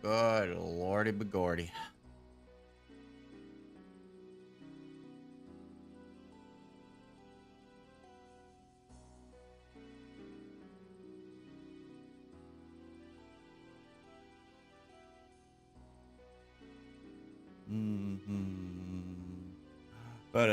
Good lordy begordy. But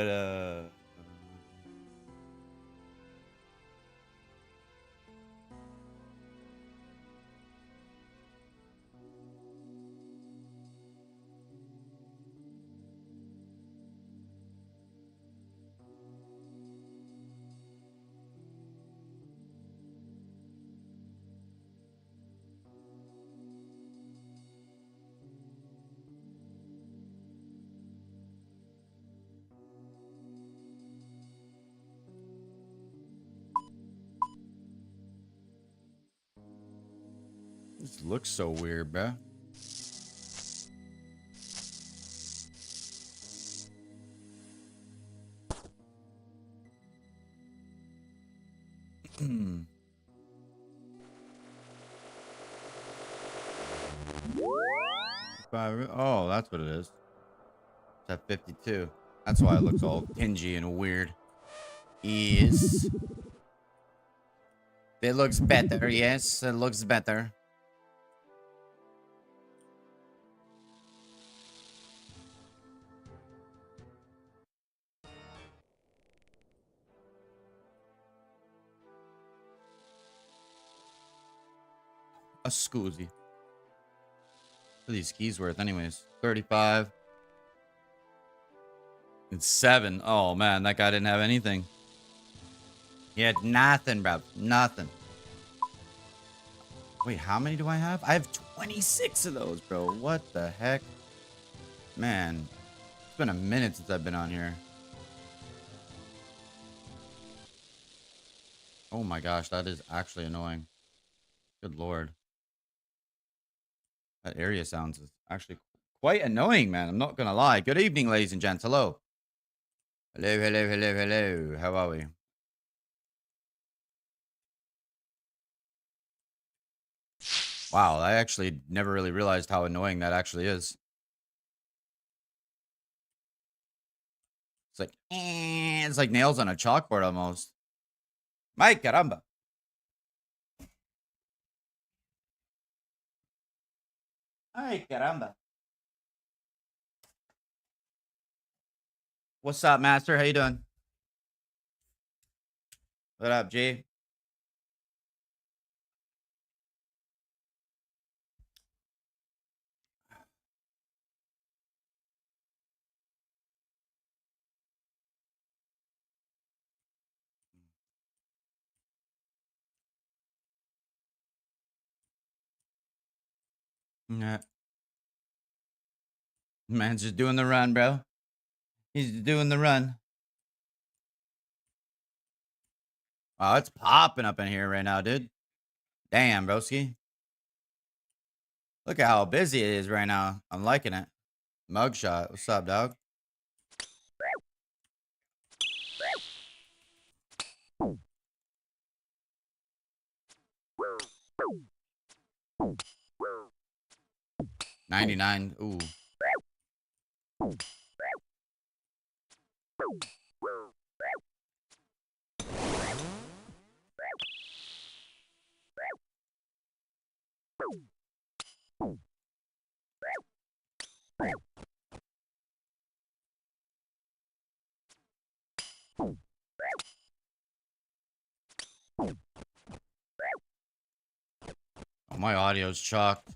this looks so weird, bruh. Oh, that's what it is. It's at 52. That's why it looks all dingy and weird. Yes. It looks better. Yes, it looks better. A scoozy. What are these keys worth anyways? 35. And 7. Oh, man, that guy didn't have anything. He had nothing, bro. Nothing. Wait, how many do I have? I have 26 of those, bro. What the heck? Man, it's been a minute since I've been on here. Oh my gosh, that is actually annoying. Good lord. That area sounds is actually quite annoying, man. I'm not gonna lie. Good evening, ladies and gents. Hello. Hello, hello, hello, hello. How are we? Wow, I actually never really realized how annoying that actually is. It's like nails on a chalkboard almost. My caramba. Ay, caramba. What's up, Master? How you doing? What up, G? Yeah. Man's just doing the run, bro. He's doing the run. Oh, it's popping up in here right now, dude. Damn, broski. Look at how busy it is right now. I'm liking it. Mugshot. What's up, dog? $99. Ooh. Oh, my audio's chalked.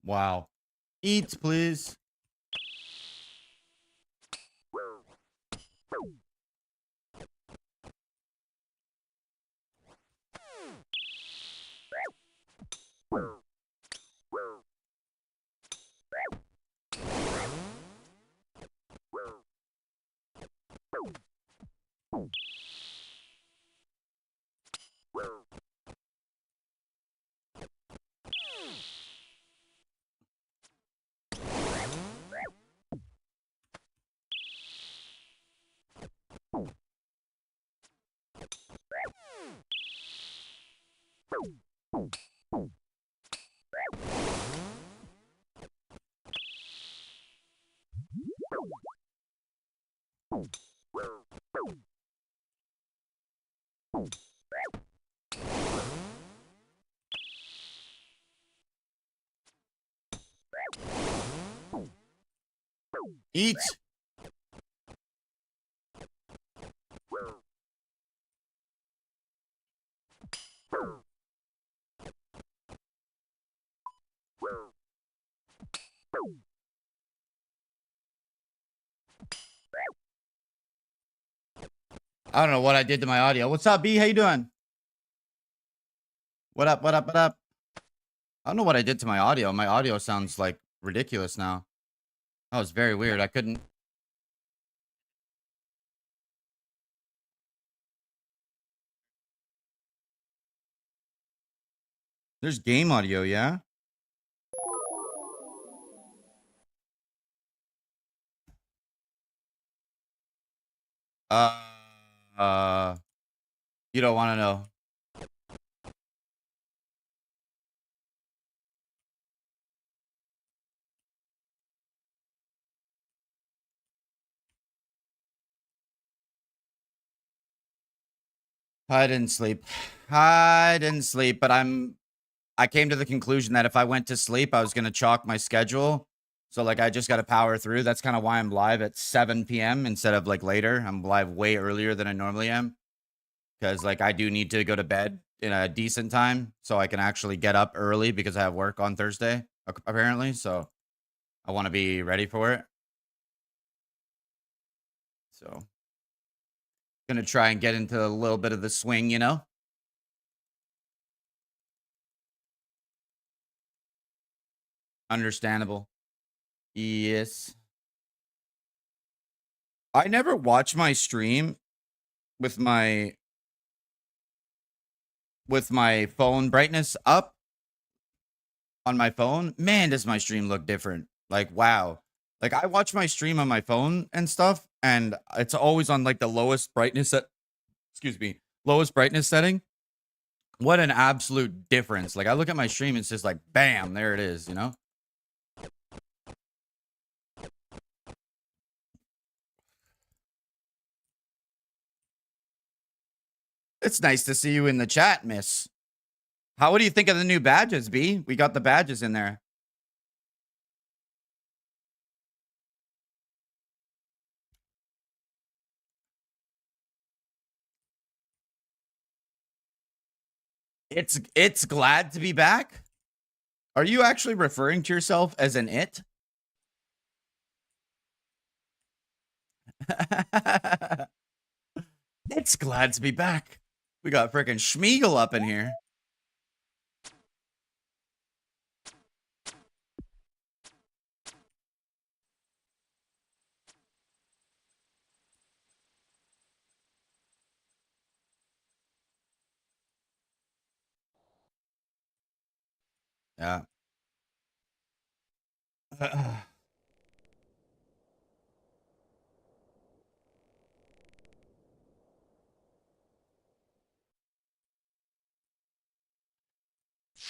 Wow. Eat, please. Eat. I don't know what I did to my audio. What's up, B? How you doing? What up? What up? What up? I don't know what I did to my audio. My audio sounds like ridiculous now. That was very weird. I couldn't. There's game audio, yeah? Uh, you don't want to know. I didn't sleep. I didn't sleep, but I came to the conclusion that if I went to sleep, I was going to chalk my schedule. So like I just got to power through. That's kind of why I'm live at 7 p.m. instead of like later. I'm live way earlier than I normally am. Because like I do need to go to bed in a decent time so I can actually get up early because I have work on Thursday, apparently. So I want to be ready for it. So gonna try and get into a little bit of the swing, you know? Understandable. Yes. I never watch my stream with my phone brightness up on my phone. Man, does my stream look different. Like, wow. Like I watch my stream on my phone and stuff, and it's always on like the lowest brightness excuse me, lowest brightness setting. What an absolute difference. Like I look at my stream, it's just like bam, there it is, you know? It's nice to see you in the chat, miss. What do you think of the new badges, B? We got the badges in there. It's glad to be back. Are you actually referring to yourself as an it? It's glad to be back. We got freaking Schmiegel up in here. Yeah.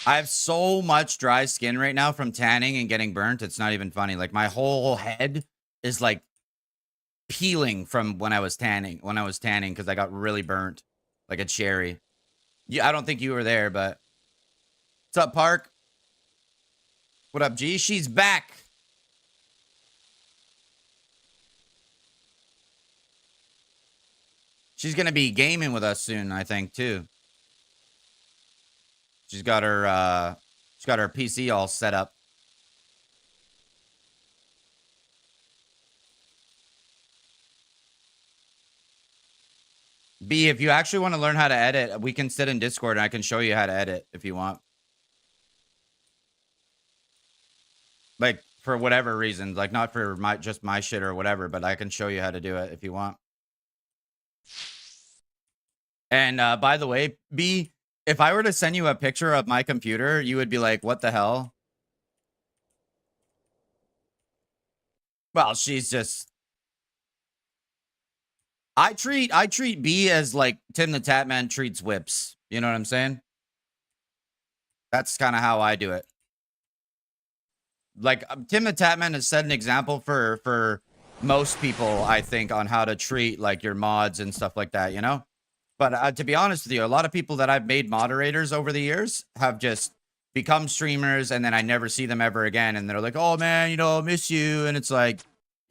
I have so much dry skin right now from tanning and getting burnt. It's not even funny. Like my whole head is like peeling from when I was tanning. Because I got really burnt, like a cherry. Yeah, I don't think you were there, but what's up, Park? What up, G? She's back. She's gonna be gaming with us soon, I think, too. She's got her PC all set up. B, if you actually want to learn how to edit, we can sit in Discord and I can show you how to edit if you want. Like for whatever reasons, like not for just my shit or whatever, but I can show you how to do it if you want. And by the way, B, if I were to send you a picture of my computer, you would be like, what the hell? Well, she's just... I treat B as like Tim the Tatman treats whips. You know what I'm saying? That's kind of how I do it. Like Tim the Tatman has set an example for most people, I think, on how to treat like your mods and stuff like that, you know? But to be honest with you, a lot of people that I've made moderators over the years have just become streamers and then I never see them ever again. And they're like, oh man, you know, I miss you. And it's like,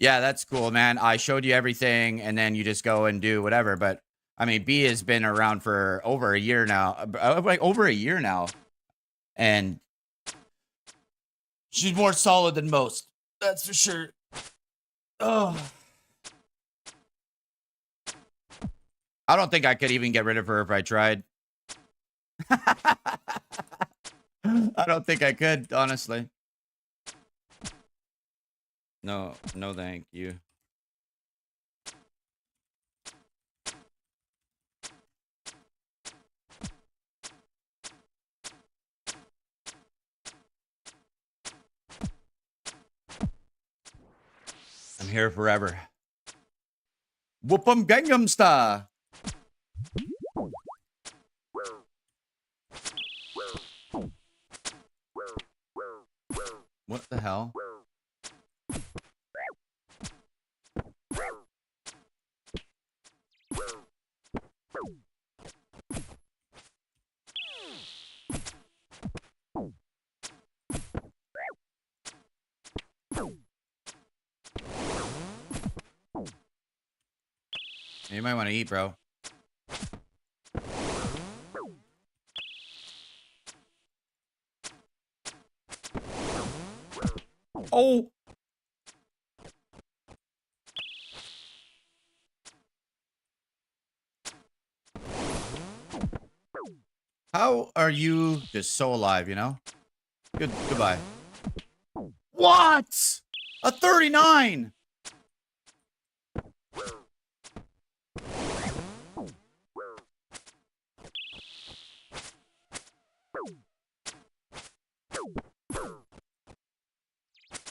yeah, that's cool, man. I showed you everything and then you just go and do whatever. But I mean, B has been around for over a year now, like over a year now. And she's more solid than most. That's for sure. Oh. I don't think I could even get rid of her if I tried. I don't think I could, honestly. No, no thank you. I'm here forever. Whoop 'em Gangnam Style. What the hell? You might want to eat, bro. Oh! How are you just so alive, you know? Goodbye. What? A 39!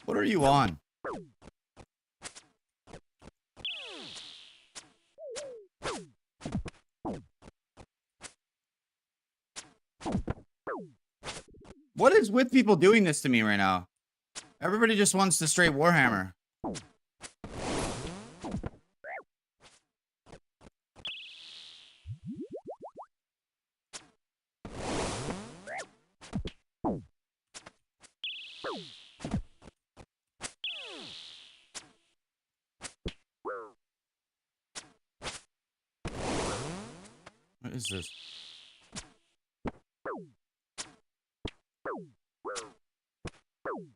What are you on? What is with people doing this to me right now? Everybody just wants to straight Warhammer. What is this?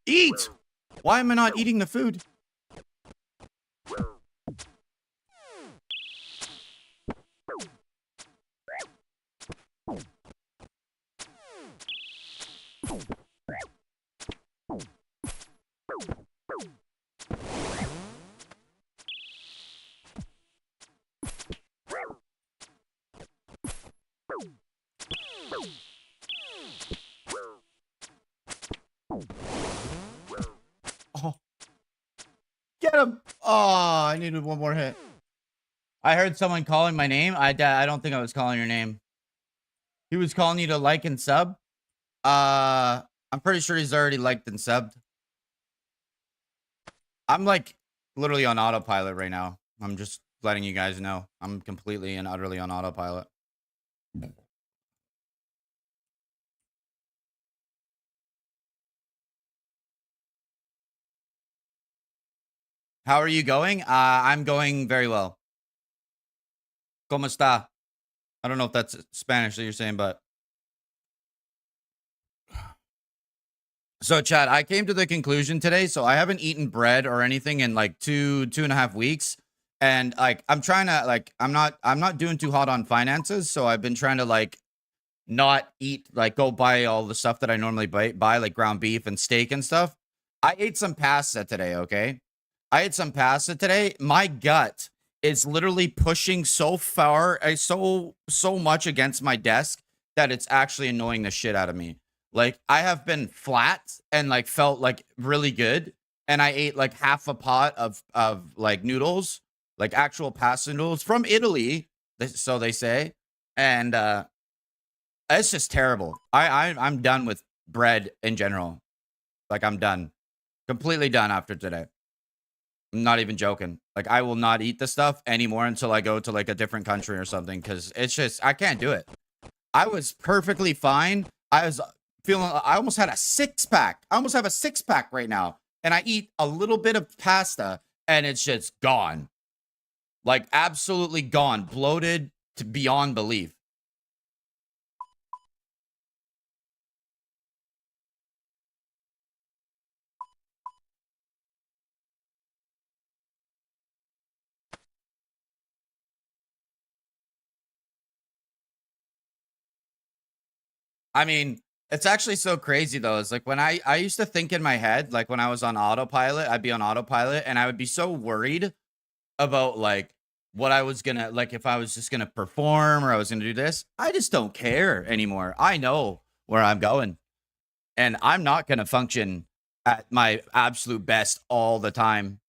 Eat! Why am I not eating the food? Oh. Get him! Oh, I needed one more hit. I heard someone calling my name. I don't think I was calling your name. He was calling you to like and sub. I'm pretty sure he's already liked and subbed. I'm like literally on autopilot right now. I'm just letting you guys know. I'm completely and utterly on autopilot. How are you going? I'm going very well. ¿Cómo está? I don't know if that's Spanish that you're saying, but. So, Chad, I came to the conclusion today. So, I haven't eaten bread or anything in like two and a half weeks. And like, I'm trying to like, I'm not doing too hot on finances. So, I've been trying to like not eat, like go buy all the stuff that I normally buy like ground beef and steak and stuff. I ate some pasta today. Okay. I ate some pasta today. My gut is literally pushing so far, so much against my desk that it's actually annoying the shit out of me. Like I have been flat and like felt like really good, and I ate like half a pot of like noodles, like actual pasta noodles from Italy, so they say, and It's just terrible. I'm done with bread in general. Like, I'm done. Completely done after today. I'm not even joking. Like, I will not eat the stuff anymore until I go to, like, a different country or something, because it's just, I can't do it. I was perfectly fine. I was feeling, I almost had a six-pack. I almost have a six-pack right now. And I eat a little bit of pasta, and it's just gone. Like, absolutely gone. Bloated to beyond belief. I mean, it's actually so crazy though. It's like when I used to think in my head, like when I was on autopilot, I'd be on autopilot and I would be so worried about like what I was gonna like if I was just gonna perform or I was gonna do this. I just don't care anymore. I know where I'm going. And I'm not gonna function at my absolute best all the time.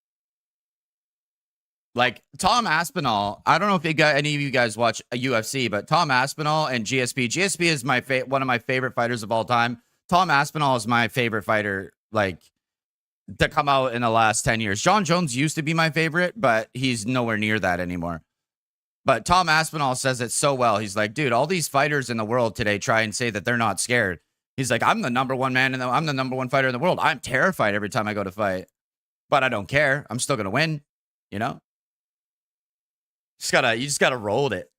Like Tom Aspinall, I don't know if any of you guys watch a UFC, but Tom Aspinall and GSP. GSP is one of my favorite fighters of all time. Tom Aspinall is my favorite fighter, like to come out in the last 10 years. John Jones used to be my favorite, but he's nowhere near that anymore. But Tom Aspinall says it so well. He's like, dude, all these fighters in the world today try and say that they're not scared. He's like, I'm the number one man I'm the number one fighter in the world. I'm terrified every time I go to fight, but I don't care. I'm still gonna win, you know? You just gotta roll with it.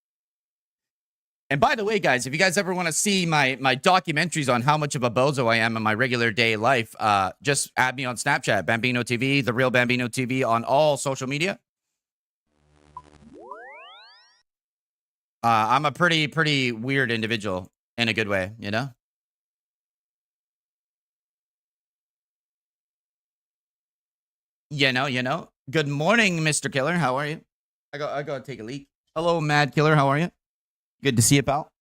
And by the way, guys, if you guys ever want to see my documentaries on how much of a bozo I am in my regular day life, just add me on Snapchat, Bambino TV, the real Bambino TV on all social media. I'm a pretty weird individual in a good way, you know? You know. Good morning, Mr. Killer. How are you? I go take a leak. Hello, Mad Killer. How are you? Good to see you, pal.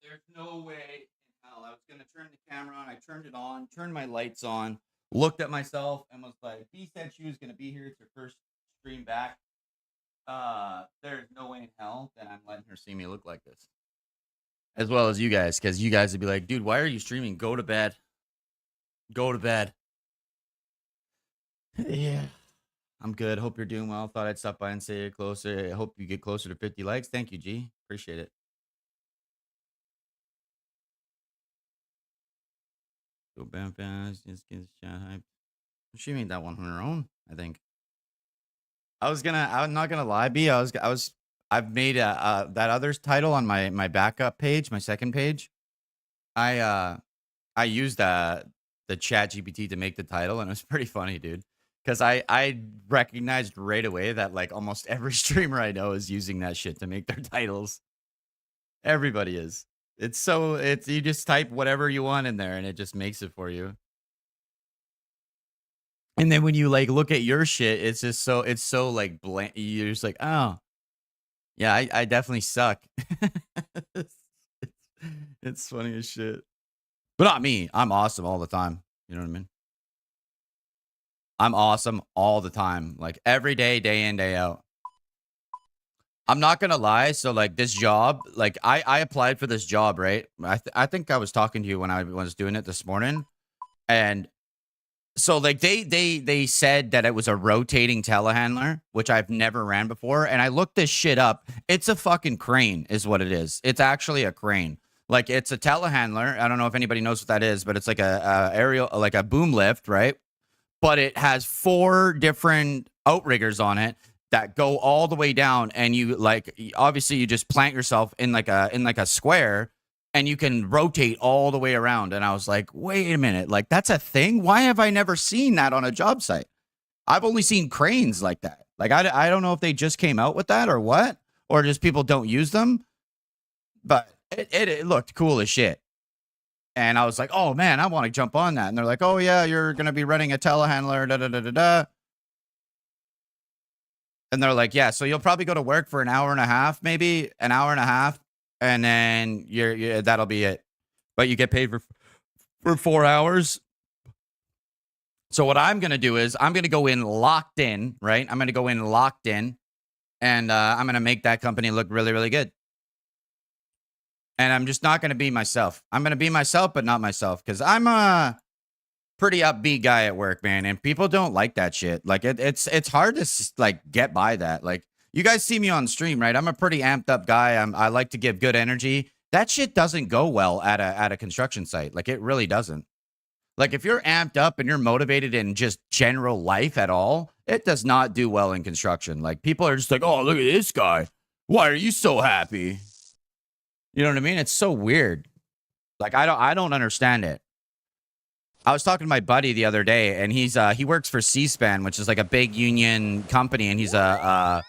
There's no way in hell I was gonna turn the camera on. I turned it on, turned my lights on, looked at myself, and was like, "B said she was gonna be here. It's her first stream back. There's no way in hell that I'm letting her see me look like this." As well as you guys, because you guys would be like, "Dude, why are you streaming? Go to bed. Go to bed." Yeah, I'm good. Hope you're doing well. Thought I'd stop by and say you're closer. I hope you get closer to 50 likes. Thank you, G. Appreciate it. Go bam fast. Just get shot hype. She made that one on her own, I think. I'm not gonna lie, B. I've made that other title on my backup page, my second page. I used the chat GPT to make the title, and it was pretty funny, dude. Because I recognized right away that like almost every streamer I know is using that shit to make their titles. Everybody is. It's you just type whatever you want in there and it just makes it for you. And then when you like look at your shit, it's so like blank. You're just like, oh, yeah, I definitely suck. it's, it's funny as shit. But not me. I'm awesome all the time. You know what I mean? I'm awesome all the time. Like every day, day in, day out. I'm not gonna lie. So like this job, like I applied for this job, right? I think I was talking to you when I was doing it this morning, and so like they said that it was a rotating telehandler, which I've never ran before, and I looked this shit up. It's a fucking crane, is what it is. It's actually a crane. Like it's a telehandler. I don't know if anybody knows what that is, but it's like a aerial, like a boom lift, right? But it has 4 different outriggers on it that go all the way down, and you like obviously you just plant yourself in like a square, and you can rotate all the way around. And I was like, wait a minute, like that's a thing? Why have I never seen that on a job site? I've only seen cranes like that. Like I don't know if they just came out with that or what, or just people don't use them. But It looked cool as shit. And I was like, oh man, I want to jump on that. And they're like, oh yeah, you're going to be running a telehandler, da da da da da. And they're like, yeah, so you'll probably go to work for an hour and a half, maybe an hour and a half. And then that'll be it. But you get paid for 4 hours. So what I'm going to do is I'm going to go in locked in, right? I'm going to go in locked in. And I'm going to make that company look really, really good. And I'm just not going to be myself. I'm going to be myself, but not myself. Because I'm a pretty upbeat guy at work, man. And people don't like that shit. Like, it's hard to, like, get by that. Like, you guys see me on stream, right? I'm a pretty amped up guy. I like to give good energy. That shit doesn't go well at a construction site. Like, it really doesn't. Like, if you're amped up and you're motivated in just general life at all, it does not do well in construction. Like, people are just like, oh, look at this guy. Why are you so happy? You know what I mean? It's so weird. Like, I don't understand it. I was talking to my buddy the other day, and he works for C-SPAN, which is like a big union company, and he's what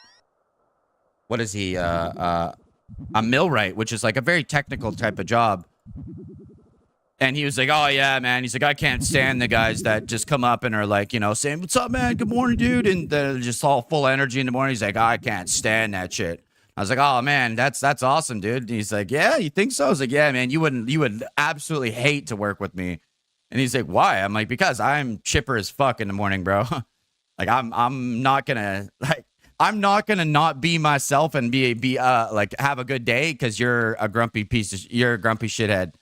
is he? A millwright, which is like a very technical type of job. And he was like, oh, yeah, man. He's like, I can't stand the guys that just come up and are like, you know, saying, what's up, man? Good morning, dude. And they're just all full energy in the morning. He's like, I can't stand that shit. I was like, oh, man, that's awesome, dude. And he's like, yeah, you think so? I was like, yeah, man, you would absolutely hate to work with me. And he's like, why? I'm like, because I'm chipper as fuck in the morning, bro. Like, I'm not gonna not be myself and be like have a good day because you're a grumpy shithead.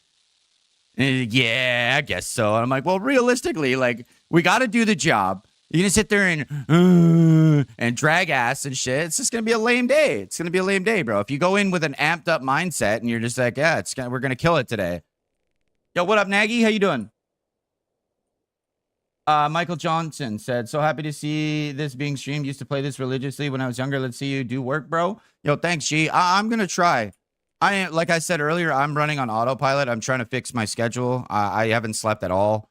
And he's like, yeah, I guess so. And I'm like, well, realistically, like, we got to do the job. You're going to sit there and drag ass and shit. It's just going to be a lame day. It's going to be a lame day, bro. If you go in with an amped up mindset and you're just like, yeah, we're going to kill it today. Yo, what up, Nagy? How you doing? Michael Johnson said, so happy to see this being streamed. Used to play this religiously when I was younger. Let's see you do work, bro. Yo, thanks, G. I'm going to try. Like I said earlier, I'm running on autopilot. I'm trying to fix my schedule. I haven't slept at all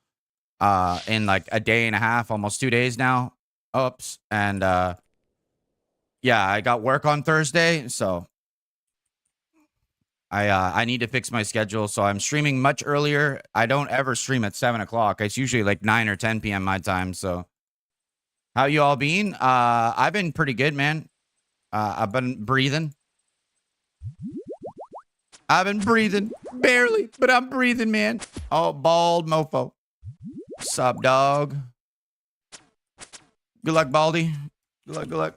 in like a day and a half, almost 2 days now. Oops. And yeah, I got work on Thursday, so I need to fix my schedule. So I'm streaming much earlier. I don't ever stream at 7 o'clock. It's usually like 9 or 10 p.m. my time. So how you all been? I've been pretty good, man. I've been breathing. I've been breathing. Barely, but I'm breathing, man. Oh, bald mofo. Sup, dog? Good luck, Baldy. Good luck, good luck.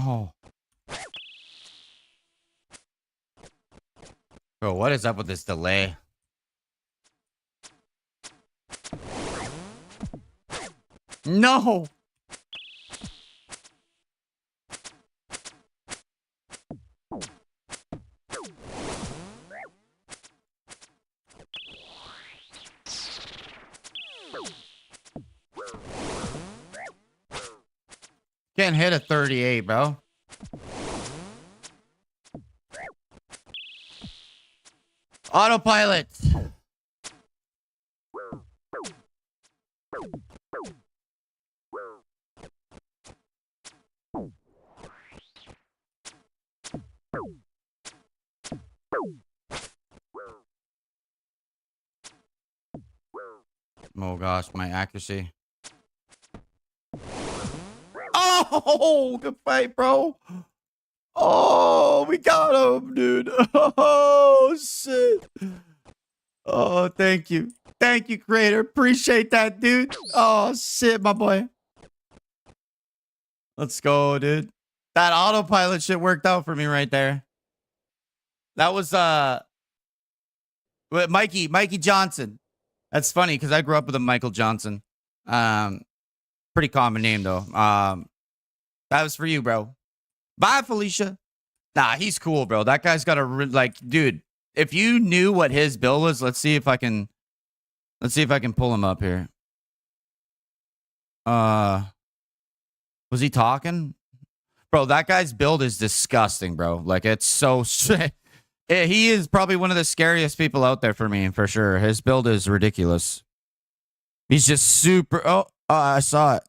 Oh. Bro, what is up with this delay? No! Can't hit a 38, bro. Autopilot. Oh gosh, my accuracy. Oh, good fight, bro. Oh, we got him, dude. Oh, shit. Oh, thank you. Thank you, creator. Appreciate that, dude. Oh, shit, my boy. Let's go, dude. That autopilot shit worked out for me right there. That was, Mikey Johnson. That's funny because I grew up with a Michael Johnson. Pretty common name though. That was for you, bro. Bye, Felicia. Nah, he's cool, bro. That guy's got a like, dude. If you knew what his bill was, let's see if I can pull him up here. Was he talking? Bro, that guy's build is disgusting, bro. Like, it's so he is probably one of the scariest people out there for me, for sure. His build is ridiculous. He's just super. Oh, I saw it.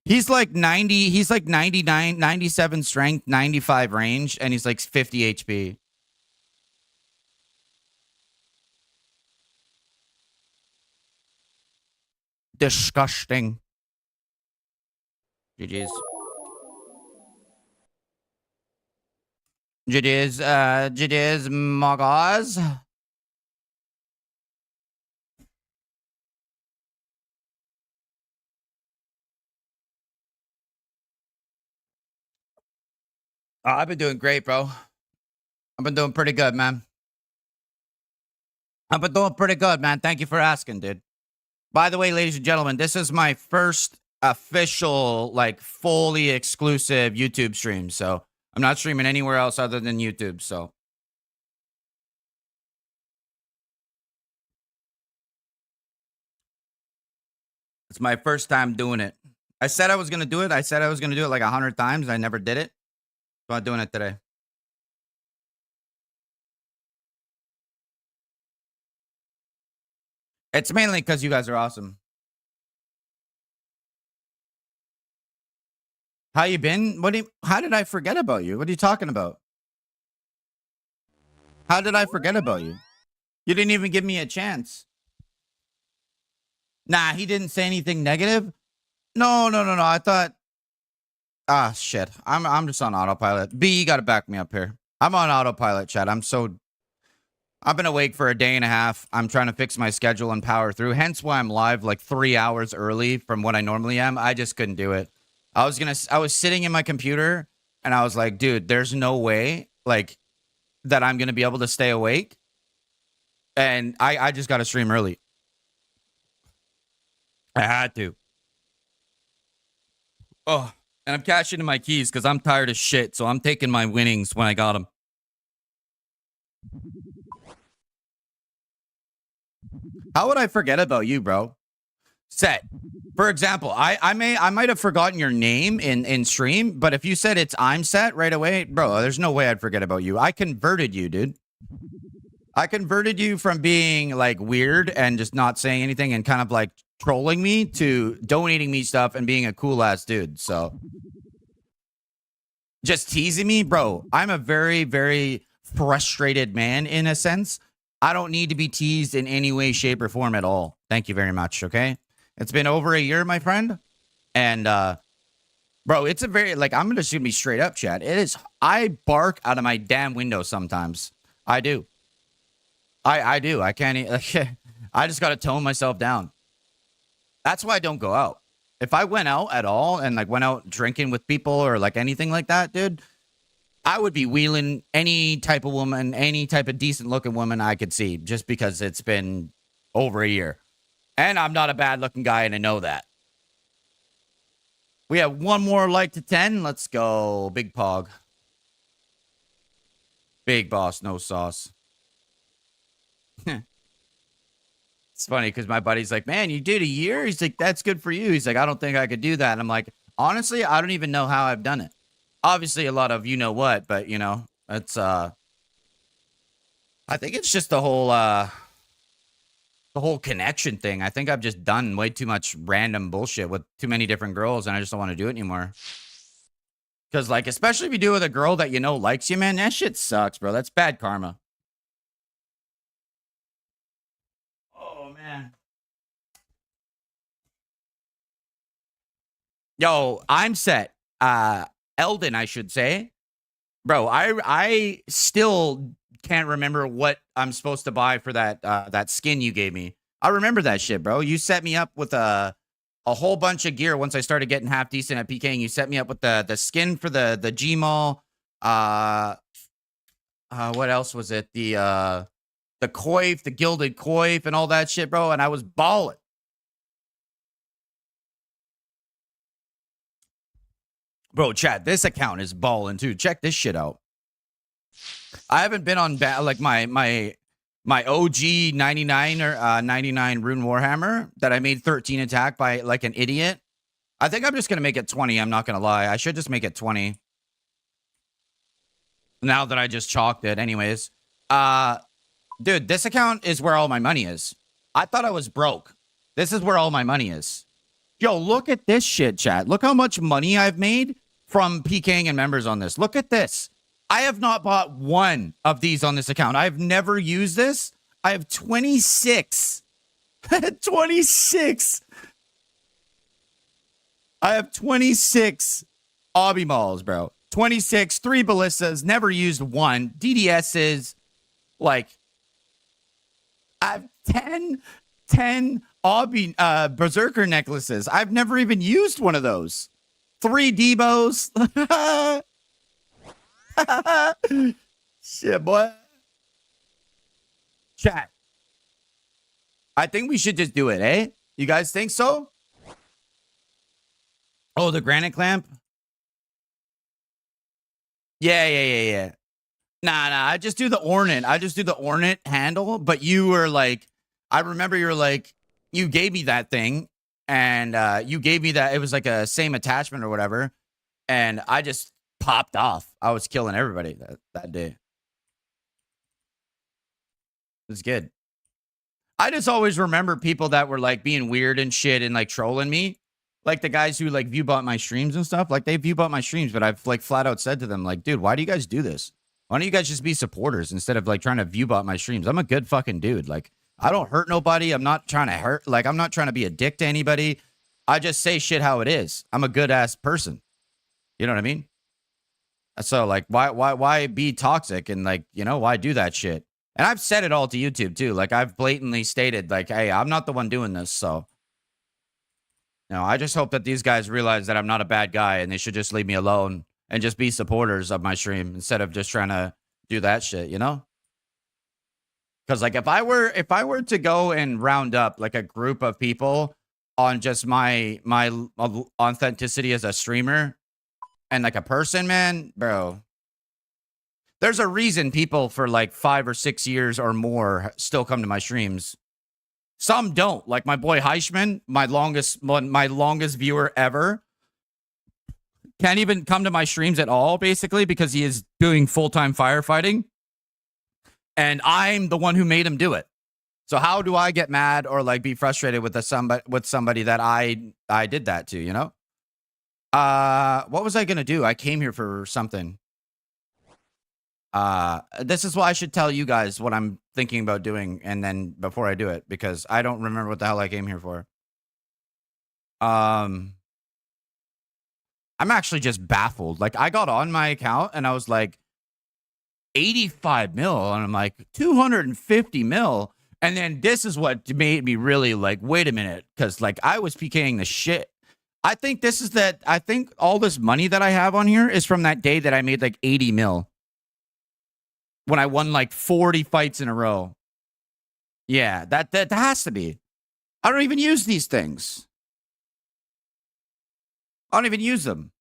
He's like 90. He's like 99, 97 strength, 95 range, and he's like 50 HP. Disgusting. GG's. GG's, Mogaz. I've been doing great, bro. I've been doing pretty good, man. I've been doing pretty good, man. Thank you for asking, dude. By the way, ladies and gentlemen, this is my first official, like, fully exclusive YouTube stream. So I'm not streaming anywhere else other than YouTube. So it's my first time doing it. I said I was going to do it. I said I was going to do it like 100 times. I never did it. So I'm doing it today. It's mainly because you guys are awesome. How you been? How did I forget about you? What are you talking about? How did I forget about you? You didn't even give me a chance. Nah, he didn't say anything negative. No. I thought. Ah, shit. I'm just on autopilot. B, you gotta back me up here. I'm on autopilot, chat. I've been awake for a day and a half. I'm trying to fix my schedule and power through. Hence why I'm live like 3 hours early from what I normally am. I just couldn't do it. I was sitting in my computer and I was like, dude, there's no way like that I'm gonna be able to stay awake. And I just got to stream early. I had to. Oh, and I'm cashing in my keys because I'm tired of shit. So I'm taking my winnings when I got them. How would I forget about you, bro? Set. For example, I might have forgotten your name in stream, but if you said I'm Set right away, bro, there's no way I'd forget about you. I converted you, dude. I converted you from being like weird and just not saying anything and kind of like trolling me to donating me stuff and being a cool ass dude. So just teasing me, bro. I'm a very, very frustrated man in a sense. I don't need to be teased in any way, shape, or form at all. Thank you very much. Okay. It's been over a year, my friend. And, bro, it's a very, like, I'm just gonna be straight up, chat. It is, I bark out of my damn window sometimes. I do. I do. I can't, like, I just got to tone myself down. That's why I don't go out. If I went out at all and, like, went out drinking with people or, like, anything like that, dude, I would be wheeling any type of woman, any type of decent looking woman I could see just because it's been over a year. And I'm not a bad looking guy, and I know that. We have one more like to 10. Let's go. Big Pog. Big boss, no sauce. It's funny because my buddy's like, man, you did a year? He's like, that's good for you. He's like, I don't think I could do that. And I'm like, honestly, I don't even know how I've done it. Obviously, a lot of you know what, but, you know, it's, I think it's just the whole connection thing. I think I've just done way too much random bullshit with too many different girls, and I just don't want to do it anymore. Because, like, especially if you do it with a girl that you know likes you, man, that shit sucks, bro. That's bad karma. Oh, man. Yo, I'm Set. Eldon, I should say. Bro, I still can't remember what I'm supposed to buy for that skin you gave me. I remember that shit, bro. You set me up with a whole bunch of gear once I started getting half decent at PKing. You set me up with the skin for the Gmaul. What else was it? The coif, the gilded coif, and all that shit, bro. And I was balling. Bro, chat, this account is balling too. Check this shit out. I haven't been on like my OG 99 or 99 Rune Warhammer that I made 13 attack by like an idiot. I think I'm just gonna make it 20. I'm not gonna lie. I should just make it 20. Now that I just chalked it, anyways. Dude, this account is where all my money is. I thought I was broke. This is where all my money is. Yo, look at this shit, chat. Look how much money I've made from PKing and members on this. Look at this. I have not bought one of these on this account. I've never used this. I have 26. 26. I have 26 obby malls, bro. 26, 3 ballistas, never used one. DDSs, like, I have 10 obby, berserker necklaces. I've never even used one of those. 3 Debos. Shit, boy. Chat. I think we should just do it, eh? You guys think so? Oh, the granite clamp? Yeah. Nah. I just do the ornate. I just do the ornate handle. But you were like, I remember you were like, you gave me that thing. And you gave me that. It was like a same attachment or whatever. And I just popped off. I was killing everybody that day. It was good. I just always remember people that were like being weird and shit and like trolling me. Like the guys who like view bought my streams and stuff. Like they view bought my streams, but I've like flat out said to them, like, dude, why do you guys do this? Why don't you guys just be supporters instead of like trying to view bought my streams? I'm a good fucking dude. Like I don't hurt nobody. I'm not trying to hurt. Like I'm not trying to be a dick to anybody. I just say shit how it is. I'm a good ass person. You know what I mean? So like, why be toxic and like, you know, why do that shit? And I've said it all to YouTube too. Like I've blatantly stated like, hey, I'm not the one doing this. So, no, I just hope that these guys realize that I'm not a bad guy and they should just leave me alone and just be supporters of my stream instead of just trying to do that shit, you know? Because like if I were to go and round up like a group of people on just my authenticity as a streamer and like a person, man, bro, there's a reason people for like 5 or 6 years or more still come to my streams. Some don't. Like my boy Heichman, my longest viewer ever, can't even come to my streams at all, basically, because he is doing full-time firefighting. And I'm the one who made him do it. So how do I get mad or like be frustrated with somebody that I did that to, you know? What was I gonna do? I came here for something. This is why I should tell you guys what I'm thinking about doing and then before I do it, because I don't remember what the hell I came here for. I'm actually just baffled. Like I got on my account and I was like 85 mil and I'm like 250 mil. And then this is what made me really like, wait a minute. Cause like I was PKing the shit. I think I think all this money that I have on here is from that day that I made like 80 mil. When I won like 40 fights in a row. Yeah, that has to be. I don't even use these things. I don't even use them.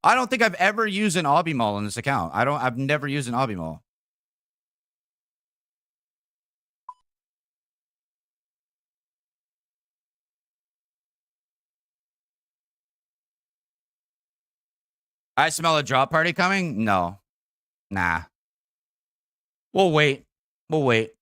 I don't think I've ever used an obby mall on this account. I've never used an obby mall. I smell a drop party coming? No. Nah. We'll wait. We'll wait.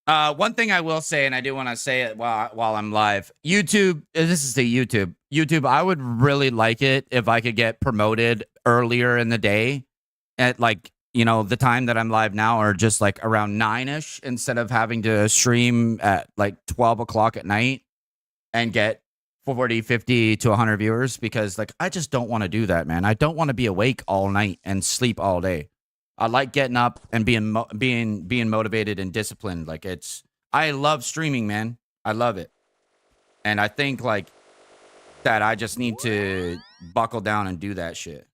One thing I will say, and I do want to say it while I'm live. YouTube, this is the YouTube. YouTube, I would really like it if I could get promoted earlier in the day at like, you know, the time that I'm live now, or just like around 9-ish instead of having to stream at like 12 o'clock at night and get 40, 50 to 100 viewers, because like I just don't want to do that, man. I don't want to be awake all night and sleep all day. I like getting up and being motivated and disciplined. Like I love streaming, man. I love it. And I think like that I just need to buckle down and do that shit.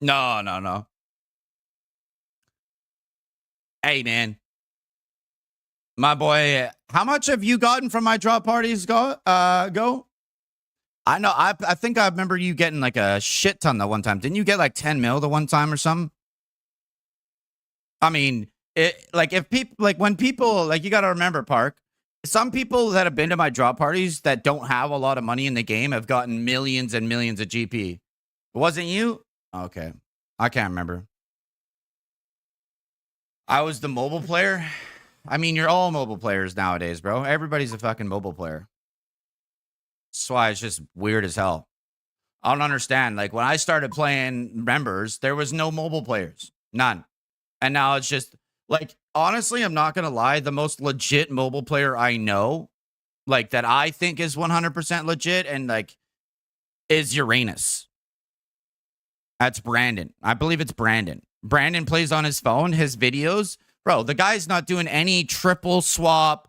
No, no, no. Hey, man. My boy, how much have you gotten from my drop parties go? I know. I think I remember you getting like a shit ton the one time. Didn't you get like 10 mil the one time or something? I mean, it like if people like when people like you got to remember, Park. Some people that have been to my drop parties that don't have a lot of money in the game have gotten millions and millions of GP. Wasn't you? Okay, I can't remember. I was the mobile player. I mean, you're all mobile players nowadays, bro. Everybody's a fucking mobile player. That's why it's just weird as hell. I don't understand. Like when I started playing members, there was no mobile players, none. And now it's just like, honestly, I'm not going to lie. The most legit mobile player I know, like that I think is 100% legit and like is Uranus. That's Brandon. I believe it's Brandon. Brandon plays on his phone, his videos. Bro, the guy's not doing any triple swap,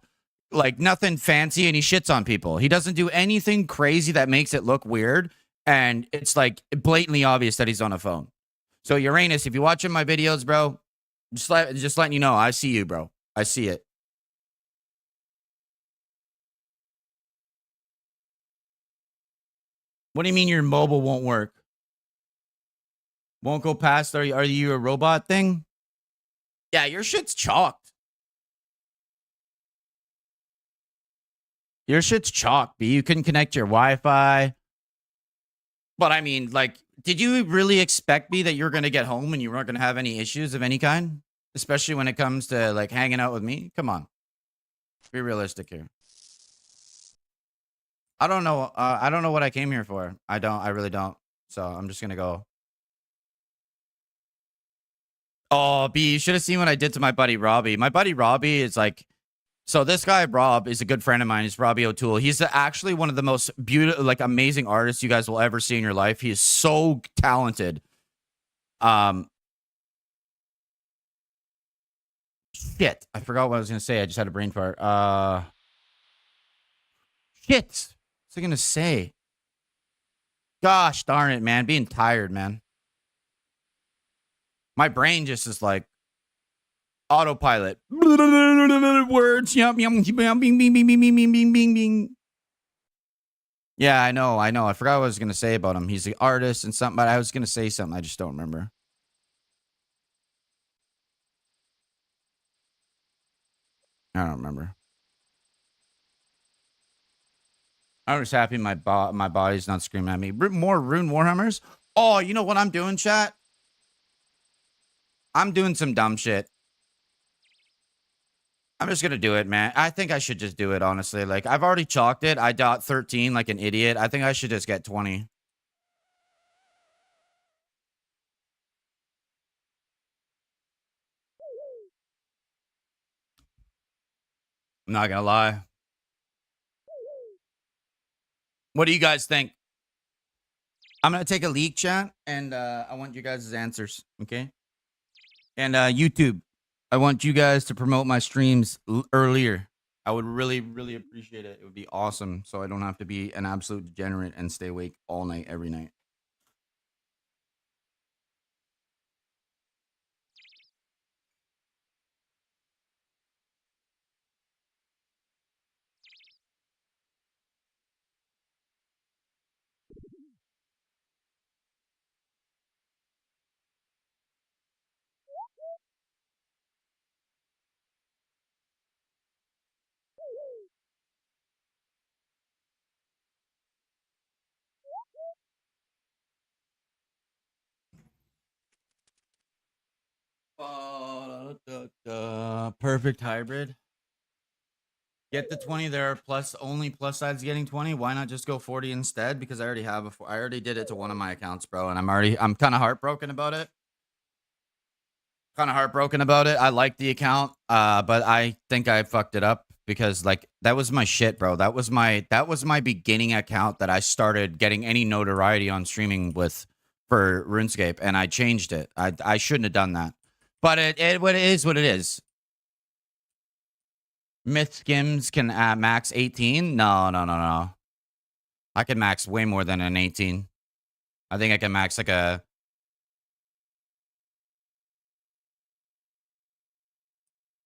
like nothing fancy, and he shits on people. He doesn't do anything crazy that makes it look weird. And it's like blatantly obvious that he's on a phone. So Uranus, if you're watching my videos, bro, just letting you know, I see you, bro. I see it. What do you mean your mobile won't work? Won't go past? Are you a robot thing? Yeah, your shit's chalked. Your shit's chalked, B. You couldn't connect your Wi-Fi. But I mean, like, did you really expect me that you're going to get home and you weren't going to have any issues of any kind? Especially when it comes to, like, hanging out with me? Come on. Be realistic here. I don't know. I don't know what I came here for. I really don't. So I'm just going to go. Oh, B, you should have seen what I did to my buddy Robbie. My buddy Robbie is like, so this guy Rob is a good friend of mine. He's Robbie O'Toole. He's actually one of the most beautiful, like amazing artists you guys will ever see in your life. He is so talented. Shit, I forgot what I was gonna say. I just had a brain fart. Shit, what's I gonna say? Gosh darn it, man. Being tired, man. My brain just is like autopilot. Words. Yum, yum, yum, bing, bing, bing, bing, bing, bing, bing, bing, bing. Yeah, I know. I forgot what I was gonna say about him. He's the artist and something, but I was gonna say something. I just don't remember. I don't remember. I'm just happy my body's not screaming at me. More Rune Warhammers? Oh, you know what I'm doing, chat? I'm doing some dumb shit. I'm just gonna do it, man. I think I should just do it, honestly. Like, I've already chalked it. I got 13 like an idiot. I think I should just get 20. I'm not gonna lie. What do you guys think? I'm gonna take a leak, chat, and I want you guys' answers, okay? And YouTube, I want you guys to promote my streams earlier. I would really, really appreciate it. It would be awesome, so I don't have to be an absolute degenerate and stay awake all night, every night. Perfect hybrid. Get the 20 there, plus only plus side's getting 20. Why not just go 40 instead? Because I already have I already did it to one of my accounts, bro, and I'm kind of heartbroken about it. I like the account, but I think I fucked it up because like that was my shit, bro. That was my beginning account that I started getting any notoriety on streaming with. for RuneScape, and I changed it. I shouldn't have done that. But it what it is what it is. Myth skims can max 18? No, no, no, no. I can max way more than an 18. I think I can max like a...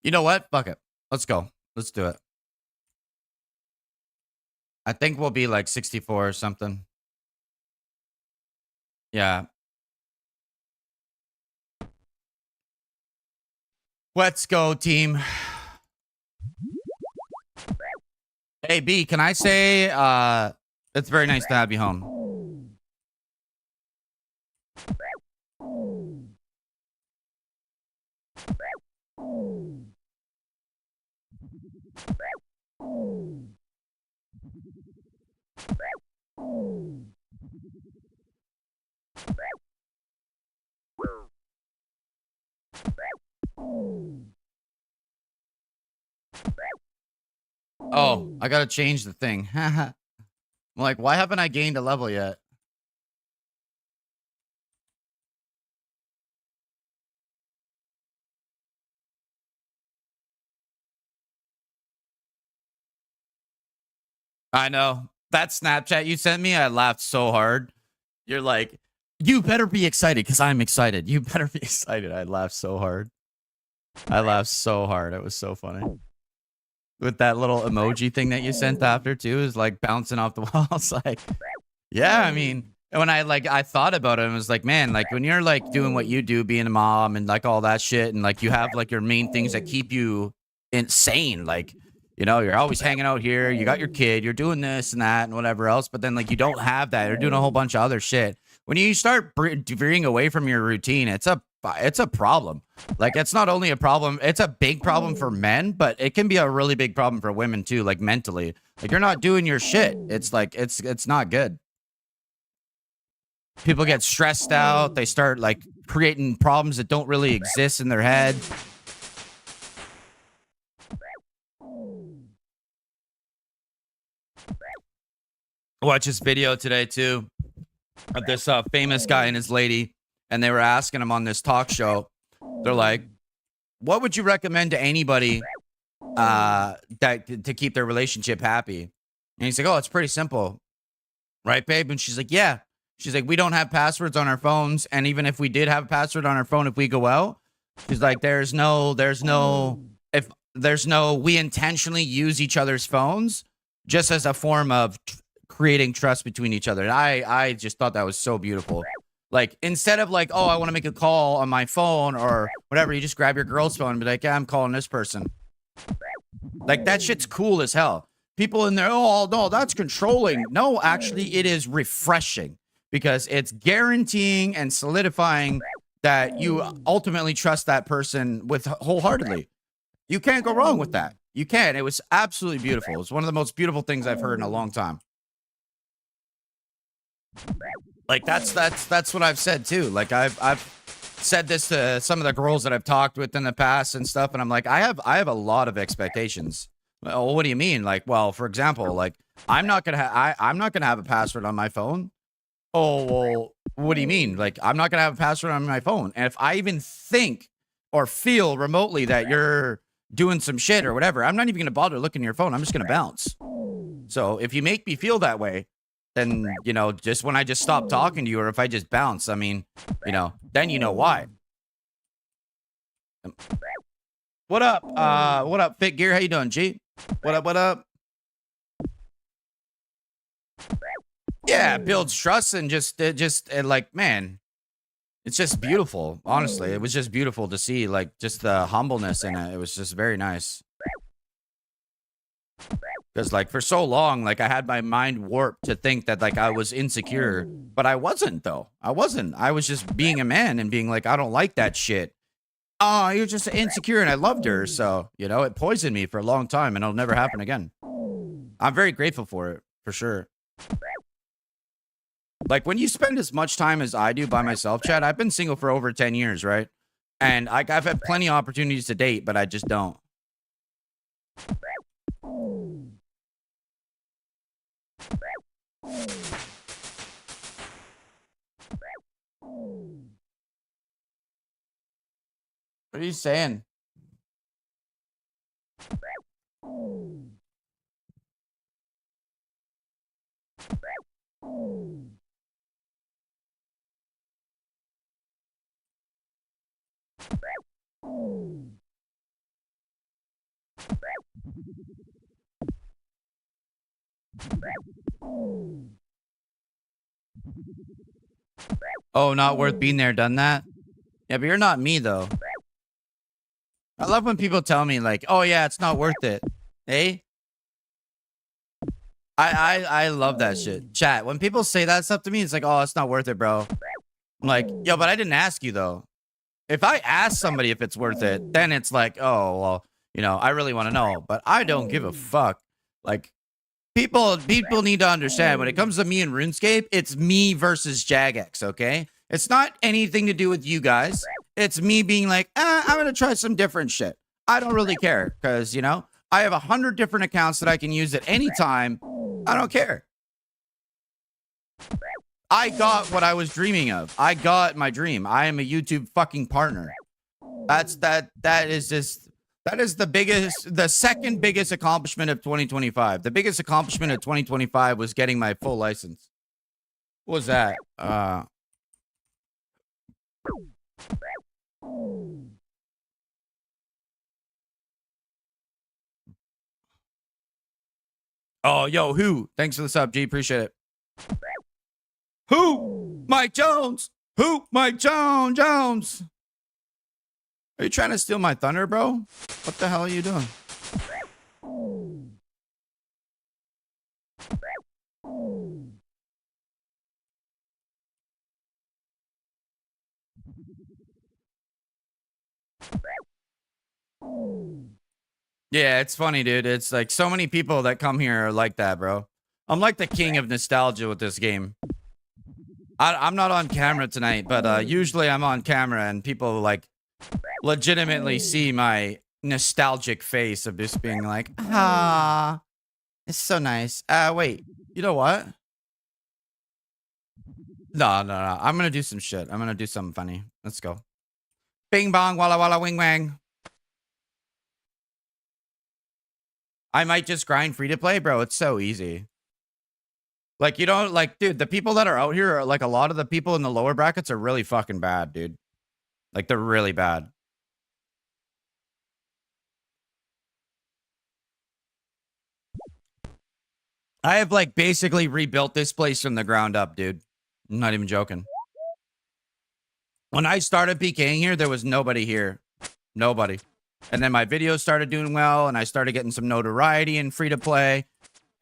You know what? Fuck it. Let's go. Let's do it. I think we'll be like 64 or something. Yeah. Let's go, team. Hey, B, can I say, it's very nice to have you home. Oh, I gotta change the thing. I'm like, why haven't I gained a level yet? I know. That Snapchat you sent me, I laughed so hard. You're like, you better be excited because I'm excited. You better be excited. I laughed so hard. I laughed so hard. It was so funny. With that little emoji thing that you sent after too, is like bouncing off the walls. Like, yeah, I mean, when I thought about it, and was like, man, like when you're like doing what you do, being a mom and like all that shit, and like you have like your main things that keep you insane, like, you know, you're always hanging out here, you got your kid, you're doing this and that and whatever else, but then like you don't have that, you're doing a whole bunch of other shit. When you start veering away from your routine, it's a problem. Like, it's not only a problem, it's a big problem for men, but it can be a really big problem for women too, like mentally. Like, you're not doing your shit. It's like, it's not good. People get stressed out. They start like creating problems that don't really exist in their head. Watch this video today too of this famous guy and his lady, and they were asking him on this talk show. They're like, what would you recommend to anybody that to keep their relationship happy? And he's like, oh, it's pretty simple, right, babe? And she's like, yeah. She's like, we don't have passwords on our phones, and even if we did have a password on our phone, if we go out, she's like, there's no we intentionally use each other's phones just as a form of creating trust between each other. And I just thought that was so beautiful. Like, instead of like, oh, I want to make a call on my phone or whatever, you just grab your girl's phone and be like, yeah, I'm calling this person. Like, that shit's cool as hell. People in there, oh, no, that's controlling. No, actually, it is refreshing because it's guaranteeing and solidifying that you ultimately trust that person with wholeheartedly. You can't go wrong with that. You can't. It was absolutely beautiful. It's one of the most beautiful things I've heard in a long time. Like, that's what I've said too. Like, I've said this to some of the girls that I've talked with in the past and stuff, and I'm like, I have a lot of expectations. Well, what do you mean? Like, well, for example, like, I'm not gonna have a password on my phone. Oh, well, what do you mean? Like, I'm not gonna have a password on my phone, and if I even think or feel remotely that you're doing some shit or whatever, I'm not even gonna bother looking at your phone. I'm just gonna bounce. So if you make me feel that way, then, you know, just when I just stop talking to you, or if I just bounce, I mean, you know, then you know why. What up? What up, Fit Gear? How you doing, G? What up? What up? Yeah, it builds trust and just like, man, it's just beautiful. Honestly, it was just beautiful to see, like, just the humbleness in it. It was just very nice. Because, like, for so long, like, I had my mind warped to think that, like, I was insecure. But I wasn't, though. I wasn't. I was just being a man and being like, I don't like that shit. Oh, you're just insecure, and I loved her. So, you know, it poisoned me for a long time, and it'll never happen again. I'm very grateful for it, for sure. Like, when you spend as much time as I do by myself, Chad, I've been single for over 10 years, right? And I've had plenty of opportunities to date, but I just don't. What are you saying? Oh, not worth being there, done that? Yeah, but you're not me, though. I love when people tell me, like, oh, yeah, it's not worth it. Hey? I love that shit. Chat, when people say that stuff to me, it's like, oh, it's not worth it, bro. I'm like, yo, but I didn't ask you, though. If I ask somebody if it's worth it, then it's like, oh, well, you know, I really want to know. But I don't give a fuck. Like, people need to understand, when it comes to me and RuneScape, it's me versus Jagex, okay? It's not anything to do with you guys. It's me being like, I'm going to try some different shit. I don't really care because, you know, I have 100 different accounts that I can use at any time. I don't care. I got what I was dreaming of. I got my dream. I am a YouTube fucking partner. That is the second biggest accomplishment of 2025. The biggest accomplishment of 2025 was getting my full license. What was that? Oh, yo, who? Thanks for the sub, G. Appreciate it. Who? Mike Jones. Who? Mike Jones. Are you trying to steal my thunder, bro? What the hell are you doing? Yeah, it's funny, dude. It's like so many people that come here are like that, bro. I'm like the king of nostalgia with this game. I'm not on camera tonight, but usually I'm on camera and people like legitimately see my nostalgic face of just being like, ah, it's so nice. Wait, you know what? No. I'm gonna do some shit. I'm gonna do something funny. Let's go. Bing bong, walla walla, wing wang. I might just grind free to play, bro. It's so easy. Like, you don't like, dude, the people that are out here are like, a lot of the people in the lower brackets are really fucking bad, dude. Like, they're really bad. I have like basically rebuilt this place from the ground up, dude. I'm not even joking. When I started PKing here, there was nobody here. Nobody. And then my videos started doing well, and I started getting some notoriety in free to play.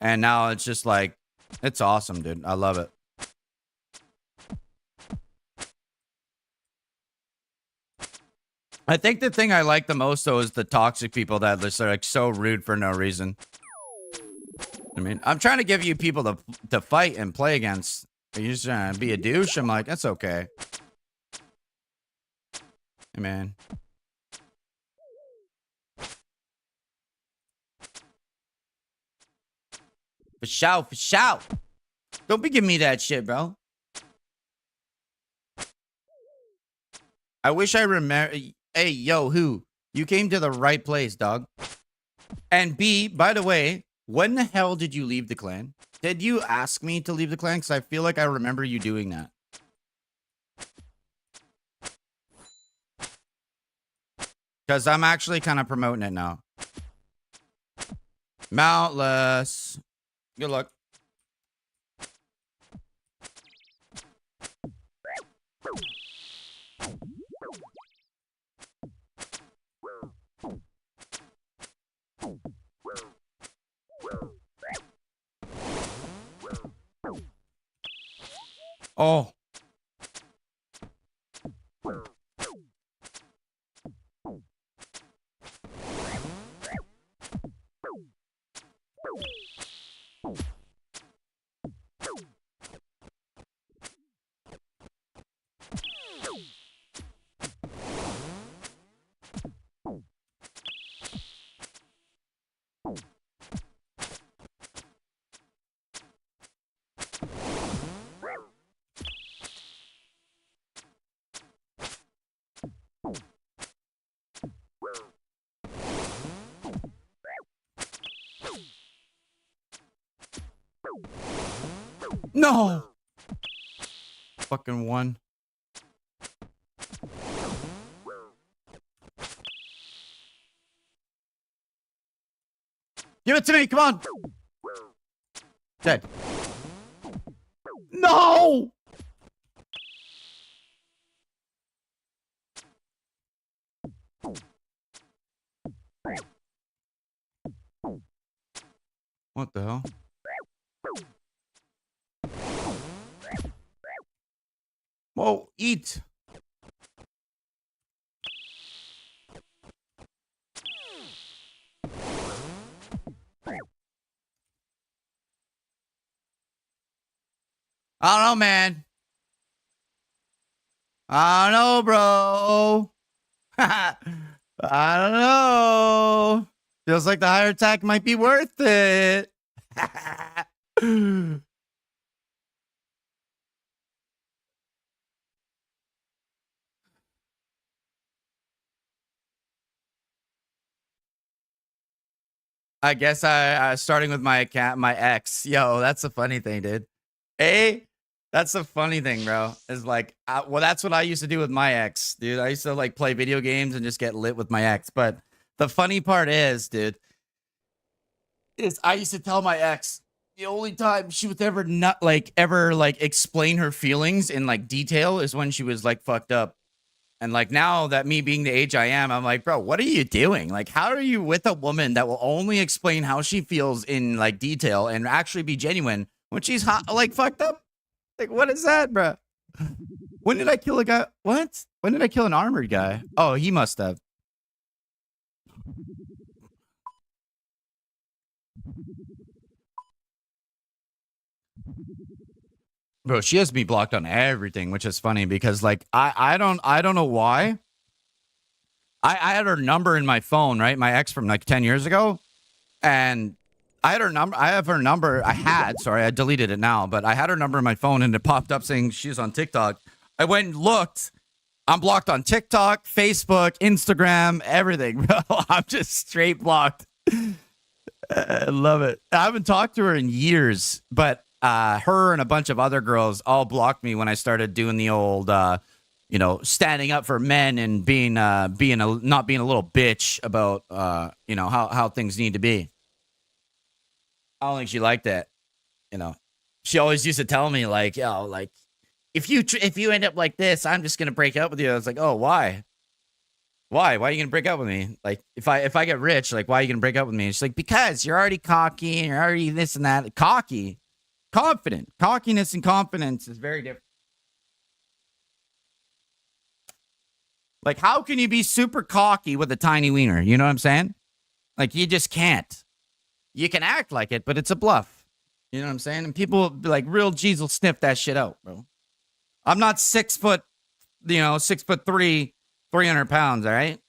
And now it's just like, it's awesome, dude. I love it. I think the thing I like the most, though, is the toxic people that are like so rude for no reason. I mean, I'm trying to give you people to fight and play against. You're just trying to be a douche? I'm like, that's okay. Hey, man. For shout. Don't be giving me that shit, bro. I wish I remember. Hey, yo, who? You came to the right place, dog. And B, by the way, when the hell did you leave the clan? Did you ask me to leave the clan? Because I feel like I remember you doing that. Because I'm actually kind of promoting it now. Mountless. Good luck. Oh. No. Fucking one. Give it to me. Come on. Dead. No. What the hell? Whoa, eat. I don't know, man. I don't know, bro. I don't know. Feels like the higher attack might be worth it. I guess I starting with my account, my ex. Yo, that's a funny thing, dude. That's a funny thing, bro. Is like, well, that's what I used to do with my ex, dude. I used to like play video games and just get lit with my ex. But the funny part is, dude, is I used to tell my ex the only time she would ever not like ever like explain her feelings in like detail is when she was like fucked up. And like now that me being the age I am, I'm like, bro, what are you doing? Like, how are you with a woman that will only explain how she feels in like detail and actually be genuine when she's hot, like fucked up? Like, what is that, bro? When did I kill a guy? What? When did I kill an armored guy? Oh, he must have. Bro, she has me blocked on everything, which is funny because like I don't know why. I had her number in my phone, right? My ex from like 10 years ago. And I had her number. I have her number. Sorry, I deleted it now, but I had her number in my phone and it popped up saying she's on TikTok. I went and looked. I'm blocked on TikTok, Facebook, Instagram, everything, bro. I'm just straight blocked. I love it. I haven't talked to her in years, but her and a bunch of other girls all blocked me when I started doing the old, standing up for men and not being a little bitch about, how things need to be. I don't think she liked that. She always used to tell me like, like if you end up like this, I'm just gonna break up with you. I was like, oh, why? Why are you gonna break up with me? Like, if I get rich, like, why are you gonna break up with me? She's like, because you're already cocky and you're already this and that. Cocky, confident. Cockiness and confidence is very different. Like, how can you be super cocky with a tiny wiener? You know what I'm saying? Like, you just can't. You can act like it, but it's a bluff. You know what I'm saying? And people like real G's will sniff that shit out, bro. I'm not 6 foot, 6'3", 300 pounds. All right.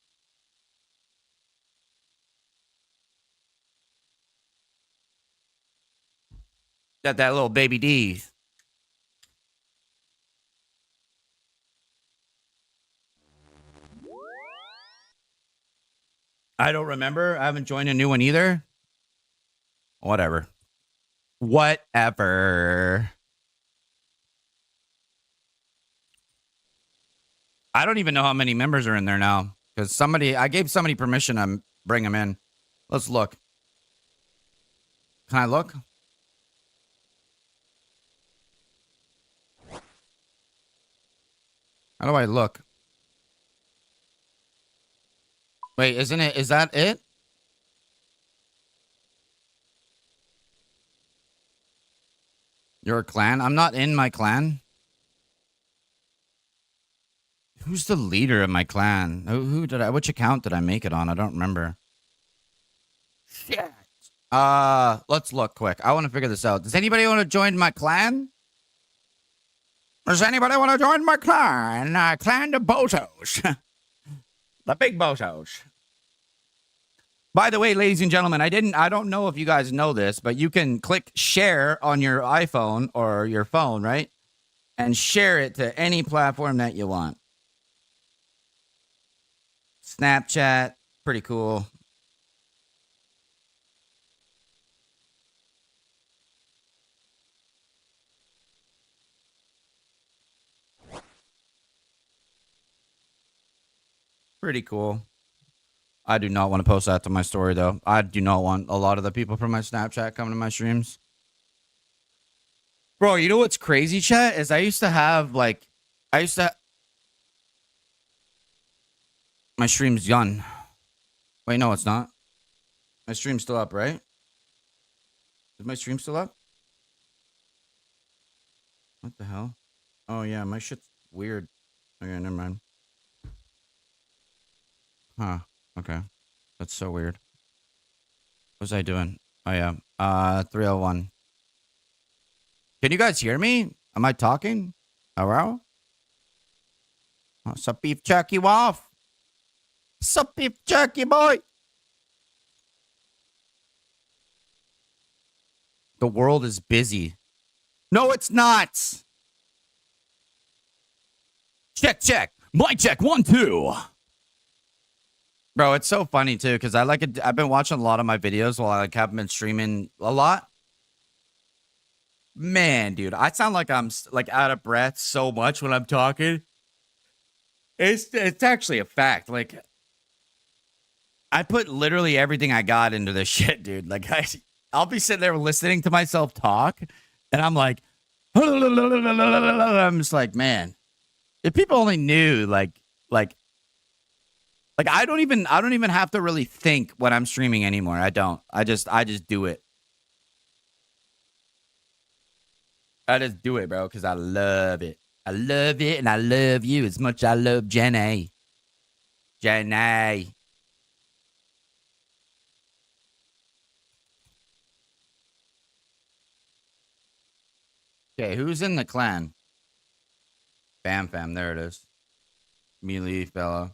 Got that little baby D. I don't remember. I haven't joined a new one either. Whatever. I don't even know how many members are in there now because I gave somebody permission to bring them in. Let's look. Can I look? How do I look? Wait, is that it? You're a clan? I'm not in my clan. Who's the leader of my clan? Which account did I make it on? I don't remember. Shit. Let's look quick. I want to figure this out. Does anybody want to join my clan? Does anybody want to join my clan? Clan the Botos. The big Botos. By the way, ladies and gentlemen, I don't know if you guys know this, but you can click share on your iPhone or your phone, right? And share it to any platform that you want. Snapchat, pretty cool. pretty cool. I do not want to post that to my story, though. I do not want a lot of the people from my Snapchat coming to my streams. Bro, you know what's crazy, chat? Is I used to have, like... My stream's done. Wait, no, it's not. My stream's still up, right? Is my stream still up? What the hell? Oh, yeah, my shit's weird. Okay, never mind. Huh. Okay. That's so weird. What was I doing? Oh, yeah. 301. Can you guys hear me? Am I talking? Hello? What's up, beef jerky off? What's up, beef jerky boy? The world is busy. No, it's not. Check, check. Mic check, 1, 2. Bro, it's so funny, too, because I like it. I've been watching a lot of my videos while I haven't been streaming a lot. Man, dude, I sound like I'm like out of breath so much when I'm talking. It's actually a fact. Like, I put literally everything I got into this shit, dude. Like, I'll be sitting there listening to myself talk, and I'm like, I'm just like, man, if people only knew, like I don't even have to really think when I'm streaming anymore. I don't. I just do it. I just do it, bro, because I love it. I love it, and I love you as much as I love Jenny. Jenny. Okay, who's in the clan? Bam Fam, there it is. Melee fella.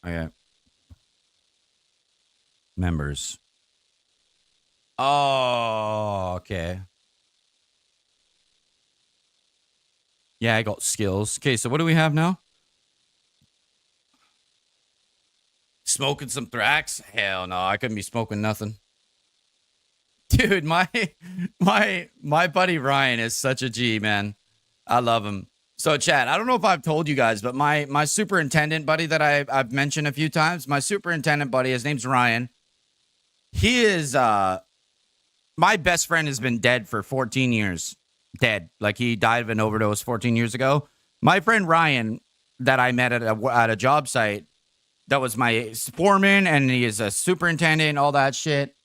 Okay. Members. Oh, okay. Yeah, I got skills. Okay, so what do we have now? Smoking some Thrax? Hell no, I couldn't be smoking nothing. Dude, my buddy Ryan is such a G, man. I love him. So, chat, I don't know if I've told you guys, but my superintendent buddy that I've mentioned a few times, my superintendent buddy, his name's Ryan. He is, my best friend has been dead for 14 years. Dead. Like, he died of an overdose 14 years ago. My friend Ryan, that I met at a job site, that was my foreman, and he is a superintendent and all that shit.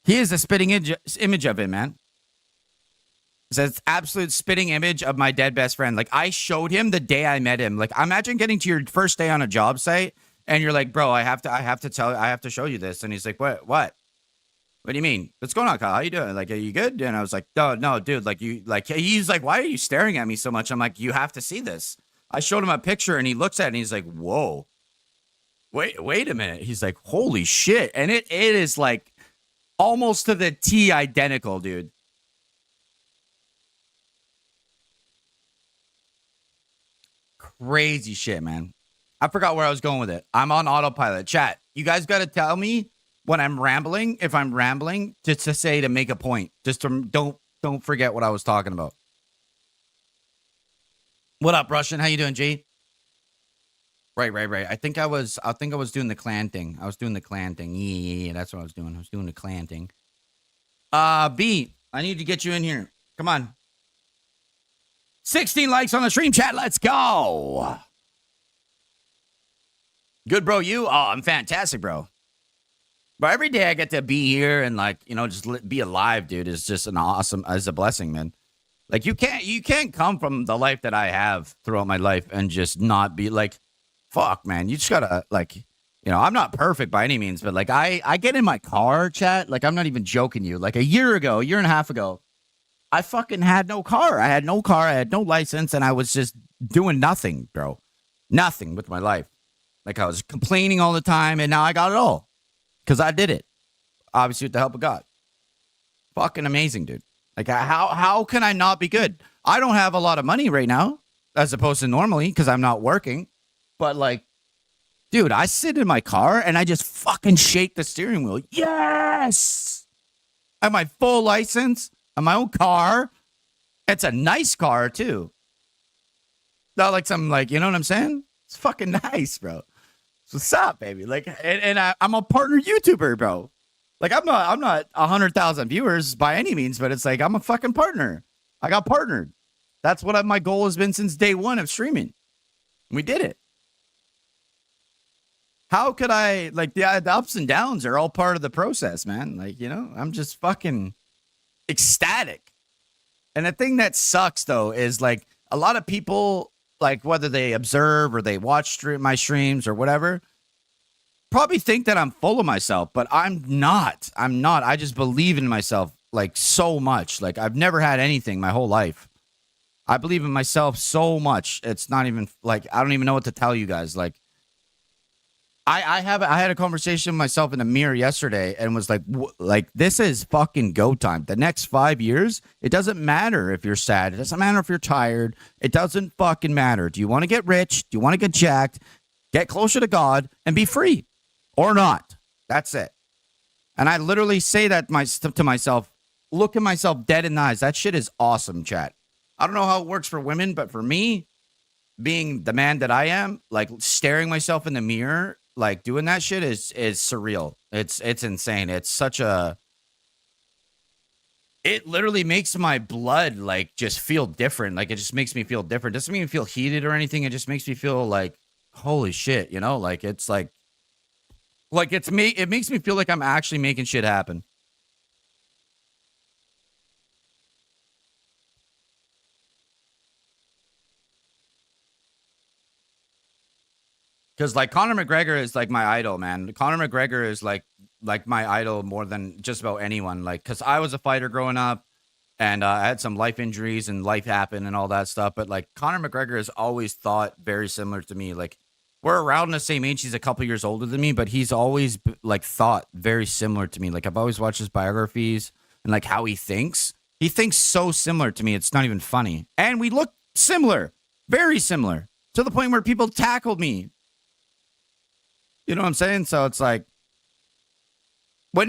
He is a spitting image of him, man. It's an absolute spitting image of my dead best friend. Like, I showed him the day I met him. Like, imagine getting to your first day on a job site, and you're like, bro, I have to show you this. And he's like, what? What do you mean? What's going on, Kyle? How you doing? Like, are you good? And I was like, no, dude. Like, he's like, why are you staring at me so much? I'm like, you have to see this. I showed him a picture, and he looks at it, and he's like, whoa. Wait a minute. He's like, holy shit. And it is like almost to the T identical, dude. Crazy shit, man. I forgot where I was going with it. I'm on autopilot. Chat, you guys got to tell me when I'm rambling, if I'm rambling, just to say to make a point. Just to don't forget what I was talking about. What up, Russian? How you doing, G? Right. I think I was doing the clan thing. Yeah, that's what I was doing. I was doing the clan thing. B, I need to get you in here. Come on. 16 likes on the stream, chat. Let's go. Good, bro. You? Oh, I'm fantastic, bro. But every day I get to be here and, like, you know, just be alive, dude, is just is a blessing, man. Like, you can't come from the life that I have throughout my life and just not be like, fuck, man. You just gotta, like, you know, I'm not perfect by any means, but, like, I get in my car, chat. Like, I'm not even joking you. Like, a year and a half ago, I fucking had no car. I had no license, and I was just doing nothing, bro. Nothing with my life. Like, I was complaining all the time, and now I got it all. Because I did it. Obviously, with the help of God. Fucking amazing, dude. Like, how can I not be good? I don't have a lot of money right now, as opposed to normally, because I'm not working. But, like, dude, I sit in my car, and I just fucking shake the steering wheel. Yes! I have my full license. I have my own car. It's a nice car, too. Not like some, like, you know what I'm saying? It's fucking nice, bro. So what's up, baby? Like, and I'm a partner YouTuber, bro. Like, I'm not 100,000 viewers by any means, but it's like I'm a fucking partner. I got partnered. That's what my goal has been since day one of streaming. We did it. How could I like the ups and downs are all part of the process, man? Like, you know, I'm just fucking ecstatic. And the thing that sucks though is like a lot of people, like whether they observe or they watch my streams or whatever, probably think that I'm full of myself, but I'm not. I'm not. I just believe in myself like so much. Like I've never had anything my whole life. I believe in myself so much. It's not even like I don't even know what to tell you guys. Like I had a conversation with myself in the mirror yesterday and was like this is fucking go time. The next 5 years, it doesn't matter if you're sad. It doesn't matter if you're tired. It doesn't fucking matter. Do you want to get rich? Do you want to get jacked? Get closer to God and be free or not. That's it. And I literally say that to myself, look at myself dead in the eyes. That shit is awesome, chat. I don't know how it works for women, but for me, being the man that I am, like staring myself in the mirror, like doing that shit is surreal. It's insane. It's such a it literally makes my blood like just feel different. Like it just makes me feel different. Doesn't make me feel heated or anything. It just makes me feel like holy shit, you know? Like it's like it's me. It makes me feel like I'm actually making shit happen. Because like Conor McGregor is like my idol, man. Conor McGregor is like my idol more than just about anyone. Like, because I was a fighter growing up, and I had some life injuries and life happened and all that stuff. But like Conor McGregor has always thought very similar to me. Like we're around the same age. He's a couple years older than me, but he's always like thought very similar to me. Like I've always watched his biographies and like how he thinks. He thinks so similar to me. It's not even funny. And we look similar, very similar, to the point where people tackled me. You know what I'm saying? So it's like when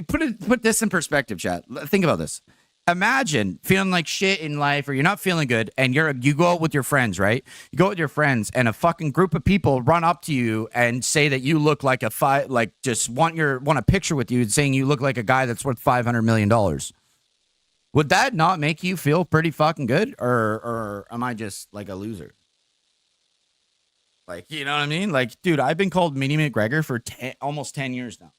put this in perspective, chat. Think about this. Imagine feeling like shit in life, or you're not feeling good, and you go out with your friends, right? You go out with your friends, and a fucking group of people run up to you and say that you look like just want a picture with you, saying you look like a guy that's worth $500 million. Would that not make you feel pretty fucking good, or am I just like a loser? Like, you know what I mean? Like, dude, I've been called Mini McGregor for almost 10 years now.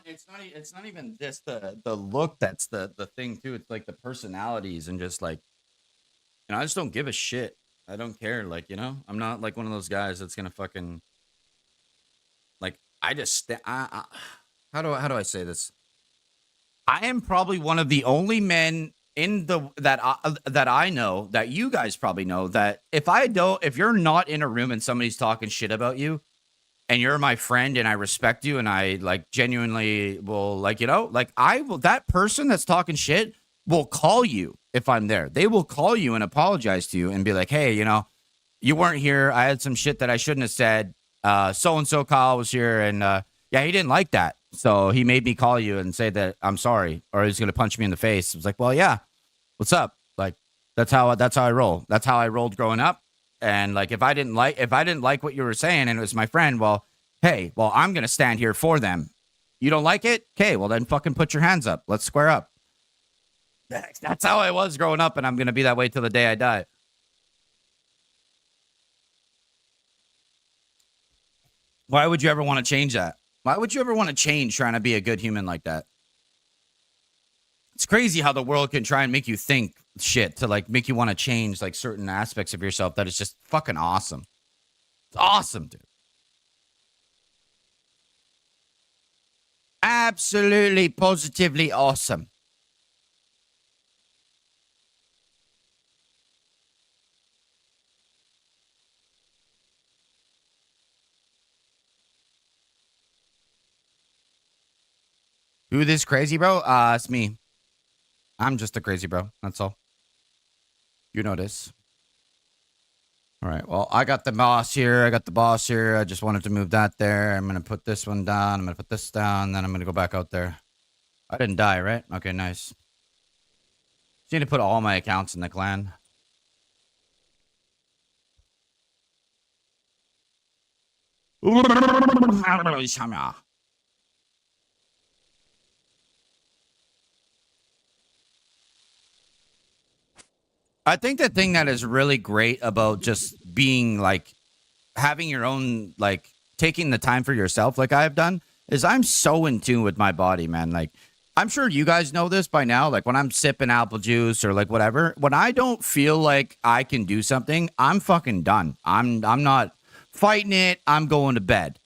It's not even just the look that's the thing too. It's like the personalities and just like, you know, I just don't give a shit. I don't care. Like, you know, I'm not like one of those guys that's gonna fucking like. I just how do I say this? I am probably one of the only men in that I know, that you guys probably know, that if you're not in a room and somebody's talking shit about you, and you're my friend and I respect you and I like genuinely will, like, you know, like I will, that person that's talking shit will call you if I'm there. They will call you and apologize to you and be like, hey, you know, you weren't here. I had some shit that I shouldn't have said. So and so Kyle was here, and yeah, he didn't like that. So he made me call you and say that I'm sorry, or he's gonna punch me in the face. I was like, well, yeah, what's up? Like, that's how I roll. That's how I rolled growing up. And like, if I didn't like what you were saying, and it was my friend, well, hey, well, I'm gonna stand here for them. You don't like it? Okay, well then fucking put your hands up. Let's square up. That's how I was growing up, and I'm gonna be that way till the day I die. Why would you ever want to change that? Why would you ever want to change trying to be a good human like that? It's crazy how the world can try and make you think shit to like make you want to change like certain aspects of yourself. That is just fucking awesome. It's awesome, dude. Absolutely, positively awesome. Who this crazy bro? It's me. I'm just a crazy bro. That's all. You know this. All right. Well, I got the boss here. I got the boss here. I just wanted to move that there. I'm gonna put this one down. I'm gonna put this down. Then I'm gonna go back out there. I didn't die, right? Okay, nice. Just need to put all my accounts in the clan. I think the thing that is really great about just being like having your own, like taking the time for yourself, like I've done, is I'm so in tune with my body, man. Like, I'm sure you guys know this by now. Like, when I'm sipping apple juice or like whatever, when I don't feel like I can do something, I'm fucking done. I'm not fighting it. I'm going to bed.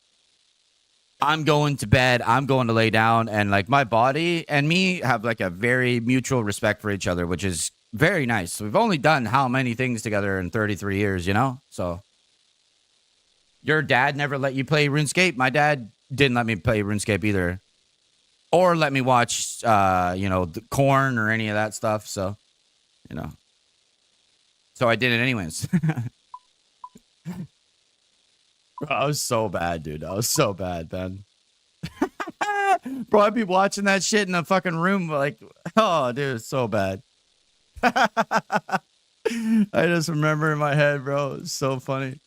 I'm going to bed. I'm going to lay down. And like my body and me have like a very mutual respect for each other, which is very nice. We've only done how many things together in 33 years, you know? So your dad never let you play RuneScape. My dad didn't let me play RuneScape either. Or let me watch, the corn or any of that stuff. So, you know. So I did it anyways. I was so bad, dude. I was so bad, man. Bro, I'd be watching that shit in the fucking room like, oh, dude, it's so bad. I just remember in my head, bro. It's so funny.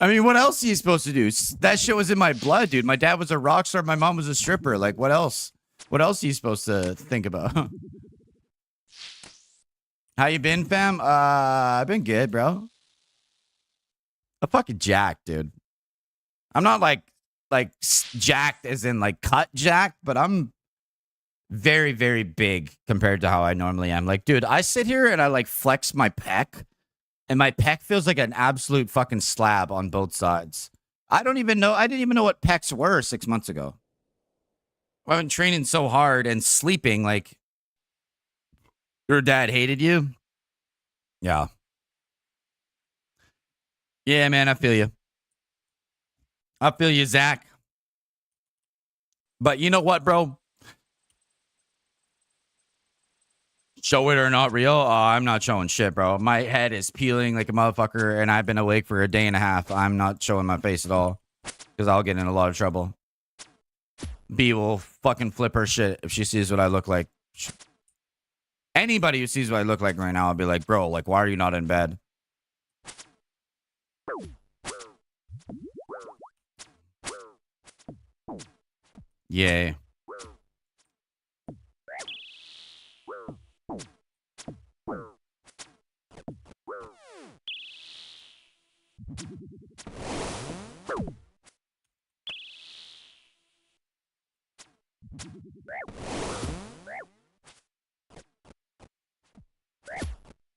I mean, what else are you supposed to do? That shit was in my blood, dude. My dad was a rock star. My mom was a stripper. Like, what else? What else are you supposed to think about? How you been, fam? I've been good, bro. I'm fucking jacked, dude. I'm not like jacked as in like cut jacked, but I'm very, very big compared to how I normally am. Like, dude, I sit here and I like flex my pec, and my pec feels like an absolute fucking slab on both sides. I didn't even know what pecs were 6 months ago. I've been training so hard and sleeping. Like, your dad hated you? Yeah. Yeah, man, I feel you. I feel you, Zach. But you know what, bro? Show it or not real? Oh, I'm not showing shit, bro. My head is peeling like a motherfucker, and I've been awake for a day and a half. I'm not showing my face at all because I'll get in a lot of trouble. B will fucking flip her shit if she sees what I look like. Anybody who sees what I look like right now, I'll be like, bro, like, why are you not in bed? Yay.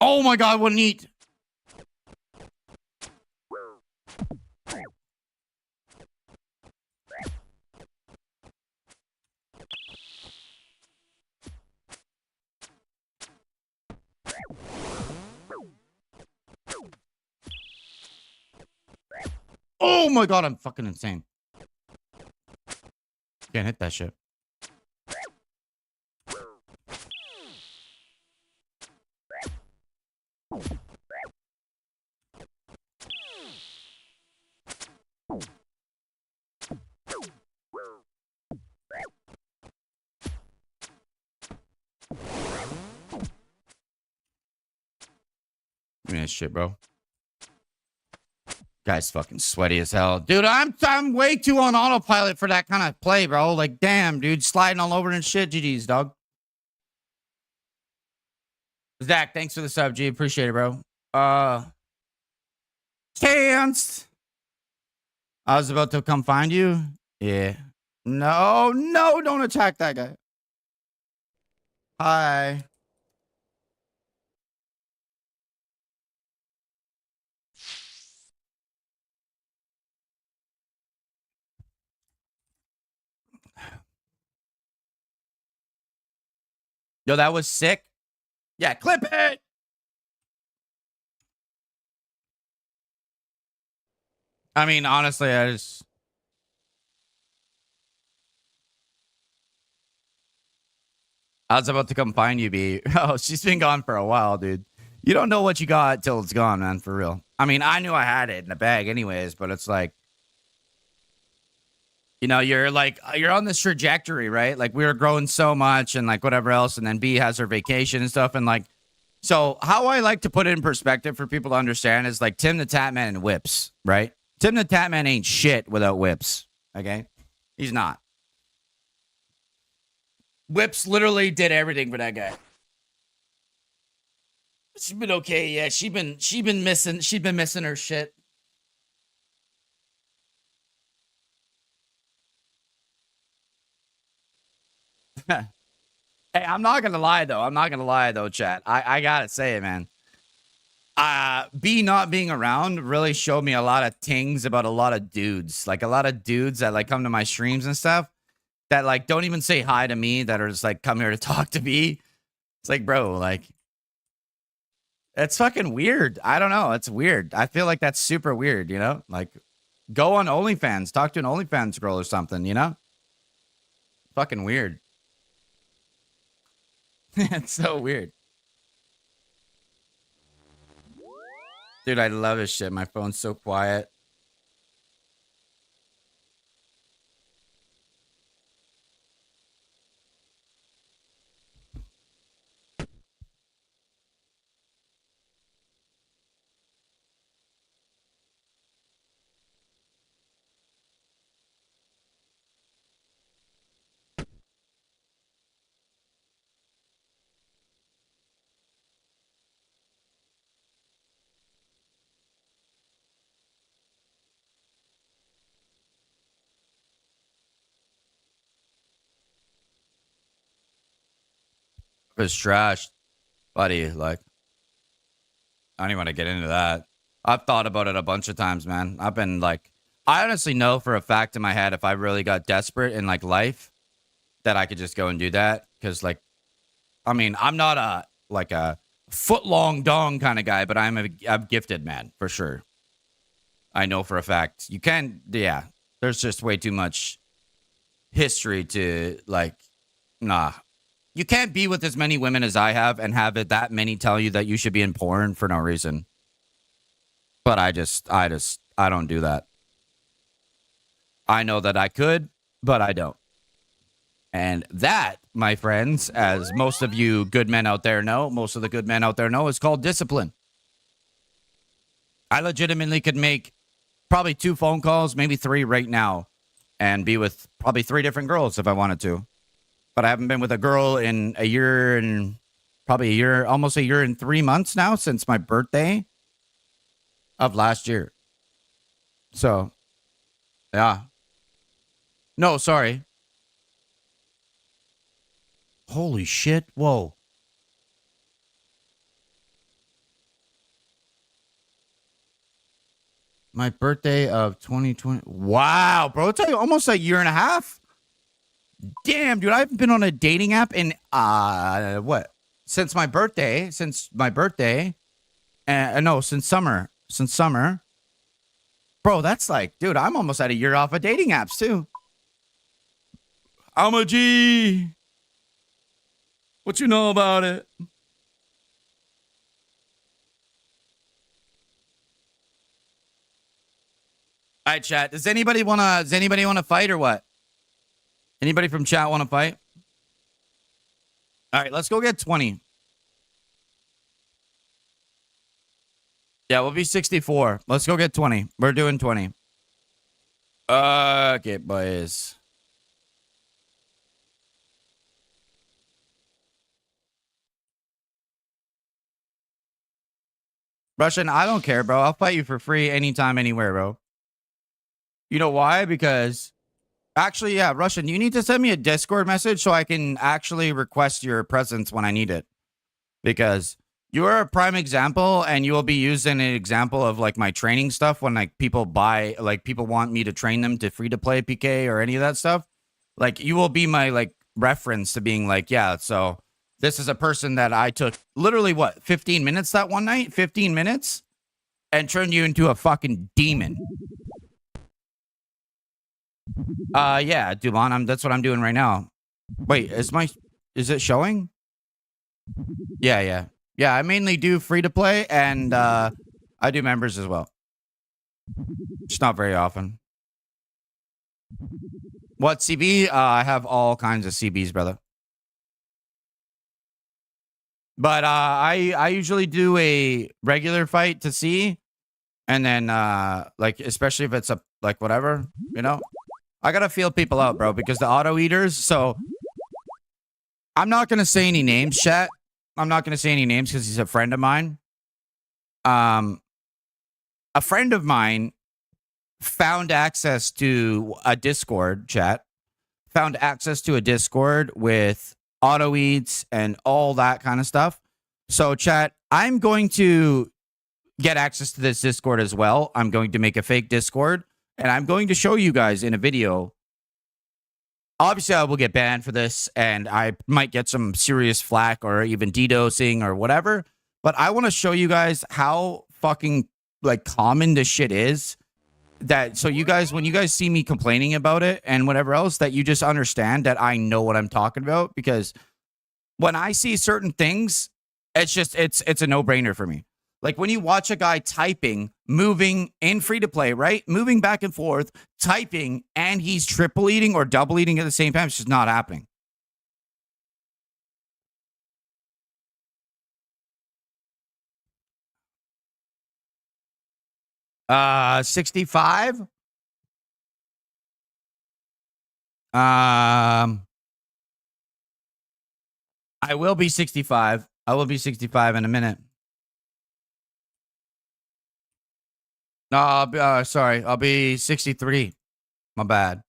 Oh my god, what neat. Oh my god, I'm fucking insane. Can't hit that shit. Give me that shit, bro. Guy's fucking sweaty as hell. Dude, I'm way too on autopilot for that kind of play, bro. Like, damn, dude. Sliding all over and shit. GG's, dog. Zach, thanks for the sub, G. Appreciate it, bro. Chance. I was about to come find you. Yeah. No, don't attack that guy. Hi. Yo, that was sick. Yeah, clip it. I mean, honestly, I just... I was about to come find you, B. Oh, she's been gone for a while, dude. You don't know what you got till it's gone, man, for real. I mean, I knew I had it in the bag anyways, but it's like, you know, you're on this trajectory, right? Like we were growing so much and like whatever else. And then B has her vacation and stuff. And like, so how I like to put it in perspective for people to understand is like Tim the Tatman and whips, right? Tim the Tatman ain't shit without whips. Okay. He's not. Whips literally did everything for that guy. She's been okay, yeah. She's been missing her shit. Hey, I'm not gonna lie though, chat. I gotta say it, man. B not being around really showed me a lot of things about a lot of dudes. Like a lot of dudes that like come to my streams and stuff that like don't even say hi to me, that are just like come here to talk to me. It's like, bro, like it's fucking weird. I don't know. It's weird. I feel like that's super weird, you know? Like go on OnlyFans, talk to an OnlyFans girl or something, you know? Fucking weird. It's so weird. Dude, I love this shit. My phone's so quiet. It's trash, buddy. Like, I don't even want to get into that. I've thought about it a bunch of times, man. I've been like, I honestly know for a fact in my head, if I really got desperate in like life, that I could just go and do that. Cause like, I mean, I'm not a foot long dong kind of guy, but I'm gifted, man, for sure. I know for a fact you can. Yeah, there's just way too much history to like, nah. You can't be with as many women as I have and have it that many tell you that you should be in porn for no reason. But I don't do that. I know that I could, but I don't. And that, my friends, as most of you good men out there know, most of the good men out there know, is called discipline. I legitimately could make probably 2 phone calls, maybe 3 right now, and be with probably 3 different girls if I wanted to. But I haven't been with a girl in a year and probably a year, almost a year and 3 months now since my birthday of last year. So, yeah. No, sorry. Holy shit. Whoa. My birthday of 2020. Wow, bro. It's like almost a year and a half. Damn, dude, I haven't been on a dating app in what? Since my birthday. No, since summer. Bro, that's like, dude, I'm almost at a year off of dating apps too. I'm a G. What you know about it? All right, chat. Does anybody wanna fight or what? Anybody from chat want to fight? All right, let's go get 20. Yeah, we'll be 64. Let's go get 20. We're doing 20. Okay, boys. Russian, I don't care, bro. I'll fight you for free anytime, anywhere, bro. You know why? Because actually, yeah, Russian, you need to send me a Discord message so I can actually request your presence when I need it. Because you are a prime example, and you will be used in an example of like my training stuff when like people want me to train them to free to play PK or any of that stuff. Like you will be my like reference to being like, yeah, so this is a person that I took literally what, 15 minutes that one night, 15 minutes, and turned you into a fucking demon. Yeah, Dubon, that's what I'm doing right now. Wait, is my Is it showing? Yeah. I mainly do free to play, and I do members as well. Just not very often. What CB? I have all kinds of CBs, brother. But I usually do a regular fight to see, and then like especially if it's a like whatever, you know. I gotta feel people out, bro, because the auto eaters. So I'm not gonna say any names, chat. I'm not gonna say any names because he's a friend of mine. A friend of mine found access to a Discord chat. Found access to a Discord with auto eats and all that kind of stuff. So, chat, I'm going to get access to this Discord as well. I'm going to make a fake Discord, and I'm going to show you guys in a video. Obviously, I will get banned for this, and I might get some serious flack or even DDoSing or whatever. But I want to show you guys how fucking like common this shit is. That so you guys, when you guys see me complaining about it and whatever else, that you just understand that I know what I'm talking about. Because when I see certain things, it's just it's a no-brainer for me. Like when you watch a guy typing, moving in free to play, right? Moving back and forth, typing, and he's triple eating or double eating at the same time. It's just not happening. Uh, 65. I will be 65. I will be 65 in a minute. No, sorry. I'll be 63. My bad.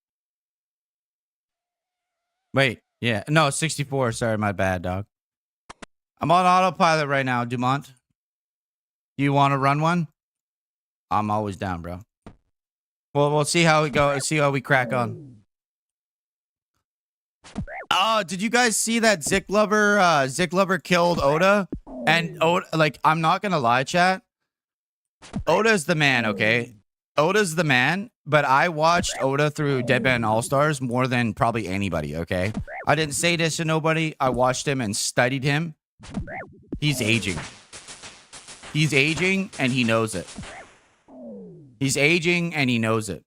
Wait. Yeah. No, 64. Sorry, my bad, dog. I'm on autopilot right now, Dumont. Do you want to run one? I'm always down, bro. Well, we'll see how we go. See how we crack on. Oh, did you guys see that Zick Lover killed Oda? And Oda, like, I'm not gonna lie, chat. Oda's the man, okay? Oda's the man, but I watched Oda through Deadman All-Stars more than probably anybody, okay? I didn't say this to nobody. I watched him and studied him. He's aging. He's aging, and he knows it. He's aging, and he knows it.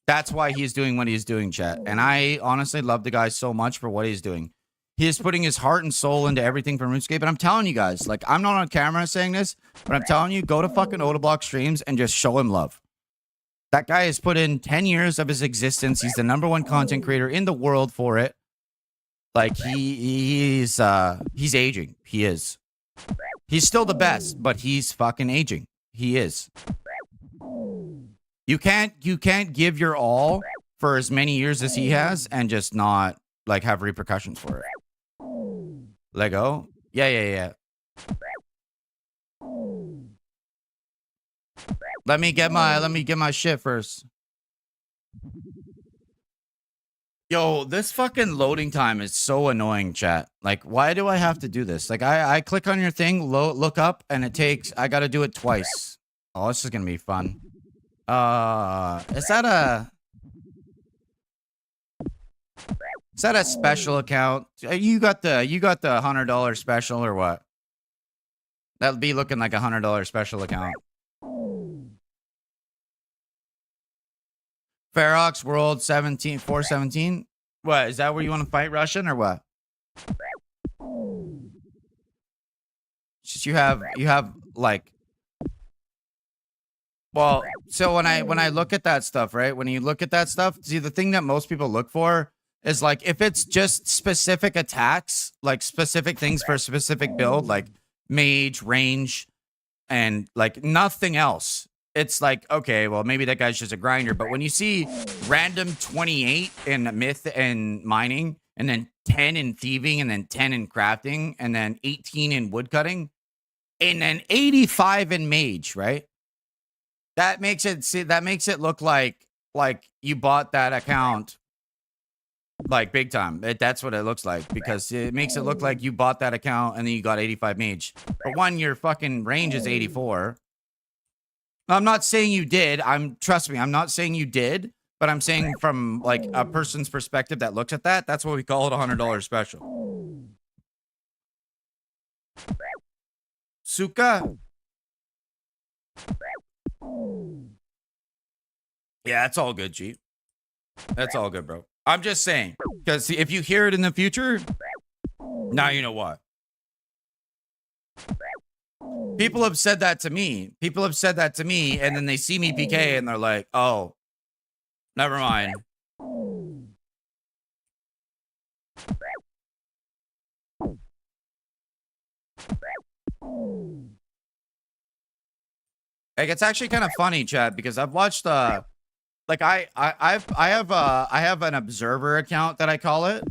That's why he's doing what he's doing, chat. And I honestly love the guy so much for what he's doing. He is putting his heart and soul into everything from RuneScape. And I'm telling you guys, like, I'm not on camera saying this, but I'm telling you, go to fucking Odablock streams and just show him love. That guy has put in 10 years of his existence. He's the #1 content creator in the world for it. Like, he's aging. He is. He's still the best, but he's fucking aging. He is. You can't give your all for as many years as he has and just not like have repercussions for it. Lego? Yeah. Let me get my shit first. Yo, this fucking loading time is so annoying, chat. Like, why do I have to do this? Like, I click on your thing, look up, and it takes, I gotta do it twice. Oh, this is gonna be fun. Is that a special account? You got the $100 special or what? That'll be looking like a $100 special account. Ferox World 417. What is that? Where you want to fight Russian or what? Just you have like. Well, so when I look at that stuff, right? When you look at that stuff, see the thing that most people look for is like if it's just specific attacks, like specific things for a specific build, like mage, range, and like nothing else. It's like, okay, well, maybe that guy's just a grinder. But when you see random 28 in myth and mining, and then 10 in thieving, and then 10 in crafting, and then 18 in woodcutting, and then 85 in mage, right? That makes it look like you bought that account like big time. That's what it looks like, because it makes it look like you bought that account and then you got 85 mage. But one, your fucking range is 84. I'm not saying you did. Trust me, I'm not saying you did, But I'm saying from like a person's perspective that looks at that, that's what we call it $100 special. Suka. Yeah, it's all good, G. That's all good, bro. I'm just saying, because if you hear it in the future, now you know what. People have said that to me. People have said that to me, and then they see me PK, and they're like, oh, never mind. Like, it's actually kind of funny, Chad, because I've watched like I have an observer account that I call it.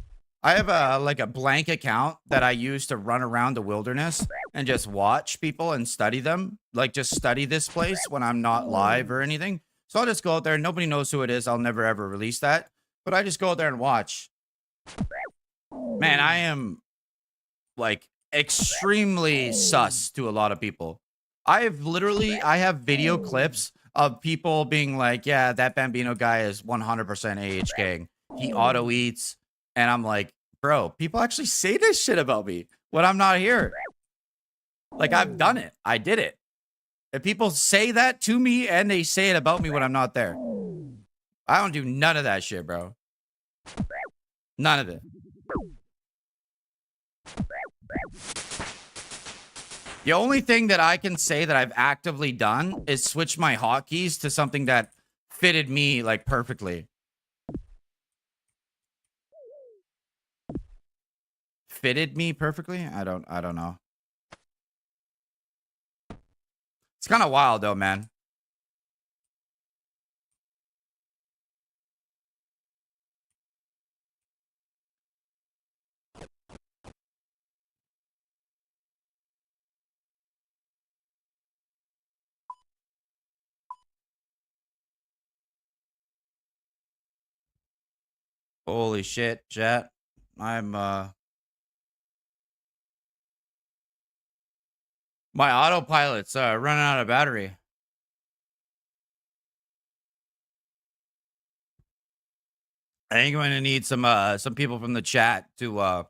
I have a blank account that I use to run around the wilderness and just watch people and study them. Like, just study this place when I'm not live or anything. So I'll just go out there. Nobody knows who it is. I'll never ever release that. But I just go out there and watch. Man, I am like extremely sus to a lot of people. I have video clips of people being like, yeah, that Bambino guy is 100% AH gang. He auto eats. And I'm like, bro, people actually say this shit about me when I'm not here. Like, I've done it. I did it. If people say that to me and they say it about me when I'm not there, I don't do none of that shit, bro. None of it. The only thing that I can say that I've actively done is switch my hotkeys to something that fitted me like perfectly. Fitted me perfectly? I don't know. It's kind of wild though, man. Holy shit, chat. I'm my autopilot's running out of battery. I think I'm gonna need some people from the chat to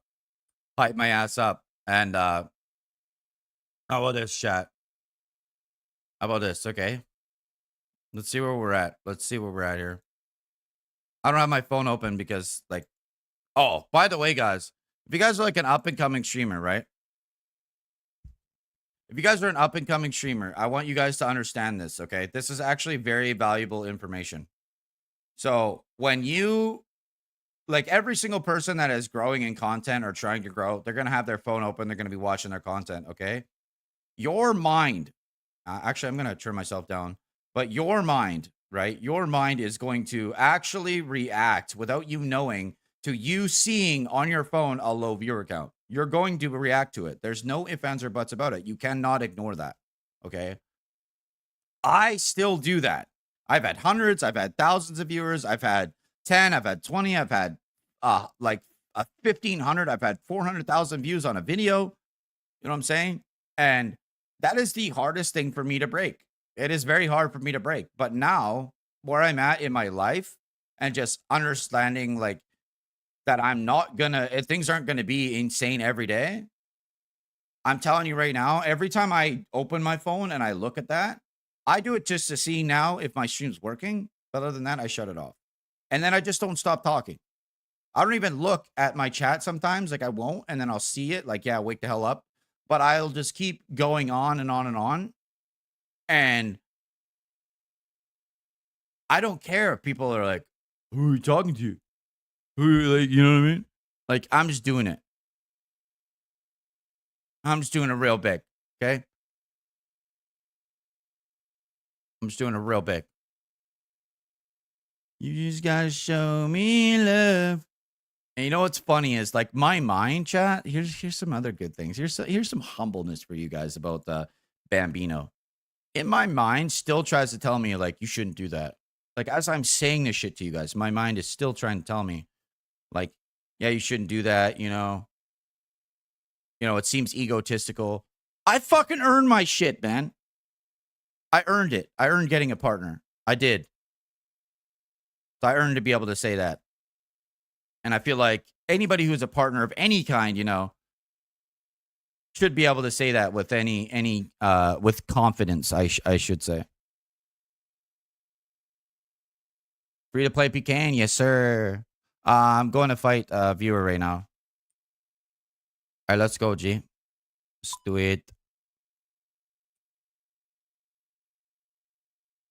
hype my ass up. And how about this, chat? How about this? Okay. Let's see where we're at. Let's see where we're at here. I don't have my phone open because, like, oh, by the way, guys, if you guys are like an up and coming streamer, right? If you guys are an up and coming streamer, I want you guys to understand this, okay? This is actually very valuable information. So when you, like, every single person that is growing in content or trying to grow, they're going to have their phone open. They're going to be watching their content, okay? Your mind, actually, I'm going to turn myself down, but your mind, right? Your mind is going to actually react without you knowing to you seeing on your phone a low viewer count. You're going to react to it. There's no ifs, ands, or buts about it. You cannot ignore that, okay? I still do that. I've had hundreds, I've had thousands of viewers, I've had 10, I've had 20, I've had like a 1,500, I've had 400,000 views on a video. You know what I'm saying? And that is the hardest thing for me to break. It is very hard for me to break. But now, where I'm at in my life and just understanding like that I'm not gonna, things aren't gonna be insane every day. I'm telling you right now, every time I open my phone and I look at that, I do it just to see now if my stream's working. But other than that, I shut it off. And then I just don't stop talking. I don't even look at my chat sometimes. Like, I won't. And then I'll see it. Like, yeah, wake the hell up. But I'll just keep going on and on and on. And I don't care if people are like, who are you talking to? Who, like, you know what I mean? Like, I'm just doing it. I'm just doing it real big. Okay. I'm just doing it real big. You just gotta show me love. And you know what's funny is like my mind, chat. Here's some other good things. Here's some humbleness for you guys about the Bambino. In my mind, still tries to tell me like you shouldn't do that. Like as I'm saying this shit to you guys, my mind is still trying to tell me, like, yeah, you shouldn't do that. You know, it seems egotistical. I fucking earned my shit, man. I earned it. I earned getting a partner. I did. So I earned to be able to say that. And I feel like anybody who's a partner of any kind, should be able to say that with with confidence, I should say. Free to play pecan, yes, sir. I'm going to fight a viewer right now. All right, let's go, G. Let's do it.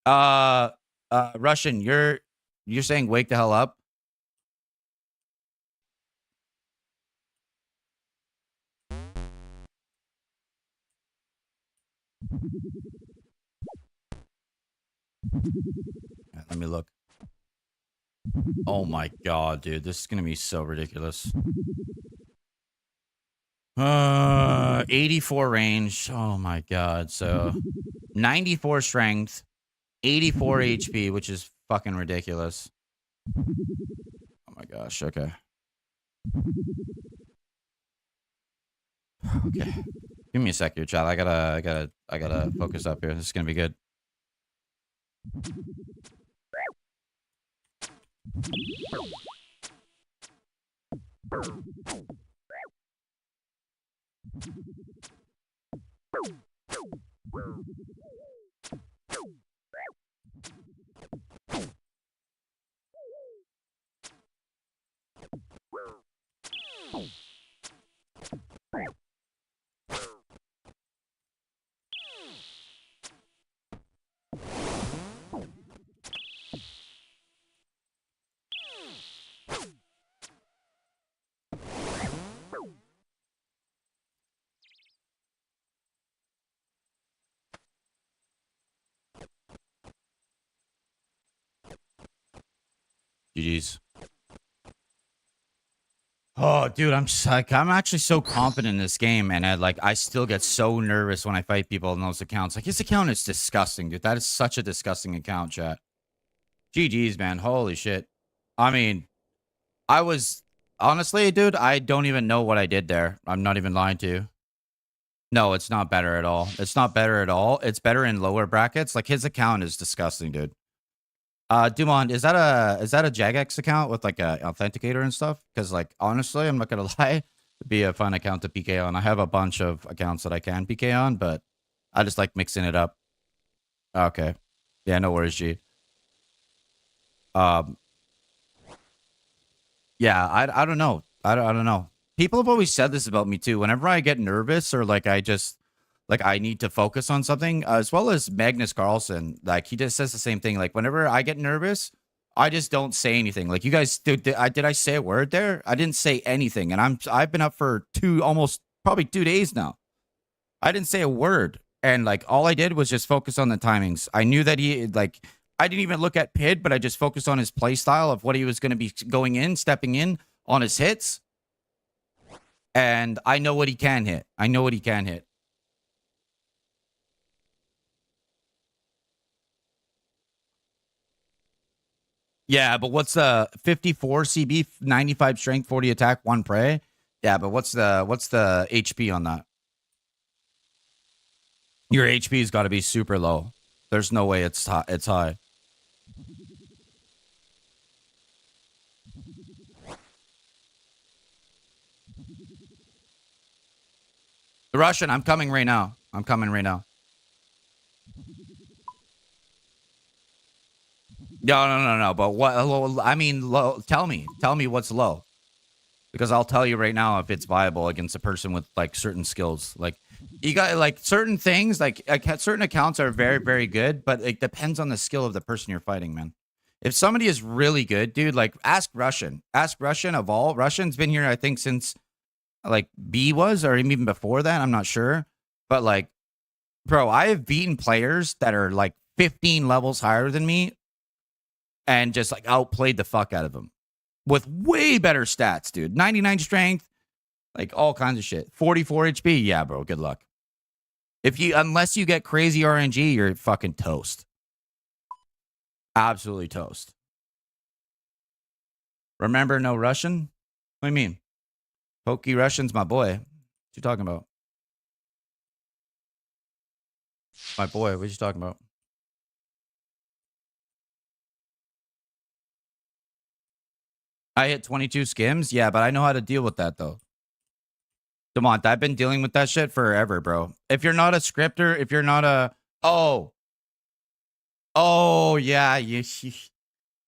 Uh, Russian, you're saying wake the hell up? Yeah, let me look. Oh my god, dude, this is gonna be so ridiculous. 84 range. Oh my god. So 94 strength, 84 HP, which is fucking ridiculous. Oh my gosh. Okay. Okay. Give me a sec here, chat. I gotta focus up here. This is gonna be good. GG's. Oh, dude, I'm actually so confident in this game, and I still get so nervous when I fight people in those accounts. Like his account is disgusting, dude. That is such a disgusting account, chat. GG's, man. Holy shit. I mean, I was honestly, dude, I don't even know what I did there. I'm not even lying to you. No, it's not better at all. It's not better at all. It's better in lower brackets. Like his account is disgusting, dude. Dumont, is that a Jagex account with like a authenticator and stuff? Because like honestly, I'm not gonna lie, it'd be a fun account to PK on. I have a bunch of accounts that I can PK on, but I just like mixing it up. Okay. Yeah, no worries, G. Um, yeah, I don't know. I don't know. People have always said this about me too. Whenever I get nervous or like I just like I need to focus on something, as well as Magnus Carlsen, like he just says the same thing. Like whenever I get nervous, I just don't say anything. Like you guys, did I say a word there? I didn't say anything, and I've been up for almost probably 2 days now. I didn't say a word, and like all I did was just focus on the timings. I knew that he like I didn't even look at Pid, but I just focused on his play style of what he was going to be going in, stepping in on his hits, and I know what he can hit. I know what he can hit. Yeah, but what's the 54 CB, 95 strength, 40 attack, 1 prey? Yeah, but what's the HP on that? Your HP's got to be super low. There's no way it's high. The Russian, I'm coming right now. I'm coming right now. No. But what? I mean, low. Tell me what's low, because I'll tell you right now if it's viable against a person with like certain skills. Like you got like certain things, like certain accounts are very very good, but it depends on the skill of the person you're fighting, man. If somebody is really good, dude, like ask Russian. Ask Russian of all. Russian's been here, I think, since like B was, or even before that. I'm not sure, but like, bro, I have beaten players that are like 15 levels higher than me and just like outplayed the fuck out of them with way better stats, dude. 99 strength, like all kinds of shit. 44 HP, yeah, bro. Good luck. Unless you get crazy RNG, you're fucking toast. Absolutely toast. Remember, no Russian? What do you mean? Pokey Russian's my boy. What you talking about? My boy, what you talking about? I hit 22 skims. Yeah, but I know how to deal with that though. Demont, I've been dealing with that shit forever, bro. If you're not a scripter, if you're not a oh yeah, you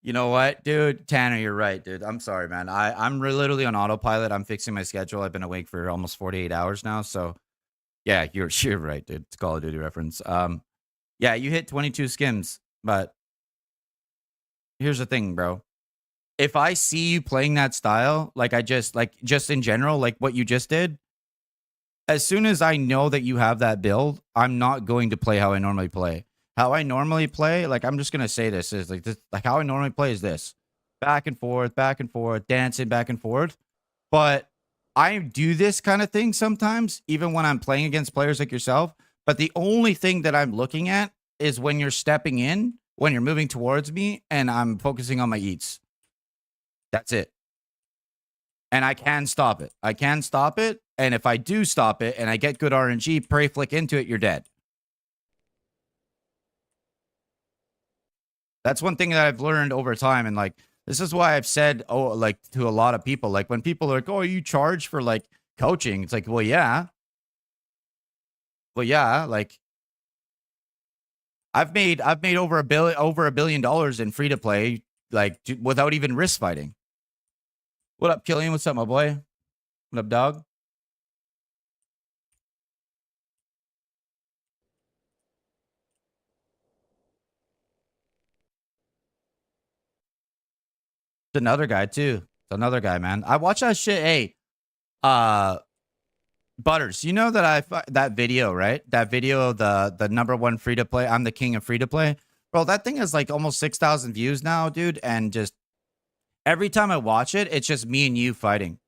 know what, dude? Tanner, you're right, dude. I'm sorry, man. I'm literally on autopilot. I'm fixing my schedule. I've been awake for almost 48 hours now. So yeah, you're right, dude. It's a Call of Duty reference. Yeah, you hit 22 skims, but here's the thing, bro. If I see you playing that style, like just in general, like what you just did, as soon as I know that you have that build, I'm not going to play how I normally play. How I normally play, like I'm just gonna say this is like this, like how I normally play is this: back and forth, dancing back and forth. But I do this kind of thing sometimes, even when I'm playing against players like yourself. But the only thing that I'm looking at is when you're stepping in, when you're moving towards me, and I'm focusing on my eats. That's it. And I can stop it. I can stop it. And if I do stop it and I get good RNG, pray flick into it, you're dead. That's one thing that I've learned over time. And like, this is why I've said, oh, like to a lot of people, like when people are like, oh, you charge for like coaching. It's like, well, yeah. Well, yeah. Like I've made over $1 billion in free to play, like without even risk fighting. What up, Killian? What's up, my boy? What up, dog? It's another guy too. It's another guy, man. I watch that shit. Hey, uh, Butters, you know that that video, right? That video of the #1 free to play. I'm the king of free to play, bro. That thing is like almost 6,000 views now, dude. And just every time I watch it, it's just me and you fighting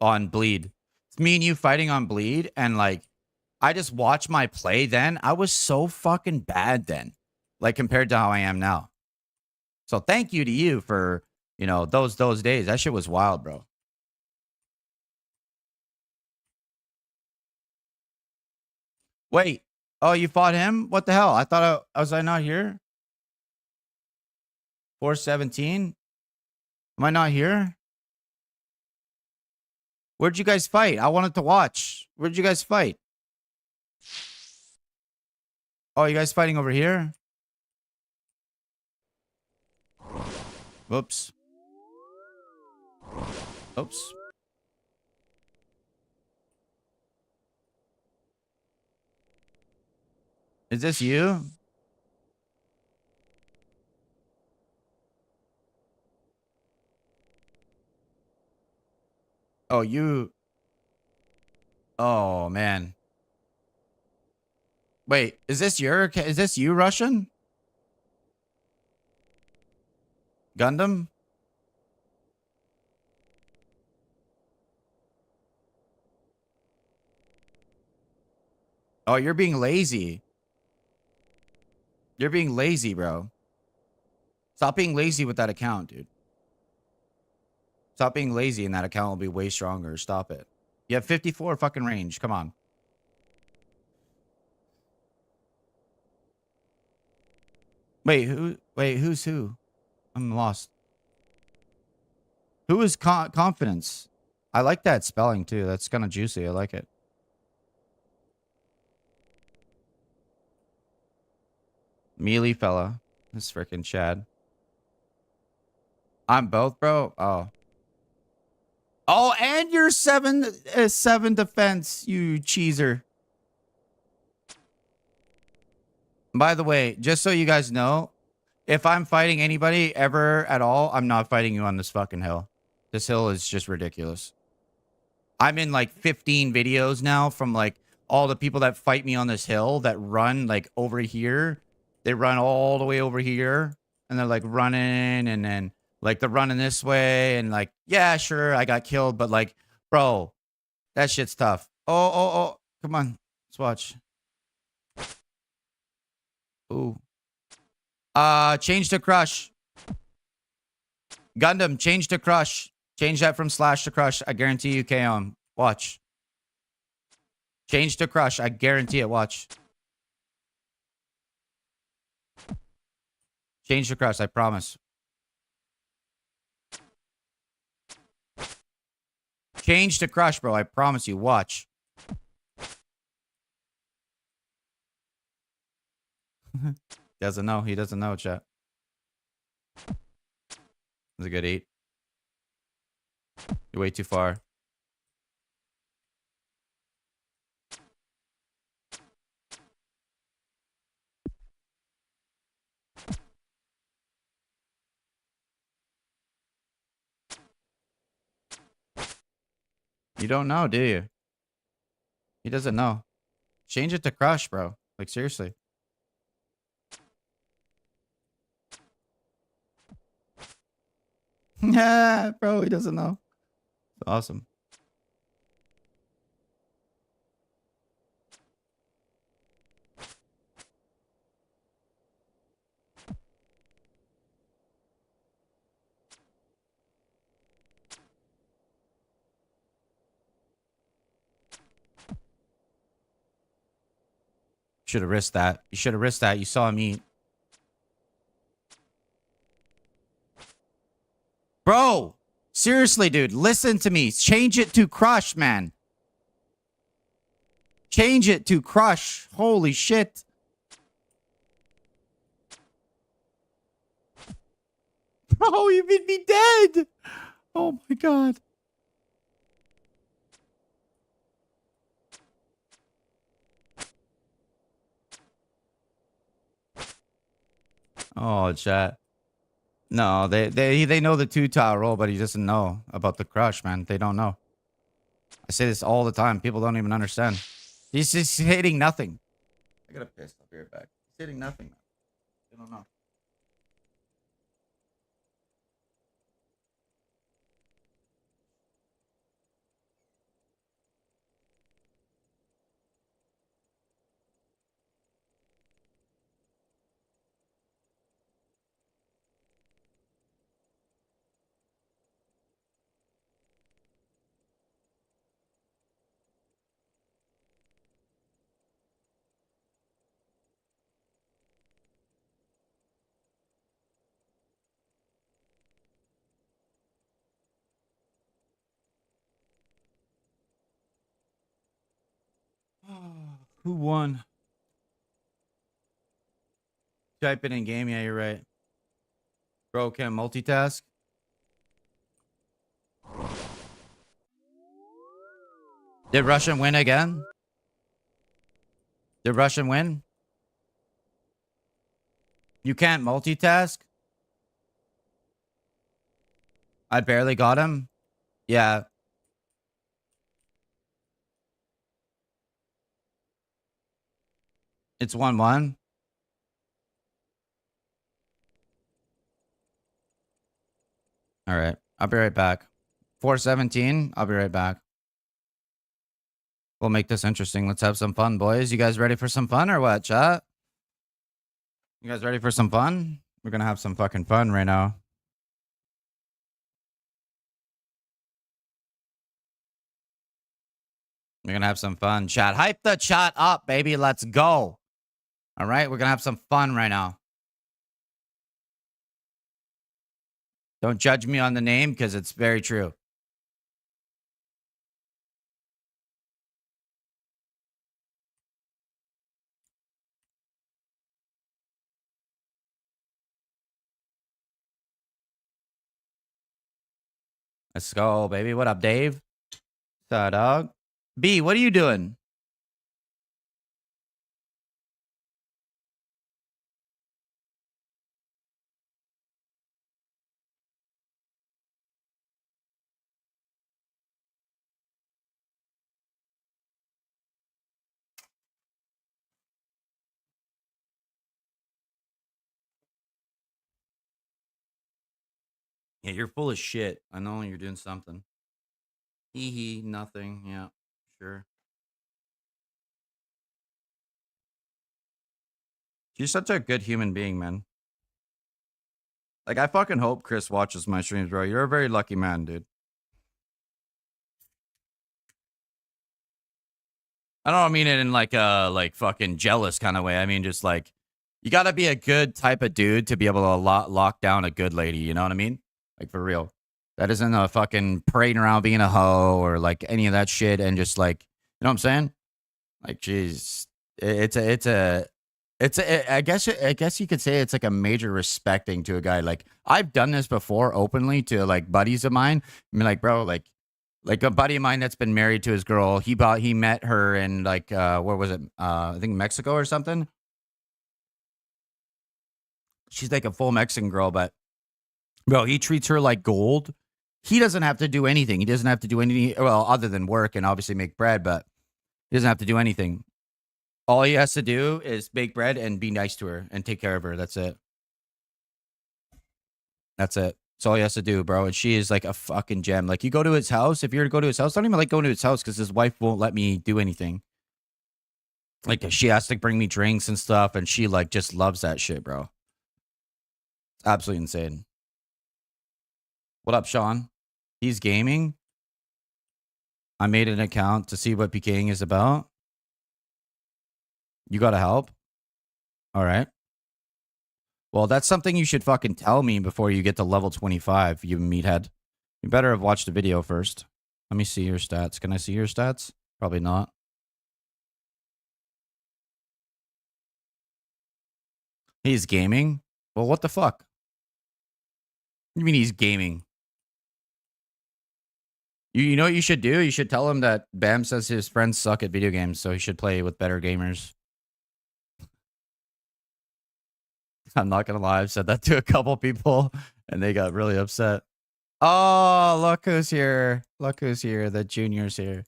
on Bleed. It's me and you fighting on Bleed, and like I just watch my play. Then I was so fucking bad then, like compared to how I am now. So thank you to you for those days. That shit was wild, bro. Wait. Oh, you fought him? What the hell? I thought was I not here? 417? Am I not here? Where'd you guys fight? I wanted to watch. Where'd you guys fight? Oh, you guys fighting over here? Whoops. Oops. Is this you? Oh, you. Oh, man. Wait, is this you, Russian? Gundam? Oh, you're being lazy. You're being lazy, bro. Stop being lazy with that account, dude. Stop being lazy and that account will be way stronger. Stop it. You have 54 fucking range. Come on. Wait, who's who? I'm lost. Who is confidence? I like that spelling too. That's kind of juicy. I like it. Mealy fella. This freaking Chad. I'm both, bro. Oh. Oh, and you're 7 defense, you cheeser. By the way, just so you guys know, if I'm fighting anybody ever at all, I'm not fighting you on this fucking hill. This hill is just ridiculous. I'm in like 15 videos now from like all the people that fight me on this hill that run like over here. They run all the way over here and they're like running and then like they're running this way and like, yeah, sure, I got killed, but like, bro, that shit's tough. Oh, come on. Let's watch. Ooh. Change to crush. Gundam, change to crush. Change that from slash to crush. I guarantee you KO him. Watch. Change to crush. I guarantee it. Watch. Change to crush. I promise. Change to crush, bro. I promise you. Watch. Doesn't know. He doesn't know, chat. It's a good eat. You're way too far. You don't know, do you? He doesn't know. Change it to crush, bro. Like, seriously. Yeah, bro, he doesn't know. It's awesome. Should have risked that. You should have risked that. You saw him eat. Bro, seriously, dude, listen to me. Change it to crush, man. Change it to crush. Holy shit. Bro, you made me dead. Oh my god. Oh, chat. No, they know the 2-tile roll, but he doesn't know about the crush, man. They don't know. I say this all the time. People don't even understand. He's just hitting nothing. I gotta piss. I'll be right back. He's hitting nothing. They don't know. Who won? Type it in game. Yeah, you're right. Bro, can't multitask. Did Russian win again? Did Russian win? You can't multitask? I barely got him. Yeah. It's 1-1. All right. I'll be right back. 417. I'll be right back. We'll make this interesting. Let's have some fun, boys. You guys ready for some fun or what, chat? You guys ready for some fun? We're going to have some fucking fun right now. We're going to have some fun, chat. Hype the chat up, baby. Let's go. All right. We're going to have some fun right now. Don't judge me on the name because it's very true. Let's go, baby. What up, Dave? What's up, dog? B, what are you doing? Yeah, you're full of shit. I know you're doing something. Hee hee, nothing. Yeah, sure. You're such a good human being, man. Like, I fucking hope Chris watches my streams, bro. You're a very lucky man, dude. I don't mean it in like a like fucking jealous kind of way. I mean just like you gotta be a good type of dude to be able to lock down a good lady. You know what I mean? Like for real. That isn't a fucking parading around being a hoe or like any of that shit and just like, you know what I'm saying? Like, jeez, I guess you could say it's like a major respecting to a guy. Like I've done this before openly to like buddies of mine. I mean, like, bro, like a buddy of mine that's been married to his girl. He met her in like where was it? I think Mexico or something. She's like a full Mexican girl, but bro, he treats her like gold. He doesn't have to do anything. He doesn't have to do anything well other than work and obviously make bread, but he doesn't have to do anything. All he has to do is bake bread and be nice to her and take care of her. That's it. That's it. That's all he has to do, bro. And she is like a fucking gem. Like you go to his house, if you were to go to his house, don't even like going to his house because his wife won't let me do anything. Like she has to bring me drinks and stuff, and she like just loves that shit, bro. It's absolutely insane. What up, Sean? He's gaming. I made an account to see what PKing is about. You gotta help. All right. Well, that's something you should fucking tell me before you get to level 25, you meathead. You better have watched the video first. Let me see your stats. Can I see your stats? Probably not. He's gaming? Well, what the fuck? You mean he's gaming? You know what you should do? You should tell him that Bam says his friends suck at video games, so he should play with better gamers. I'm not gonna lie, I've said that to a couple people, and they got really upset. Oh, look who's here. Look who's here. The junior's here.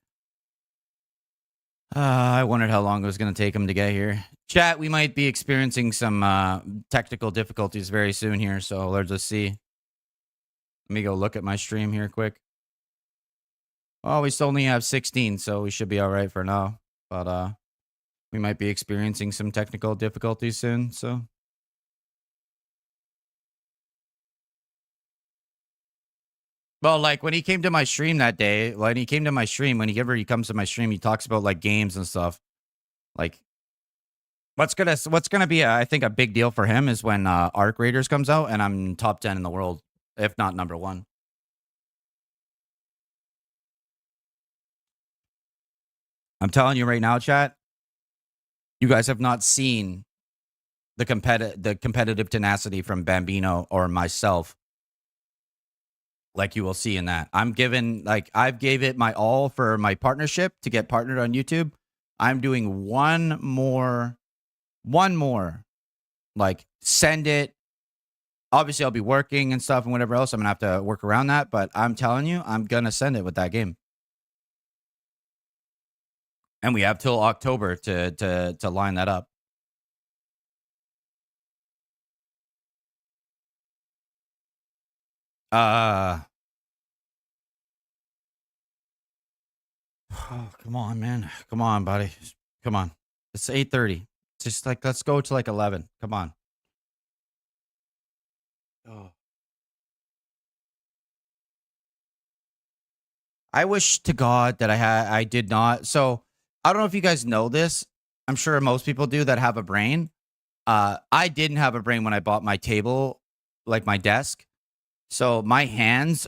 I wondered how long it was going to take him to get here. Chat, we might be experiencing some technical difficulties very soon here, so let's just see. Let me go look at my stream here quick. Oh, we still only have 16, so we should be all right for now. But we might be experiencing some technical difficulties soon, so. Well, like when he came to my stream that day, when he comes to my stream, he talks about like games and stuff. Like what's gonna be I think a big deal for him is when Arc Raiders comes out and I'm top 10 in the world, if not number 1. I'm telling you right now, chat, you guys have not seen the competitive tenacity from Bambino or myself like you will see in that. I've gave it my all for my partnership to get partnered on YouTube. I'm doing one more, like send it. Obviously I'll be working and stuff and whatever else. I'm gonna have to work around that, but I'm telling you, I'm gonna send it with that game. And we have till October to line that up. Oh, come on, man. Come on, buddy. Come on. It's 8:30. Just like let's go to like 11. Come on. Oh. I wish to God that I did not. So I don't know if you guys know this. I'm sure most people do that have a brain. I didn't have a brain when I bought my table, like my desk. So my hands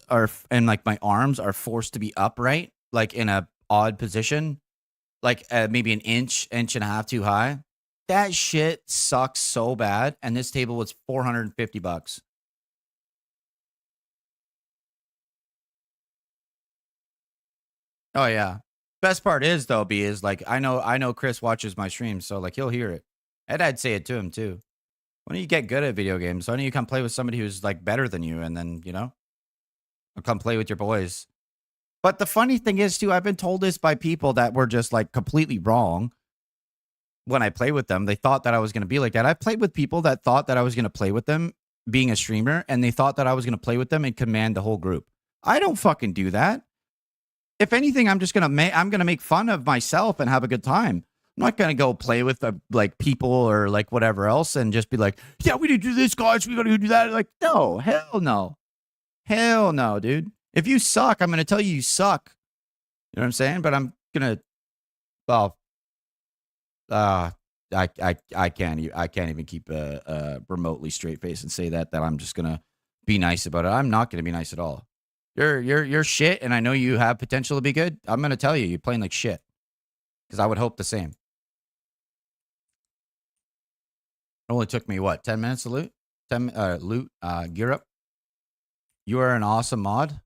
and like my arms are forced to be upright, like in a odd position, like maybe an inch and a half too high. That shit sucks so bad. And this table was $450. Oh yeah. Best part is though, B is like I know Chris watches my streams, so like he'll hear it. And I'd say it to him too. Why don't you get good at video games? Why don't you come play with somebody who's like better than you and then, I'll come play with your boys. But the funny thing is too, I've been told this by people that were just like completely wrong. When I play with them, they thought that I was going to be like that. I played with people that thought that I was going to play with them being a streamer, and they thought that I was going to play with them and command the whole group. I don't fucking do that. If anything, I'm just gonna I'm gonna make fun of myself and have a good time. I'm not gonna go play with like people or like whatever else and just be like, yeah, we need to do this, guys. We gotta do that. Like, no, hell no, dude. If you suck, I'm gonna tell you suck. You know what I'm saying? But I'm gonna, well, I can't even keep a remotely straight face and say that I'm just gonna be nice about it. I'm not gonna be nice at all. You're shit, and I know you have potential to be good. I'm gonna tell you, you're playing like shit. Because I would hope the same. It only took me what, 10 minutes to loot? Gear up. You are an awesome mod.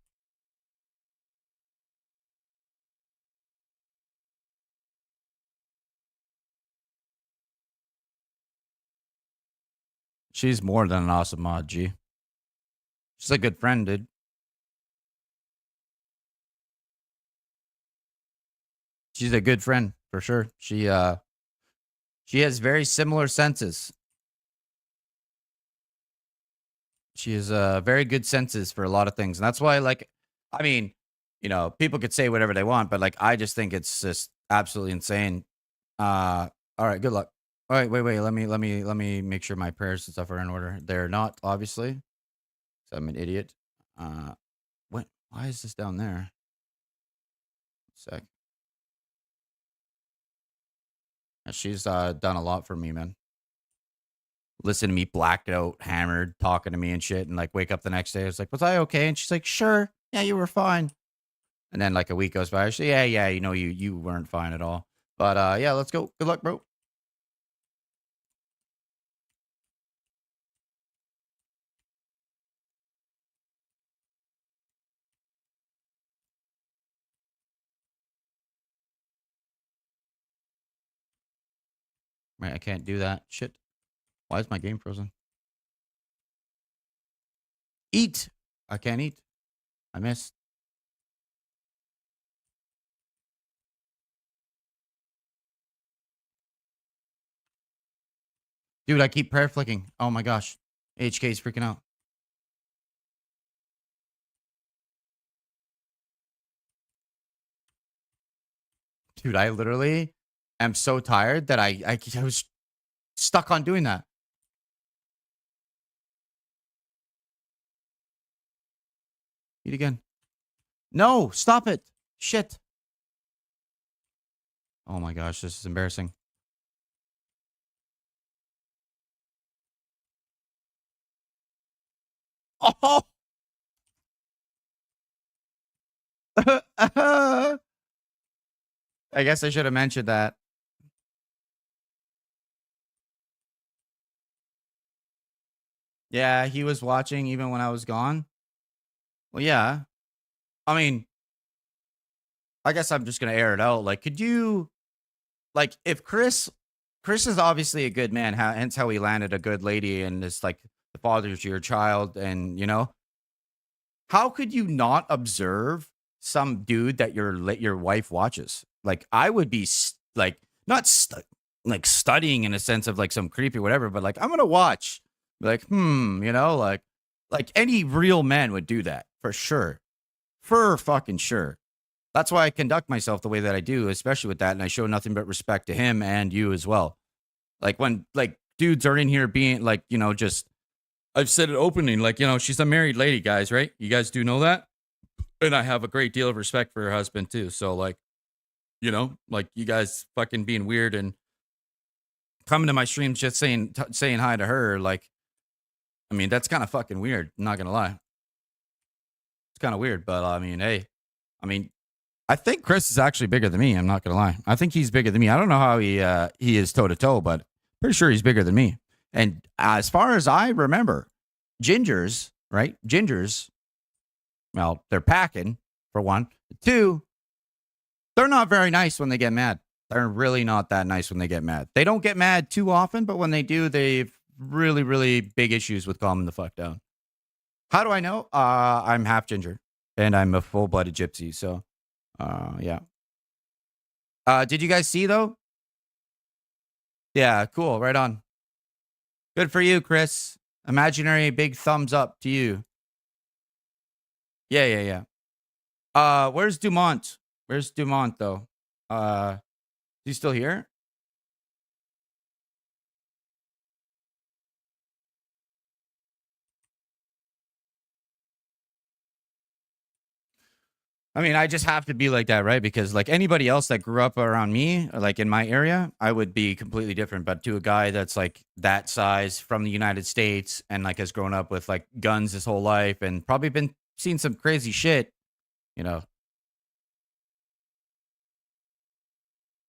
She's more than an awesome mod, G. She's a good friend, dude. She's a good friend for sure. She has very similar senses. She has very good senses for a lot of things. And that's why, like, I mean, you know, people could say whatever they want, but like I just think it's just absolutely insane. All right, good luck. All right, wait. Let me make sure my prayers and stuff are in order. They're not, obviously. So I'm an idiot. What? Why is this down there? Sec. She's done a lot for me, man. Listen to me blacked out, hammered, talking to me and shit, and like wake up the next day. I was like, "Was I okay?" And she's like, "Sure, yeah, you were fine." And then like a week goes by. She's like, "Yeah, you know, you weren't fine at all." But yeah, let's go. Good luck, bro. Right, I can't do that. Shit. Why is my game frozen? Eat. I can't eat. I missed. Dude, I keep prayer flicking. Oh my gosh. HK's freaking out. Dude, I literally am so tired that I was stuck on doing that. Eat again. No, stop it. Shit. Oh my gosh, this is embarrassing. Oh. I guess I should have mentioned that. Yeah, he was watching even when I was gone. Well, yeah. I mean, I guess I'm just gonna air it out. Like, could you, like, if Chris is obviously a good man, hence how he landed a good lady and is like the father to your child, and you know, how could you not observe some dude that your wife watches? Like, I would be like not like studying in a sense of like some creepy whatever, but like I'm gonna watch, be like, you know, like any real man would do that for sure, for fucking sure. That's why I conduct myself the way that I do, especially with that, and I show nothing but respect to him and you as well. Like when like dudes are in here being like, you know, just I've said it openly, like, you know, she's a married lady, guys, right? You guys do know that? And I have a great deal of respect for her husband too. So like, you know, like you guys fucking being weird and coming to my streams just saying hi to her, like, I mean, that's kind of fucking weird. I'm not gonna lie. It's kind of weird, but I mean, hey, I mean, I think Chris is actually bigger than me. I'm not gonna lie. I think he's bigger than me. I don't know how he is toe to toe, but pretty sure he's bigger than me. And as far as I remember, gingers, right? Gingers, well, they're packing for one. Two, they're not very nice when they get mad. They're really not that nice when they get mad. They don't get mad too often, but when they do, they've really, really big issues with calming the fuck down. How do I know? I'm half ginger and I'm a full blooded gypsy. So, yeah. Did you guys see though? Yeah, cool. Right on. Good for you, Chris. Imaginary big thumbs up to you. Yeah. Where's Dumont? Where's Dumont though? Is he still here? I mean, I just have to be like that, right? Because like anybody else that grew up around me, or like in my area, I would be completely different. But to a guy that's like that size from the United States and like has grown up with like guns his whole life and probably been seen some crazy shit, you know.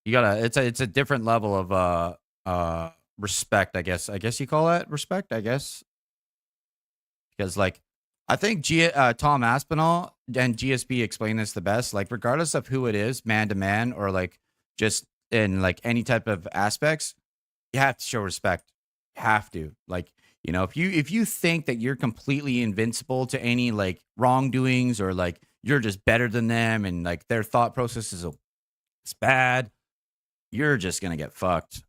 You gotta it's a different level of respect, I guess. I guess you call that respect, I guess. Because like I think Tom Aspinall and GSP explain this the best. Like regardless of who it is, man to man, or like just in like any type of aspects, you have to show respect. Have to. Like, you know, if you think that you're completely invincible to any like wrongdoings, or like you're just better than them and like their thought process is it's bad, you're just gonna get fucked.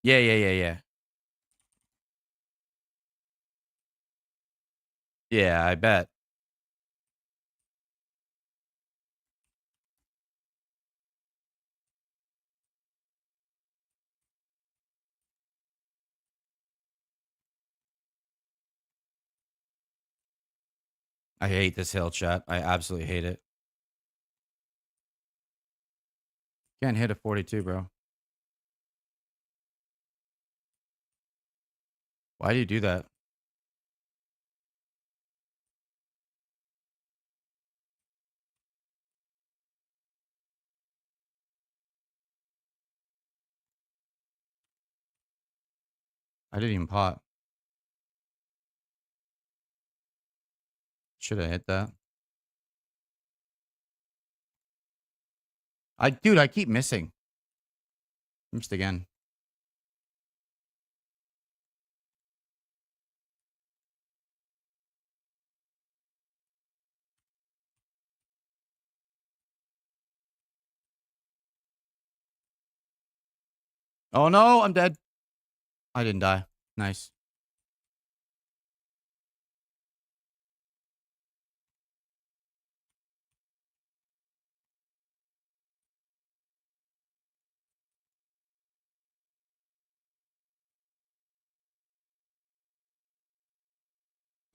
Yeah, yeah, yeah, yeah. Yeah, I bet. I hate this hill chat. I absolutely hate it. Can't hit a 42, bro. Why do you do that? I didn't even pot. Should have hit that. Dude, I keep missing. Missed again. Oh no, I'm dead. I didn't die. Nice.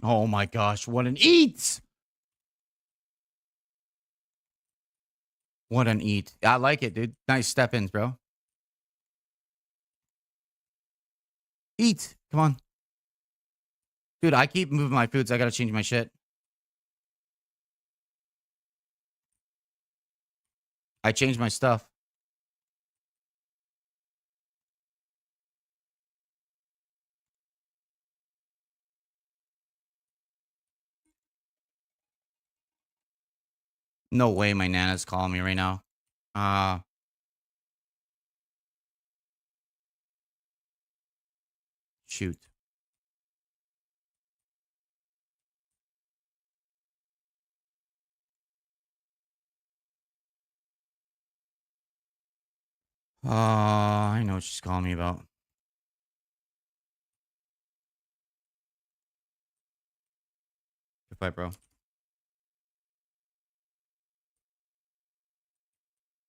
Oh my gosh, what an eat! What an eat. I like it, dude. Nice step ins, bro. Eat. Come on. Dude, I keep moving my foods. I gotta change my shit. I changed my stuff. No way my Nana's calling me right now. Uh, Shoot. I know what she's calling me about. Good fight, bro.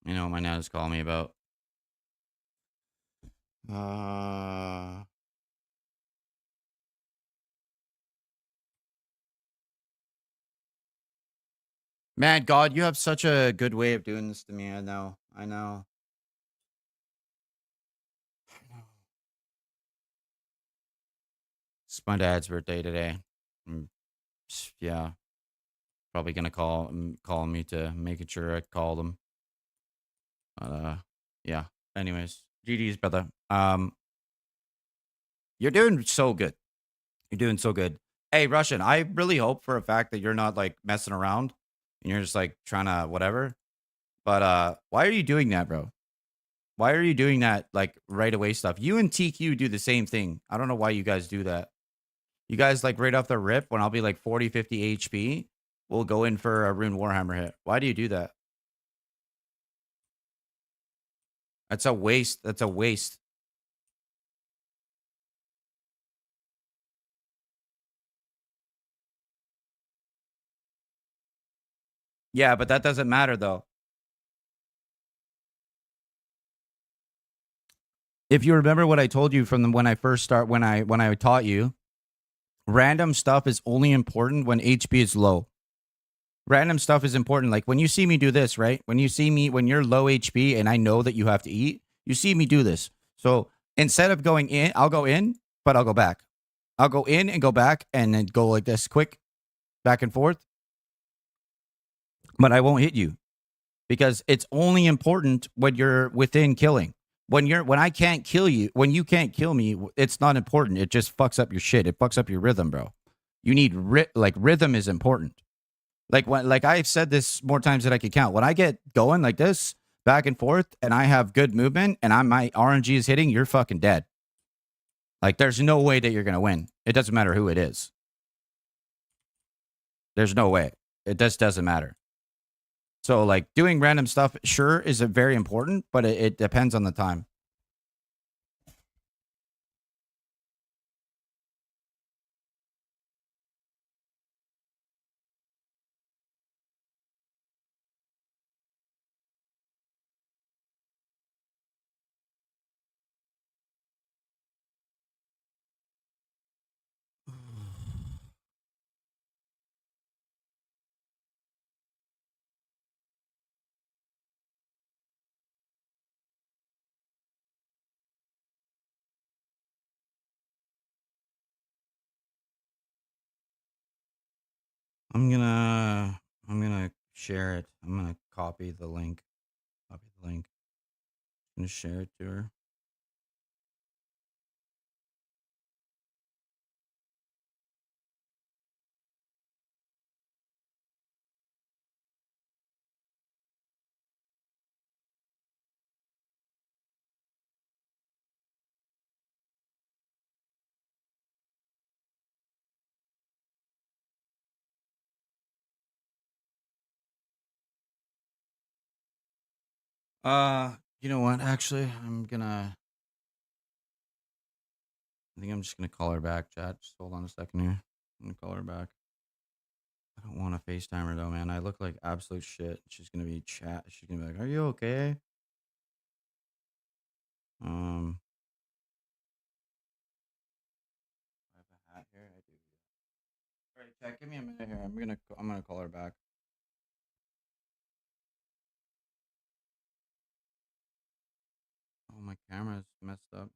You know what my Nana's calling me about. Uh, Man, God, you have such a good way of doing this to me. I know. I know. It's my dad's birthday today. Mm, Yeah, probably gonna call me to making sure I called him. Uh, yeah. Anyways, GD's brother. You're doing so good. You're doing so good. Hey, Russian, I really hope for a fact that you're not like messing around and you're just like trying to whatever. But why are you doing that, bro? Why are you doing that like right away stuff? You and TQ do the same thing. I don't know why you guys do that. You guys like right off the rip when I'll be like 40, 50 HP, we'll go in for a Rune Warhammer hit. Why do you do that? That's a waste. That's a waste. Yeah, but that doesn't matter though. If you remember what I told you from when I first when I taught you, random stuff is only important when HP is low. Random stuff is important. Like when you see me do this, right? When you see me when you're low HP and I know that you have to eat, you see me do this. So instead of going in, I'll go in, but I'll go back. I'll go in and go back and then go like this quick back and forth, but I won't hit you because it's only important when you're within killing. When I can't kill you, when you can't kill me, it's not important. It just fucks up your shit. It fucks up your rhythm, bro. You need like rhythm is important. Like I've said this more times than I could count. When I get going like this back and forth and I have good movement and my RNG is hitting, you're fucking dead. Like there's no way that you're gonna win. It doesn't matter who it is. There's no way. It just doesn't matter. So like doing random stuff, sure, is very important, but it depends on the time. I'm gonna share it. I'm gonna copy the link. Copy the link. I'm gonna share it to her. You know what? Actually, I think I'm just gonna call her back, chat. Just hold on a second here. I'm gonna call her back. I don't want to FaceTime her though, man. I look like absolute shit. She's gonna be chat. She's gonna be like, "Are you okay?" I have a hat here. I do. All right, chat. Give me a minute here. I'm gonna call her back. Oh, my camera's messed up.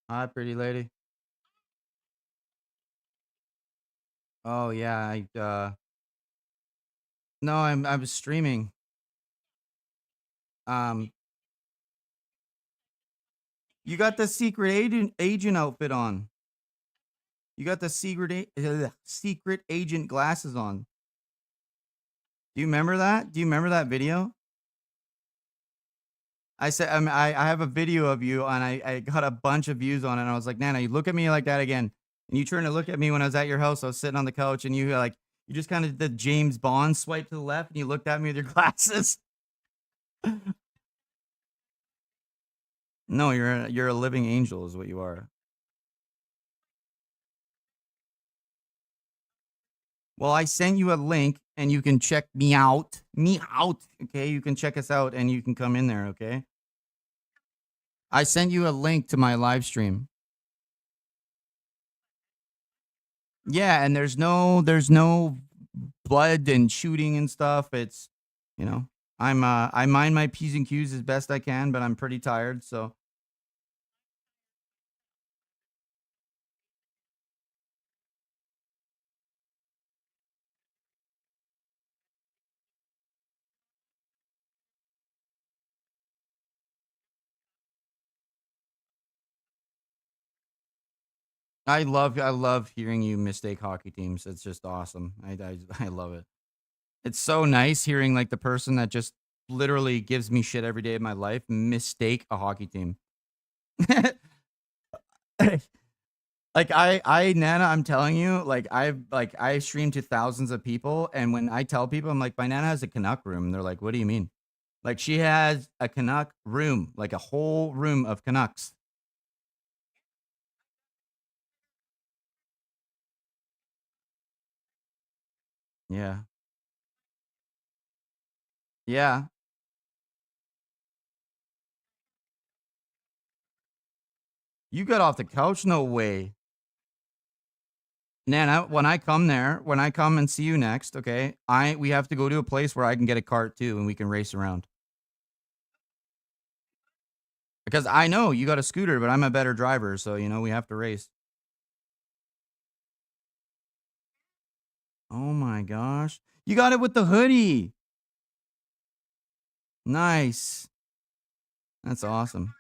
Hi, pretty lady. Oh yeah, no, I was streaming. Um, you got the secret agent outfit on. You got the secret agent glasses on. Do you remember that? Do you remember that video? I said I have a video of you and I got a bunch of views on it. And I was like, Nana, you look at me like that again. And you turned to look at me when I was at your house. I was sitting on the couch and you just kind of did James Bond swipe to the left and you looked at me with your glasses. No, you're a living angel is what you are. Well, I sent you a link and you can check me out. Me out. Okay. You can check us out and you can come in there. Okay. I sent you a link to my live stream. Yeah. And there's no blood and shooting and stuff. It's, you know, I mind my P's and Q's as best I can, but I'm pretty tired. So I love hearing you mistake hockey teams. It's just awesome. I love it. It's so nice hearing like the person that just literally gives me shit every day of my life mistake a hockey team. Like Nana, I'm telling you, like I stream to thousands of people, and when I tell people, I'm like, my Nana has a Canuck room, and they're like, what do you mean? Like she has a Canuck room, like a whole room of Canucks. Yeah, yeah. You got off the couch? No way. Nana, when I come and see you next, okay, we have to go to a place where I can get a cart too and we can race around. Because I know you got a scooter, but I'm a better driver, so you know we have to race. Oh my gosh. You got it with the hoodie. Nice. That's awesome.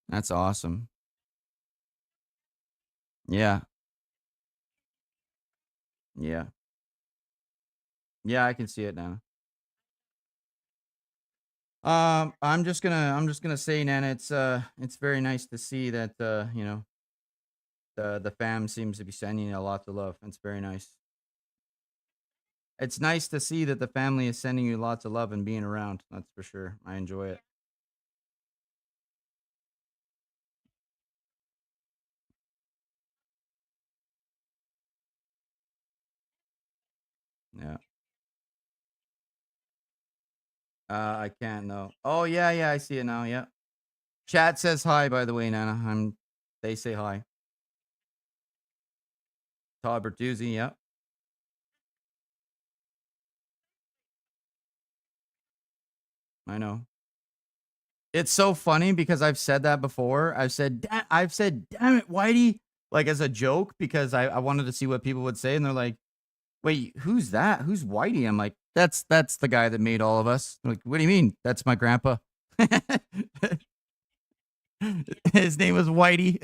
That's awesome. Yeah. Yeah. Yeah, I can see it now. I'm just gonna say, Nana, it's very nice to see that you know, the fam seems to be sending you lots of love. It's very nice. It's nice to see that the family is sending you lots of love and being around. That's for sure. I enjoy it. Yeah. I can't know. Oh yeah, yeah, I see it now. Yeah. Chat says hi, by the way, Nana. They say hi. Todd Bertuzzi, yeah. I know. It's so funny because I've said that before. I've said, damn it, Whitey, like as a joke because I wanted to see what people would say, and they're like, wait, who's that? Who's Whitey? I'm like, that's the guy that made all of us. They're like, what do you mean? That's my grandpa. His name was Whitey.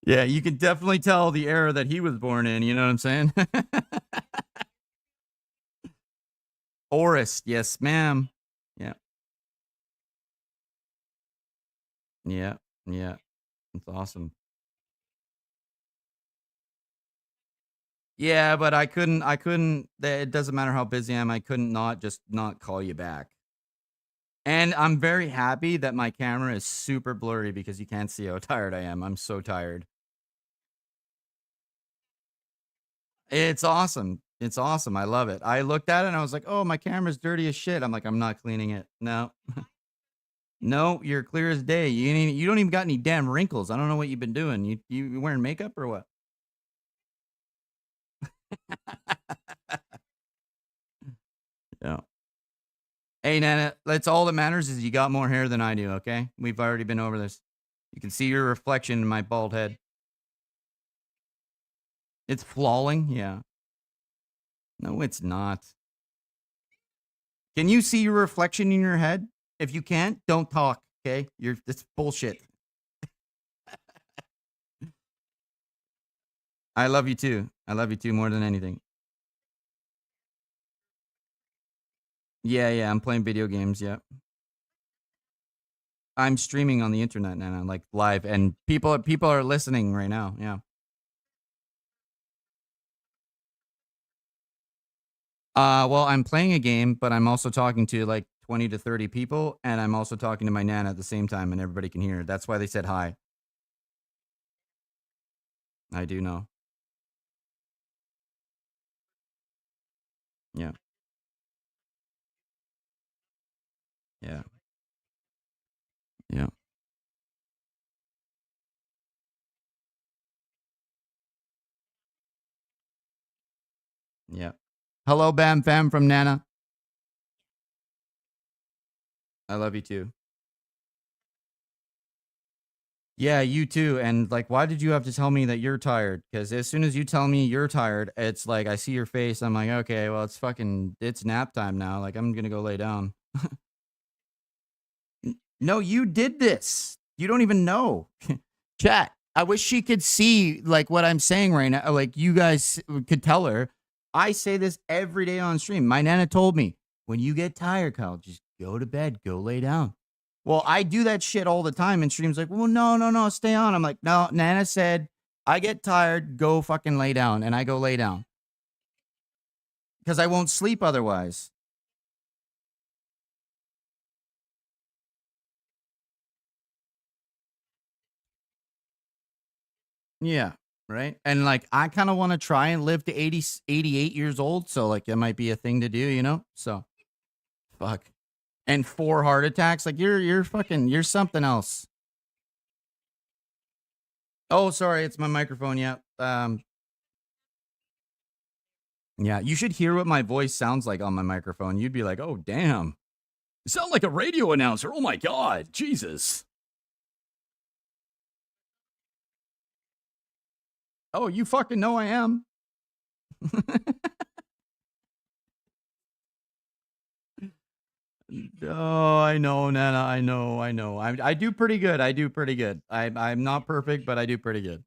Yeah, you can definitely tell the era that he was born in. You know what I'm saying? Orist, yes, ma'am. Yeah, yeah, yeah. That's awesome. Yeah, but I couldn't. It doesn't matter how busy I am. I couldn't not just not call you back. And I'm very happy that my camera is super blurry because you can't see how tired I am. I'm so tired. It's awesome. It's awesome. I love it. I looked at it and I was like, "Oh, my camera's dirty as shit." I'm like, "I'm not cleaning it." No. No, you're clear as day. You don't even got any damn wrinkles. I don't know what you've been doing. You wearing makeup or what? Yeah. Hey, Nana, that's all that matters is you got more hair than I do, okay? We've already been over this. You can see your reflection in my bald head. It's flawing, yeah. No, it's not. Can you see your reflection in your head? If you can't, don't talk, okay? It's bullshit. I love you too. I love you too more than anything. Yeah, yeah, I'm playing video games, yeah. I'm streaming on the internet, Nana, like live, and people are listening right now, yeah. Well, I'm playing a game, but I'm also talking to like 20 to 30 people, and I'm also talking to my Nana at the same time, and everybody can hear. That's why they said hi. I do know. Yeah, yeah, yeah, yeah. Hello, Bam Fam from Nana. I love you too. Yeah, you too. And like, why did you have to tell me that you're tired? Because as soon as you tell me you're tired, it's like I see your face. I'm like, okay, well, it's nap time now. Like, I'm gonna go lay down. No, you did this. You don't even know. Chat. I wish she could see like what I'm saying right now. Like you guys could tell her. I say this every day on stream. My Nana told me, when you get tired, Kyle, just go to bed, go lay down. Well, I do that shit all the time and streams like, well, no, no, no, stay on. I'm like, no, Nana said, I get tired, go fucking lay down. And I go lay down. Because I won't sleep otherwise. Yeah. Right. And like, I kind of want to try and live to 80, 88 years old. So like, it might be a thing to do, you know? So fuck. And 4 heart attacks. Like, you're fucking, you're something else. Oh, sorry, it's my microphone. Yeah. Yeah, you should hear what my voice sounds like on my microphone. You'd be like, "Oh, damn. You sound like a radio announcer. Oh my god. Jesus." Oh, you fucking know I am. Oh, I know, Nana. I know. I do pretty good. I do pretty good. I'm not perfect, but I do pretty good.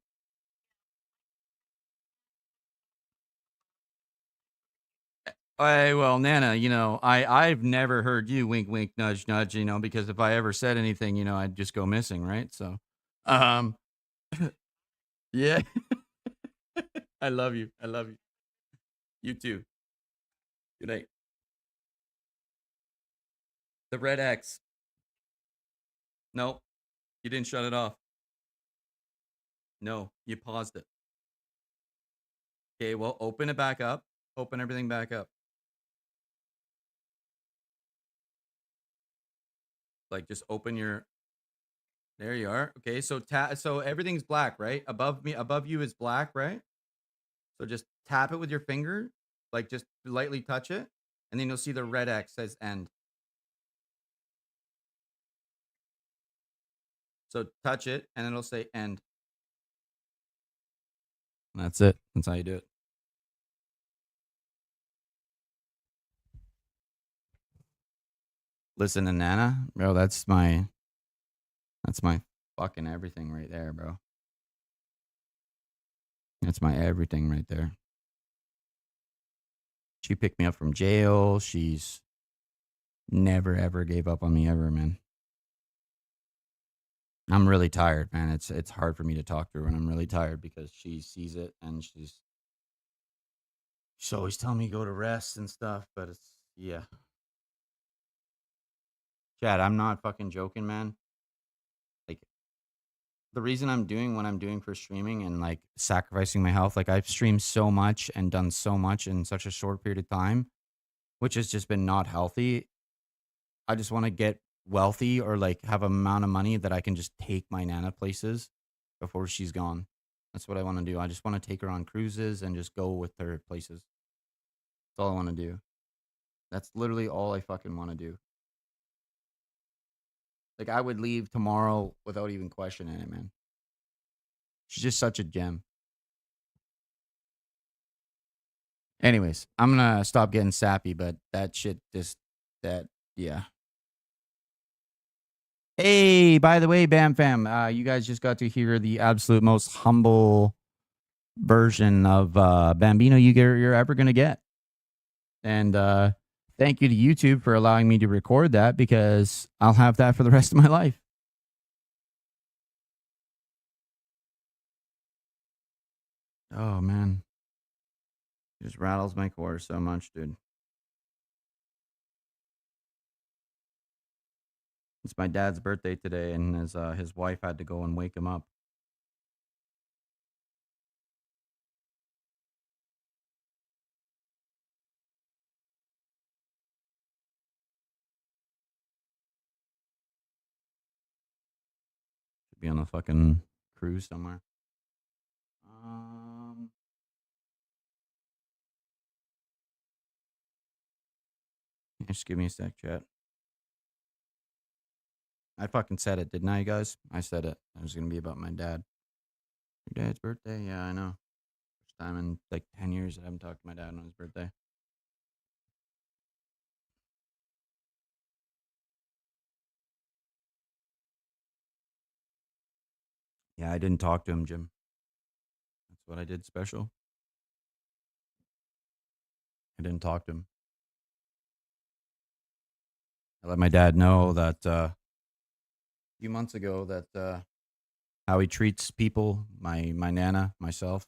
Well, Nana, I've never heard you wink, wink, nudge, nudge. Because if I ever said anything, I'd just go missing, right? So, um, yeah. I love you. I love you. You too. Good night. The red X. No, you didn't shut it off. No, you paused it. Okay, well, open it back up. Open everything back up. Like, just open your. There you are. Okay, so everything's black, right? Above you is black, right? So just tap it with your finger, like just lightly touch it, and then you'll see the red X says end. So touch it, and it'll say end. That's it. That's how you do it. Listen to Nana, bro. That's my fucking everything right there, bro. That's my everything right there. She picked me up from jail. She's never ever gave up on me ever, man. I'm really tired, man. It's hard for me to talk to her when I'm really tired because she sees it and she's always telling me go to rest and stuff, but it's yeah. Chad, I'm not fucking joking, man. Like the reason I'm doing what I'm doing for streaming and like sacrificing my health, like I've streamed so much and done so much in such a short period of time, which has just been not healthy. I just want to get wealthy or like have an amount of money that I can just take my Nana places before she's gone. That's what I want to do. I just want to take her on cruises and just go with her places. That's all I want to do. That's literally all I fucking want to do. Like I would leave tomorrow without even questioning it, man. She's just such a gem. Anyways, I'm gonna stop getting sappy, but that shit just that yeah. Hey, by the way, Bam Fam, you guys just got to hear the absolute most humble version of Bambino you're ever gonna get. And thank you to YouTube for allowing me to record that because I'll have that for the rest of my life. Oh man. It just rattles my core so much, dude. It's my dad's birthday today, and his wife had to go and wake him up. Should be on a fucking cruise somewhere. Just give me a sec, chat. I fucking said it, didn't I, you guys? I said it. It was gonna be about my dad. Your dad's birthday? Yeah, I know. First time in like 10 years I haven't talked to my dad on his birthday. Yeah, I didn't talk to him, Jim. That's what I did special. I didn't talk to him. I let my dad know that a few months ago that how he treats people, my nana, myself.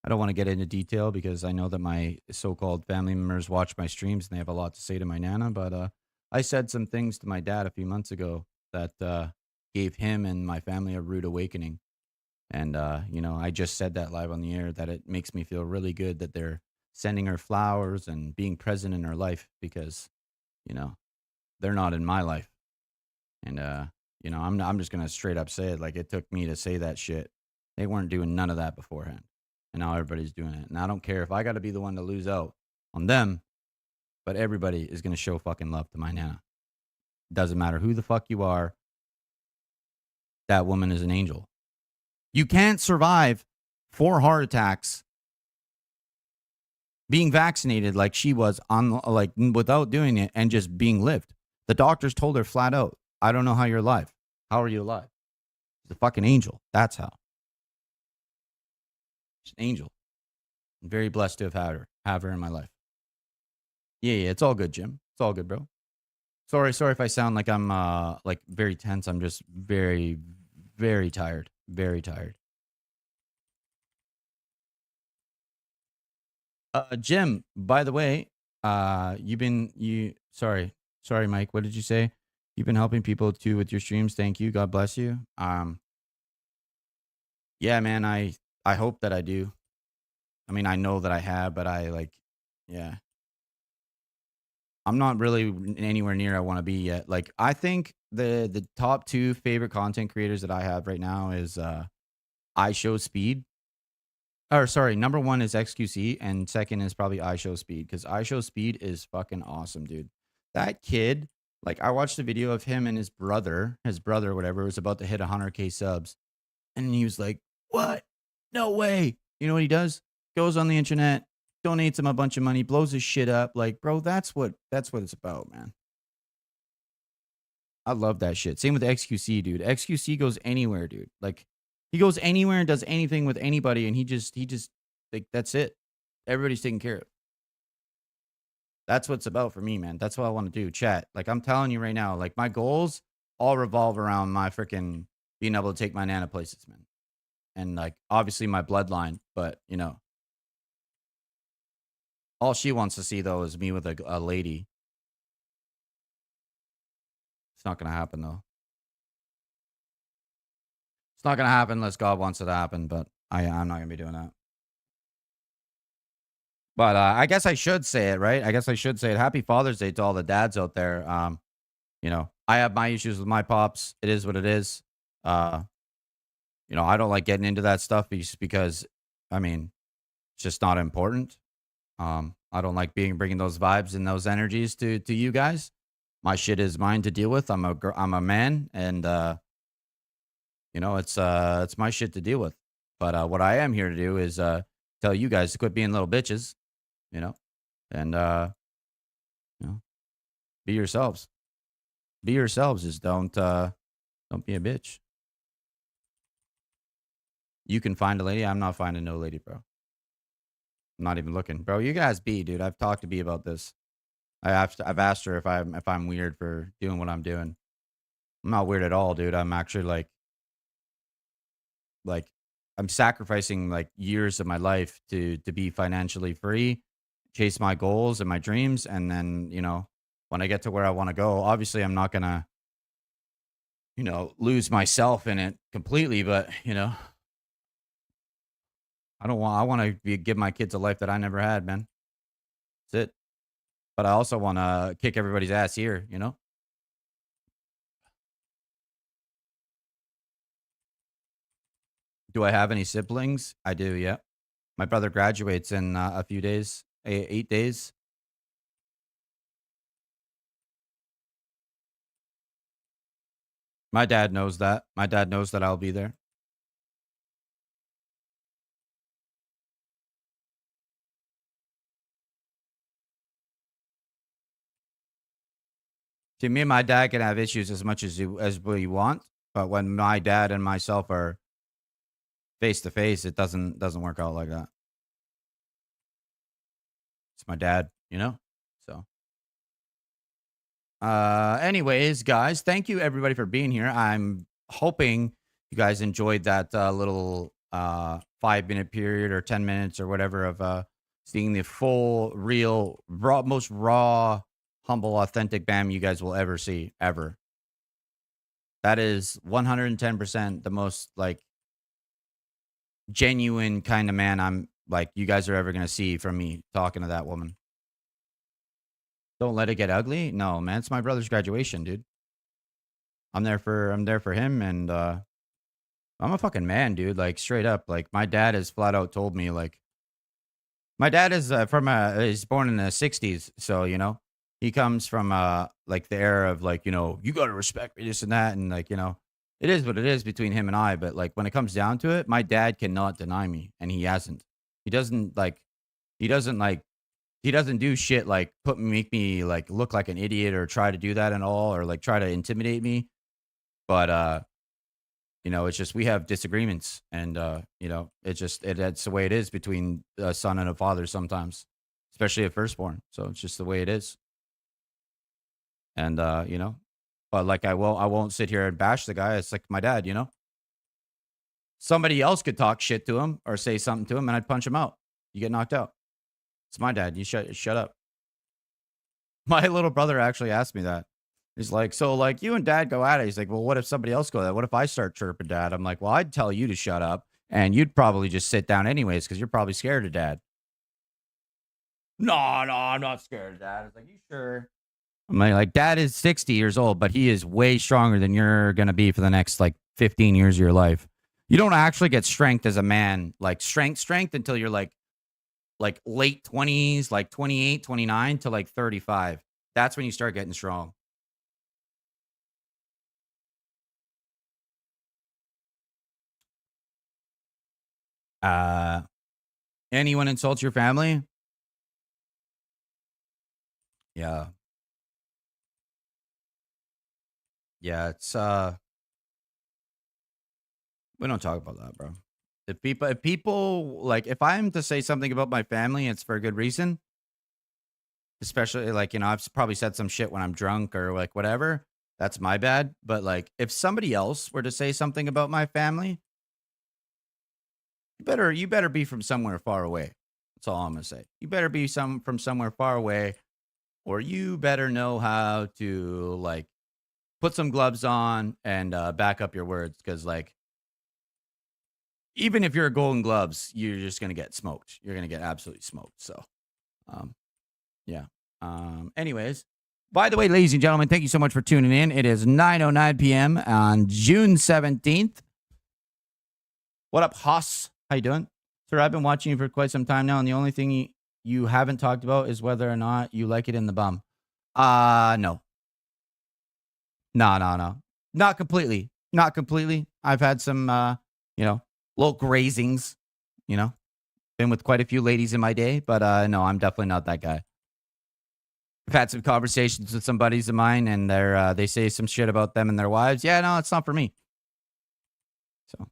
I don't want to get into detail because I know that my so-called family members watch my streams and they have a lot to say to my nana. But I said some things to my dad a few months ago that gave him and my family a rude awakening. And I just said that live on the air that it makes me feel really good that they're sending her flowers and being present in her life because you know they're not in my life. And I'm just gonna straight up say it. Like it took me to say that shit. They weren't doing none of that beforehand. And now everybody's doing it. And I don't care if I got to be the one to lose out on them, but everybody is going to show fucking love to my Nana. Doesn't matter who the fuck you are. That woman is an angel. You can't survive 4 heart attacks being vaccinated like she was on, like, without doing it and just being lived. The doctors told her flat out, I don't know how you're alive. How are you alive? She's a fucking angel. That's how. She's an angel. I'm very blessed to have her in my life. Yeah, it's all good, Jim. It's all good, bro. Sorry if I sound like I'm like very tense. I'm just very, very tired. Very tired. Jim, by the way, sorry, Mike, what did you say? You've been helping people too with your streams. Thank you. God bless you. Yeah, man, I hope that I do. I mean, I know that I have, but yeah. I'm not really anywhere near I want to be yet. Like, I think the top 2 favorite content creators that I have right now is I Show Speed. Or sorry, number 1 is XQC, and second is probably I Show Speed, because I Show Speed is fucking awesome, dude. That kid, like, I watched a video of him and his brother, whatever, was about to hit 100K subs, and he was like, "What? No way!" You know what he does? Goes on the internet, donates him a bunch of money, blows his shit up. Like, bro, that's what it's about, man. I love that shit. Same with XQC, dude. XQC goes anywhere, dude. Like, he goes anywhere and does anything with anybody, and he just like, that's it. Everybody's taken care of. That's what it's about for me, man. That's what I want to do. Chat. Like, I'm telling you right now, like, my goals all revolve around my freaking being able to take my Nana places, man. And, like, obviously my bloodline, but, you know, all she wants to see, though, is me with a lady. It's not going to happen, though. It's not going to happen unless God wants it to happen, but I'm not going to be doing that. But I guess I should say it, right? I guess I should say it. Happy Father's Day to all the dads out there. You know, I have my issues with my pops. It is what it is. You know, I don't like getting into that stuff because, I mean, it's just not important. I don't like bringing those vibes and those energies to you guys. My shit is mine to deal with. I'm a man, and you know, it's my shit to deal with. But what I am here to do is tell you guys to quit being little bitches, you know, and you know, be yourselves. Be yourselves. Just don't be a bitch. You can find a lady. I'm not finding no lady, bro. I'm not even looking, bro. You guys be, dude. I've talked to B about this. I've asked her if I'm weird for doing what I'm doing. I'm not weird at all, dude. I'm actually like I'm sacrificing like years of my life to be financially free, chase my goals and my dreams, and then, you know, when I get to where I want to go, obviously I'm not gonna, you know, lose myself in it completely, but, you know, I want to give my kids a life that I never had, man. That's it. But I also want to kick everybody's ass here, you know? Do I have any siblings? I do, yeah. My brother graduates in a few days, 8 days. My dad knows that. My dad knows that I'll be there. See, me and my dad can have issues as much as we want, but when my dad and myself are face to face, it doesn't work out like that. It's my dad, you know? So anyways, guys, thank you everybody for being here. I'm hoping you guys enjoyed that little 5 minute period or 10 minutes or whatever of seeing the full, real, raw, most raw, humble, authentic Bam you guys will ever see, ever. That is 110% the most like genuine kind of man I'm like you guys are ever gonna see from me talking to that woman. Don't let it get ugly. No, man, it's my brother's graduation, dude. I'm there for him, and I'm a fucking man, dude. Like straight up. Like my dad has flat out told me, like, my dad is he's born in the '60s, so he comes from like the era of like you got to respect me, this and that, and like it is what it is between him and I. But like when it comes down to it, my dad cannot deny me, and he hasn't. He doesn't like. He doesn't like. He doesn't do shit like make me like look like an idiot or try to do that at all or like try to intimidate me. But it's just we have disagreements, and that's the way it is between a son and a father sometimes, especially a firstborn. So it's just the way it is, and but like I won't sit here and bash the guy. It's like my dad. Somebody else could talk shit to him or say something to him, and I'd punch him out. You get knocked out. It's my dad. You shut up. My little brother actually asked me that. He's like, so like you and dad go at it. He's like, well, what if somebody else go at it? What if I start chirping dad? I'm like, well, I'd tell you to shut up and you'd probably just sit down anyways because you're probably scared of dad. No, I'm not scared of dad. It's like, you sure? I'm like, dad is 60 years old, but he is way stronger than you're going to be for the next like 15 years of your life. You don't actually get strength as a man, like strength until you're like late 20s, like 28, 29 to like 35. That's when you start getting strong. Anyone insults your family? Yeah. Yeah, it's we don't talk about that, bro. If people like if I'm to say something about my family, it's for a good reason. Especially like, I've probably said some shit when I'm drunk or like whatever. That's my bad. But like if somebody else were to say something about my family, you better be from somewhere far away. That's all I'm gonna say. You better be from somewhere far away, or you better know how to like put some gloves on and back up your words. Cause like even if you're a golden gloves, you're just gonna get smoked. You're gonna get absolutely smoked. So um yeah. Anyways, by the way, ladies and gentlemen, thank you so much for tuning in. It is 9:09 p.m. on June 17th. What up, Haas? How you doing? Sir, I've been watching you for quite some time now, and the only thing you haven't talked about is whether or not you like it in the bum. No. No. Not completely. Not completely. I've had some, little grazings, been with quite a few ladies in my day, but no, I'm definitely not that guy. I've had some conversations with some buddies of mine, and they say some shit about them and their wives. Yeah, no, it's not for me. So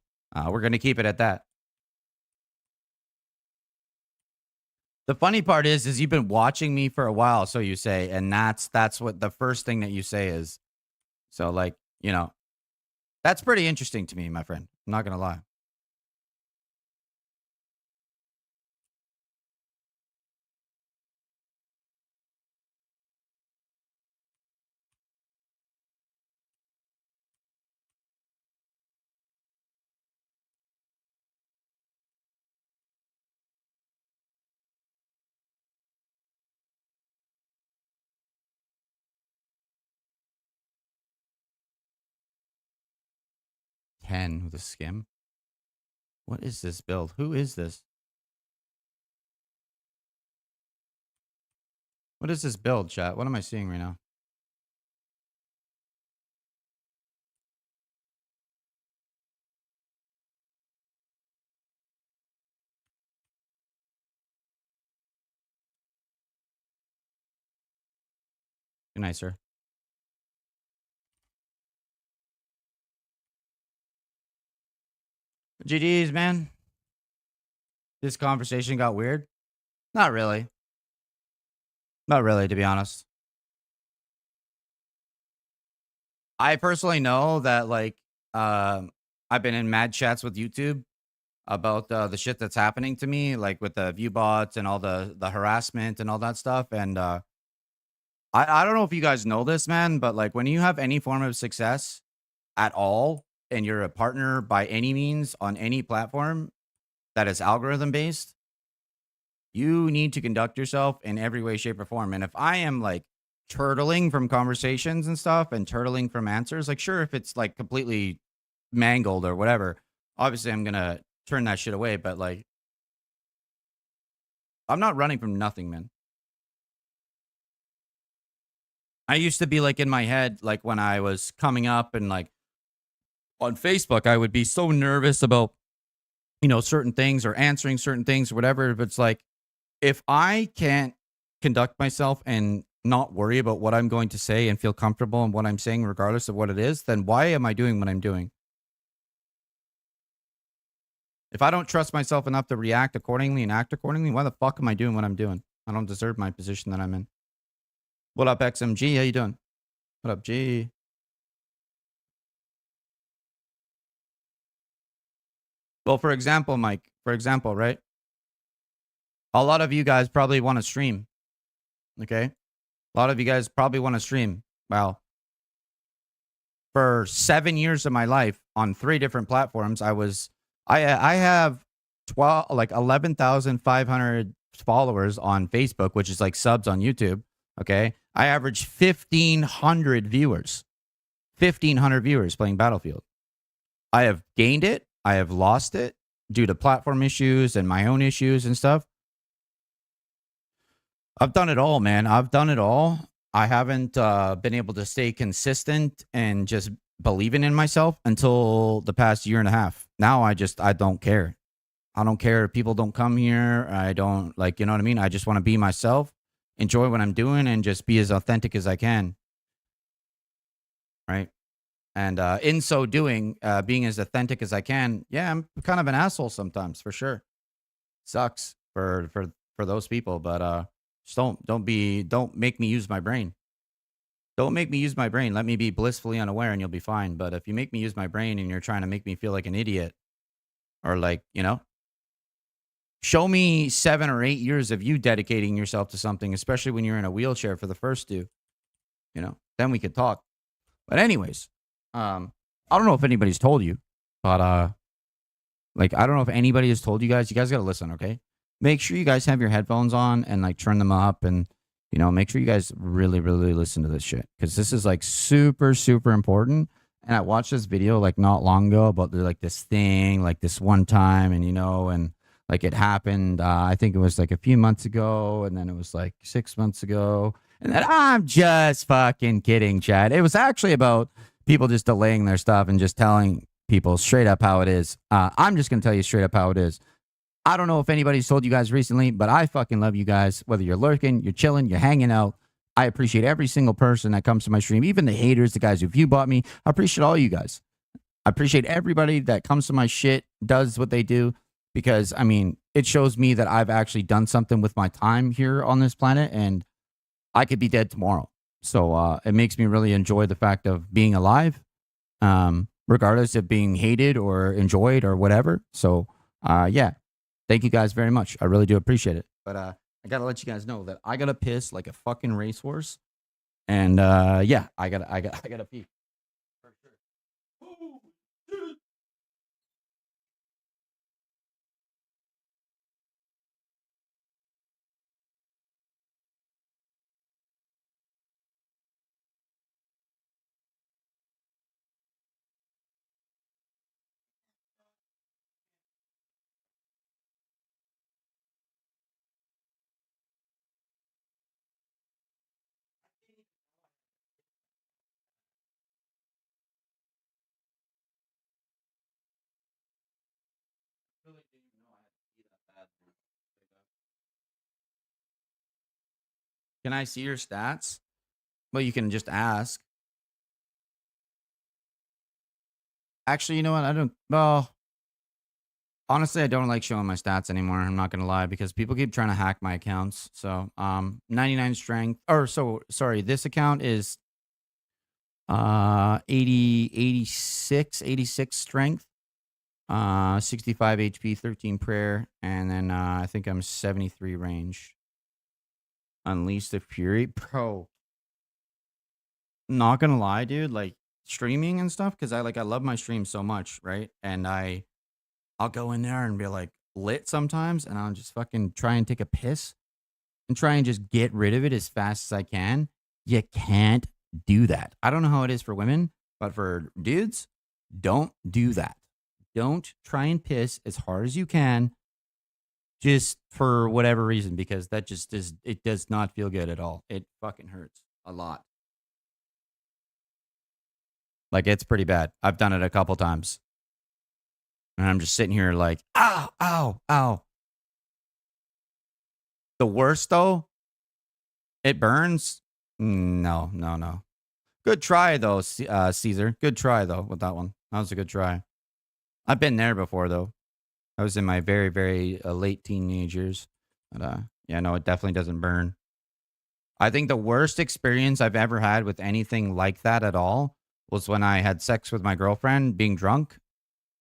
we're gonna keep it at that. The funny part is you've been watching me for a while, so you say, and that's what the first thing that you say is. So like, that's pretty interesting to me, my friend. I'm not gonna lie. 10 with a skim. What is this build? Who is this? What is this build, chat? What am I seeing right now? Good night, sir. GDs, man. This conversation got weird. Not really. Not really, to be honest. I personally know that like I've been in mad chats with YouTube about the shit that's happening to me, like with the view bots and all the harassment and all that stuff. And I don't know if you guys know this, man, but like when you have any form of success at all and you're a partner by any means on any platform that is algorithm based, you need to conduct yourself in every way, shape, or form. And if I am like turtling from conversations and stuff and turtling from answers, like sure, if it's like completely mangled or whatever, Obviously, I'm gonna turn that shit away, but like, I'm not running from nothing, man. I used to be like in my head, like when I was coming up and like on Facebook, I would be so nervous about, certain things or answering certain things or whatever. But it's like, if I can't conduct myself and not worry about what I'm going to say and feel comfortable in what I'm saying, regardless of what it is, then why am I doing what I'm doing? If I don't trust myself enough to react accordingly and act accordingly, why the fuck am I doing what I'm doing? I don't deserve my position that I'm in. What up, XMG? How you doing? What up, G? Well, for example, Mike, right? A lot of you guys probably want to stream. Okay. A lot of you guys probably want to stream. Well, for 7 years of my life on 3 different platforms, I have 11,500 followers on Facebook, which is like subs on YouTube. Okay. I average 1,500 viewers. 1,500 viewers playing Battlefield. I have gained it. I have lost it due to platform issues and my own issues and stuff. I've done it all, man. I've done it all. I haven't been able to stay consistent and just believing in myself until the past year and a half. Now I don't care. I don't care if people don't come here. I don't you know what I mean? I just want to be myself, enjoy what I'm doing, and just be as authentic as I can. Right. And in so doing, being as authentic as I can, yeah, I'm kind of an asshole sometimes, for sure. Sucks for those people, but just don't make me use my brain. Don't make me use my brain. Let me be blissfully unaware, and you'll be fine. But if you make me use my brain and you're trying to make me feel like an idiot, or show me 7 or 8 years of you dedicating yourself to something, especially when you're in a wheelchair for the first 2, then we could talk. But anyways, I don't know if anybody's told you, but I don't know if anybody has told you guys. You guys got to listen, okay? Make sure you guys have your headphones on and turn them up, and make sure you guys really, really listen to this shit, because this is like super, super important. And I watched this video not long ago about this thing, this one time, and and it happened. I think it was a few months ago, and then it was 6 months ago, and then I'm just fucking kidding, Chad. It was actually about people just delaying their stuff and just telling people straight up how it is. I'm just gonna tell you straight up how it is. I don't know if anybody's told you guys recently, but I fucking love you guys. Whether you're lurking, you're chilling, you're hanging out. I appreciate every single person that comes to my stream, even the haters, the guys who view bought me. I appreciate all you guys. I appreciate everybody that comes to my shit, does what they do, because, it shows me that I've actually done something with my time here on this planet, and I could be dead tomorrow. So it makes me really enjoy the fact of being alive, regardless of being hated or enjoyed or whatever. So, yeah. Thank you guys very much. I really do appreciate it. But I gotta let you guys know that I gotta piss like a fucking racehorse. And yeah, I gotta pee. For sure. Oh, shit. Really didn't know I had to pee that bad. Can I see your stats? Well, you can just ask. Actually, you know what? I don't. Well, honestly, I don't like showing my stats anymore. I'm not gonna lie, because people keep trying to hack my accounts. So, 99 strength, or so sorry, this account is 86 strength, 65 HP, 13 prayer, and then I think I'm 73 range. Unleash the Fury, bro. Not gonna lie, dude. Streaming and stuff, because I love my stream so much, right? And I'll go in there and be lit sometimes, and I'll just fucking try and take a piss and try and just get rid of it as fast as I can. You can't do that. I don't know how it is for women, but for dudes, don't do that. don't try and piss as hard as you can, just for whatever reason, because that just is, it does not feel good at all. It fucking hurts a lot. Like, it's pretty bad. I've done it a couple times. And I'm just sitting here like, ow, ow, ow. The worst though, it burns. No, no, no. Good try though, Caesar. Good try though with that one. That was a good try. I've been there before though. I was in my very, very late teenage years. But yeah, no, it definitely doesn't burn. I think the worst experience I've ever had with anything like that at all was when I had sex with my girlfriend being drunk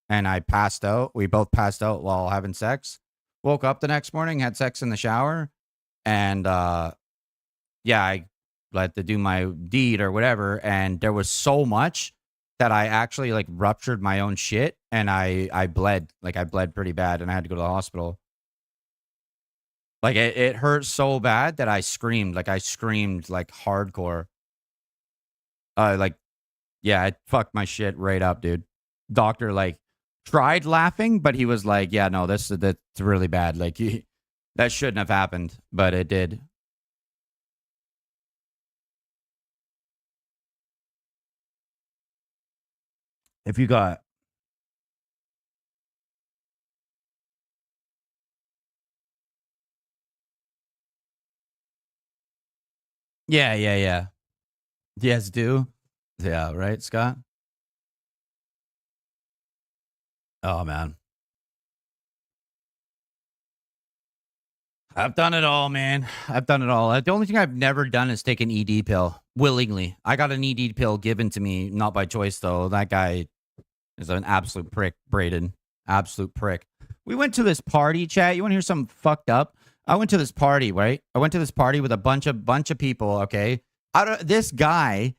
and I passed out. We both passed out while having sex. Woke up the next morning, had sex in the shower, and yeah, I had to do my deed or whatever, and there was so much that I actually like ruptured my own shit, and I bled, like I bled pretty bad, and I had to go to the hospital. Like it hurt so bad that I screamed, like hardcore. Like yeah, it fucked my shit right up, dude. Doctor like tried laughing, but he was like, "Yeah, no, that's really bad. Like that shouldn't have happened, but it did." If you got yeah, yeah, yeah. Yes, do. Yeah, right, Scott? Oh man. I've done it all, man. I've done it all. The only thing I've never done is take an ED pill willingly. I got an ED pill given to me, not by choice though. That guy is an absolute prick, Braden. Absolute prick. We went to this party, chat. You want to hear something fucked up? I went to this party, right? I went to this party with a bunch of people, okay? This guy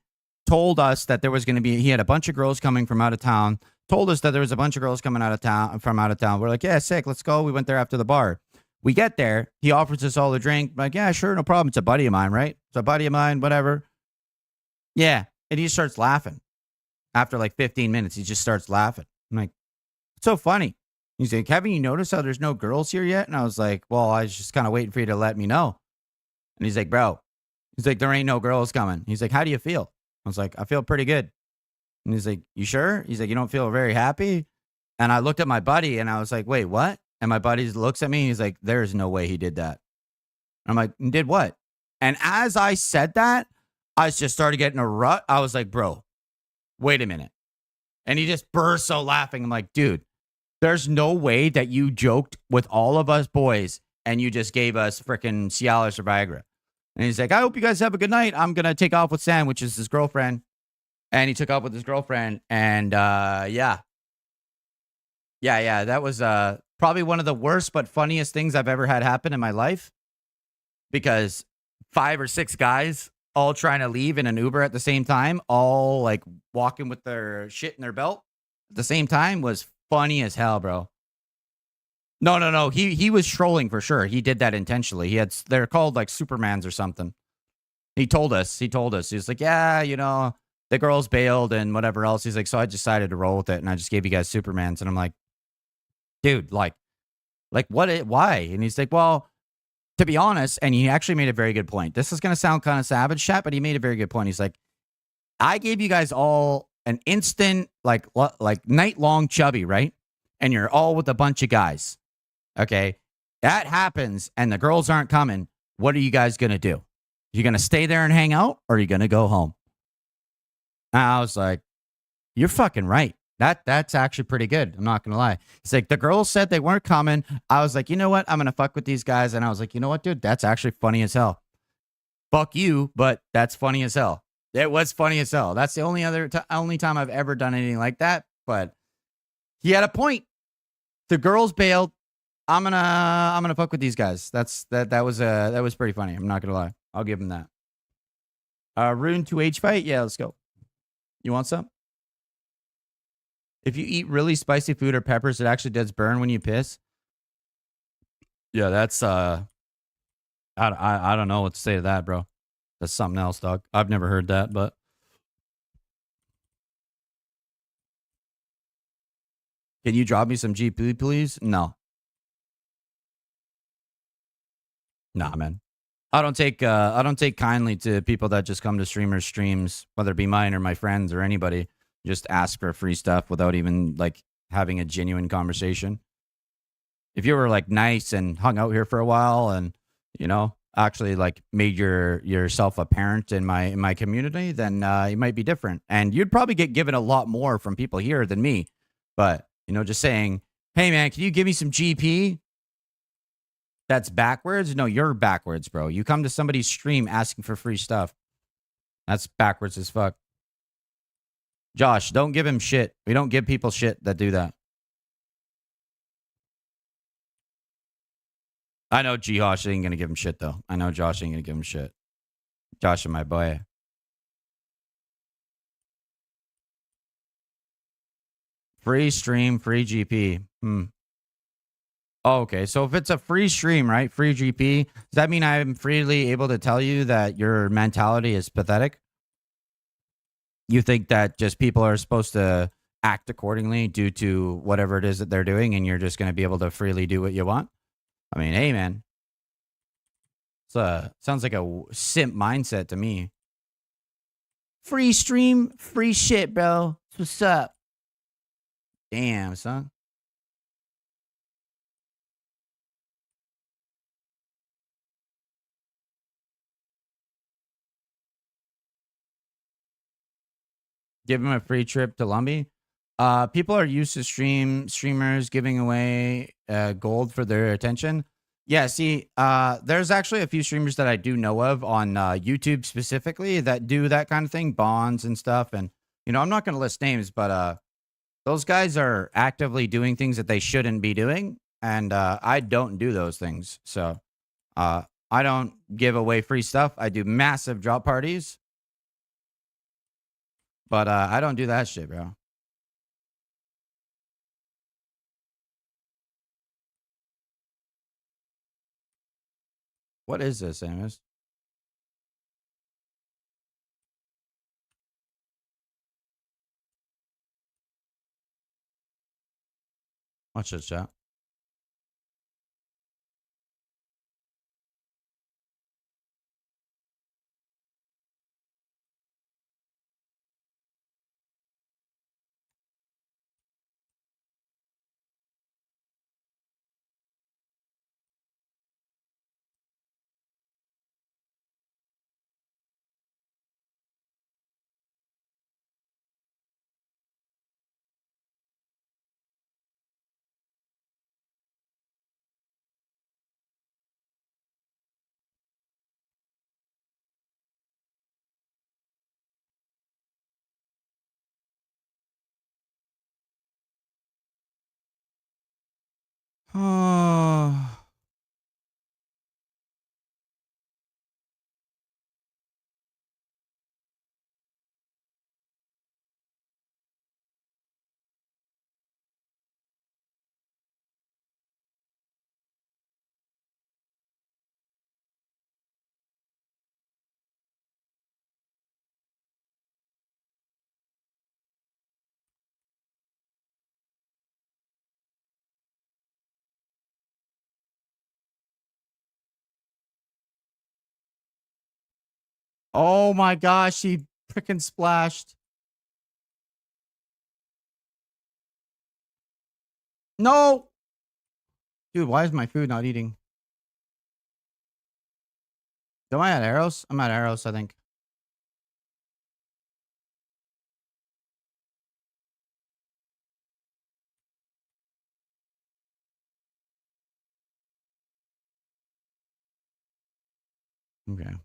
told us that there was going to be, he had a bunch of girls coming from out of town, told us that there was a bunch of girls coming out of town, from out of town. We're like, yeah, sick, let's go. We went there after the bar. We get there, he offers us all a drink. I'm like, yeah, sure, no problem. It's a buddy of mine, right? It's a buddy of mine, whatever. Yeah. And he starts laughing. After like 15 minutes, he just starts laughing. I'm like, it's so funny. He's like, haven't you noticed how there's no girls here yet? And I was like, well, I was just kind of waiting for you to let me know. And he's like, bro, he's like, there ain't no girls coming. He's like, how do you feel? I was like, I feel pretty good. And he's like, you sure? He's like, you don't feel very happy? And I looked at my buddy and I was like, wait, what? And my buddy looks at me. He's like, there's no way he did that. I'm like, did what? And as I said that, I just started getting a rut. I was like, bro, wait a minute. And he just burst so laughing. I'm like, dude, there's no way that you joked with all of us boys and you just gave us freaking Cialis or Viagra. And he's like, I hope you guys have a good night. I'm going to take off with Sam, which is his girlfriend. And he took off with his girlfriend. And yeah. That was probably one of the worst but funniest things I've ever had happen in my life. Because 5 or 6 guys all trying to leave in an Uber at the same time, all like walking with their shit in their belt at the same time, was funny as hell, bro. No. He was trolling for sure. He did that intentionally. They're called like Supermans or something. He told us. He's like, yeah, you know, the girls bailed and whatever else. He's like, so I decided to roll with it and I just gave you guys Supermans. And I'm like, dude, like what? Why? And he's like, well, to be honest, and he actually made a very good point. This is going to sound kind of savage, chat, but he made a very good point. He's like, I gave you guys all an instant, like night long chubby, right? And you're all with a bunch of guys. Okay. That happens and the girls aren't coming. What are you guys going to do? You going to stay there and hang out or are you going to go home? And I was like, you're fucking right. That's actually pretty good. I'm not going to lie. It's like the girls said they weren't coming. I was like, you know what? I'm going to fuck with these guys. And I was like, you know what, dude? That's actually funny as hell. Fuck you, but that's funny as hell. It was funny as hell. That's the only time I've ever done anything like that. But he had a point. The girls bailed. I'm gonna fuck with these guys. That was pretty funny. I'm not gonna lie. I'll give him that. Rune 2H fight. Yeah, let's go. You want some? If you eat really spicy food or peppers, it actually does burn when you piss. Yeah, that's I don't know what to say to that, bro. That's something else, dog. I've never heard that, but Can you drop me some GP, please? No. Nah, man. I don't take kindly to people that just come to streamers' streams, whether it be mine or my friends or anybody, just ask for free stuff without even like having a genuine conversation. If you were like nice and hung out here for a while and, you know, actually like made yourself apparent in my community, then it might be different. And you'd probably get given a lot more from people here than me. But, you know, just saying, hey man, can you give me some GP? That's backwards? No, you're backwards, bro. You come to somebody's stream asking for free stuff. That's backwards as fuck. Josh, don't give him shit. We don't give people shit that do that. I know Josh ain't gonna give him shit though. I know Josh ain't gonna give him shit. Josh is my boy. Free stream, free GP. Oh, okay, so if it's a free stream, right? Free GP, does that mean I'm freely able to tell you that your mentality is pathetic? You think that just people are supposed to act accordingly due to whatever it is that they're doing, and you're just going to be able to freely do what you want? I mean, hey, man. Sounds like a simp mindset to me. Free stream, free shit, bro. What's up? Damn, son. Give him a free trip to Lumby. People are used to streamers giving away gold for their attention. Yeah, see, there's actually a few streamers that I do know of on YouTube specifically that do that kind of thing, bonds and stuff. And, you know, I'm not going to list names, but those guys are actively doing things that they shouldn't be doing. And I don't do those things. So I don't give away free stuff. I do massive drop parties. But I don't do that shit, bro. What is this, Amos? Watch this, chat. Oh. Oh my gosh, he freaking splashed. No. Dude, why is my food not eating? Am I at arrows? I'm at arrows, I think. Okay.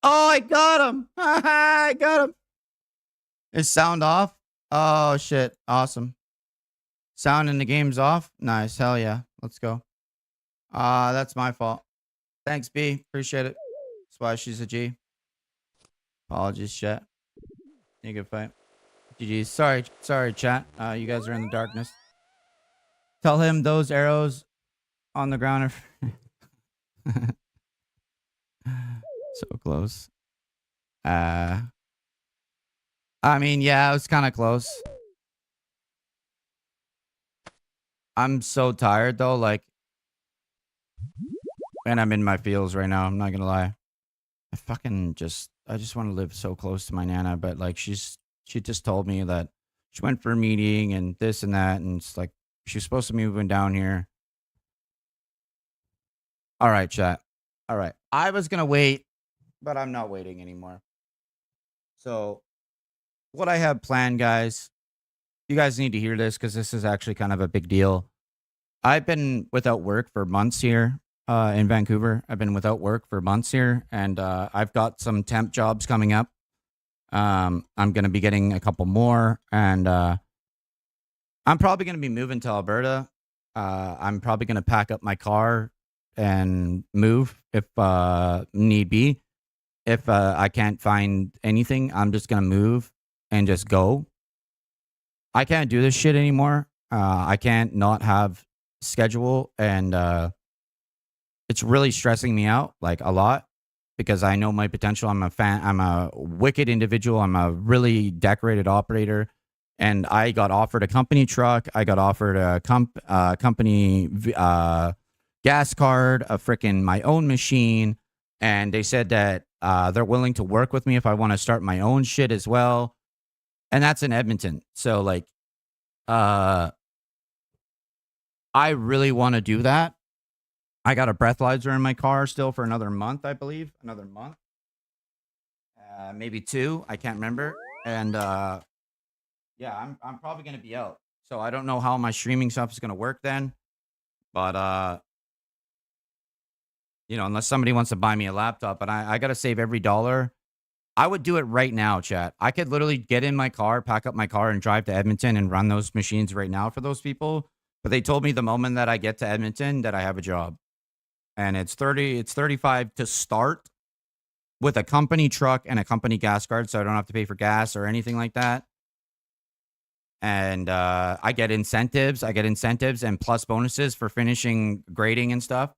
Oh, I got him. I got him. Is sound off? Oh, shit. Awesome. Sound in the game's off? Nice. Hell yeah. Let's go. That's my fault. Thanks, B. Appreciate it. That's why she's a G. Apologies, chat. You good fight. GG. Sorry, chat. You guys are in the darkness. Tell him those arrows on the ground are So close. I mean, yeah, it was kind of close. I'm so tired though, like, and I'm in my feels right now. I'm not gonna lie. I just want to live so close to my nana, but like, she just told me that she went for a meeting and this and that, and it's like she's supposed to be moving down here. All right, chat. All right, I was gonna wait, but I'm not waiting anymore. So, what I have planned, guys, you guys need to hear this because this is actually kind of a big deal. I've been without work for months here in Vancouver. I've been without work for months here, and I've got some temp jobs coming up. I'm going to be getting a couple more, and I'm probably going to be moving to Alberta. I'm probably going to pack up my car and move if need be. If I can't find anything, I'm just going to move and just go. I can't do this shit anymore. I can't not have schedule, and it's really stressing me out like a lot because I know my potential. I'm a wicked individual. I'm a really decorated operator, and I got offered a company truck. I got offered a company gas card, a freaking my own machine, and they said that they're willing to work with me if I want to start my own shit as well. And that's in Edmonton. So like, I really want to do that. I got a breathalyzer in my car still for another month, I believe. Another month. Maybe 2. I can't remember. And yeah, I'm probably gonna be out. So I don't know how my streaming stuff is gonna work then. But you know, unless somebody wants to buy me a laptop, but I gotta save every dollar. I would do it right now, chat. I could literally get in my car, pack up my car, and drive to Edmonton and run those machines right now for those people. But they told me the moment that I get to Edmonton that I have a job. And it's 35 to start with a company truck and a company gas card, so I don't have to pay for gas or anything like that. And I get incentives. I get incentives and plus bonuses for finishing grading and stuff.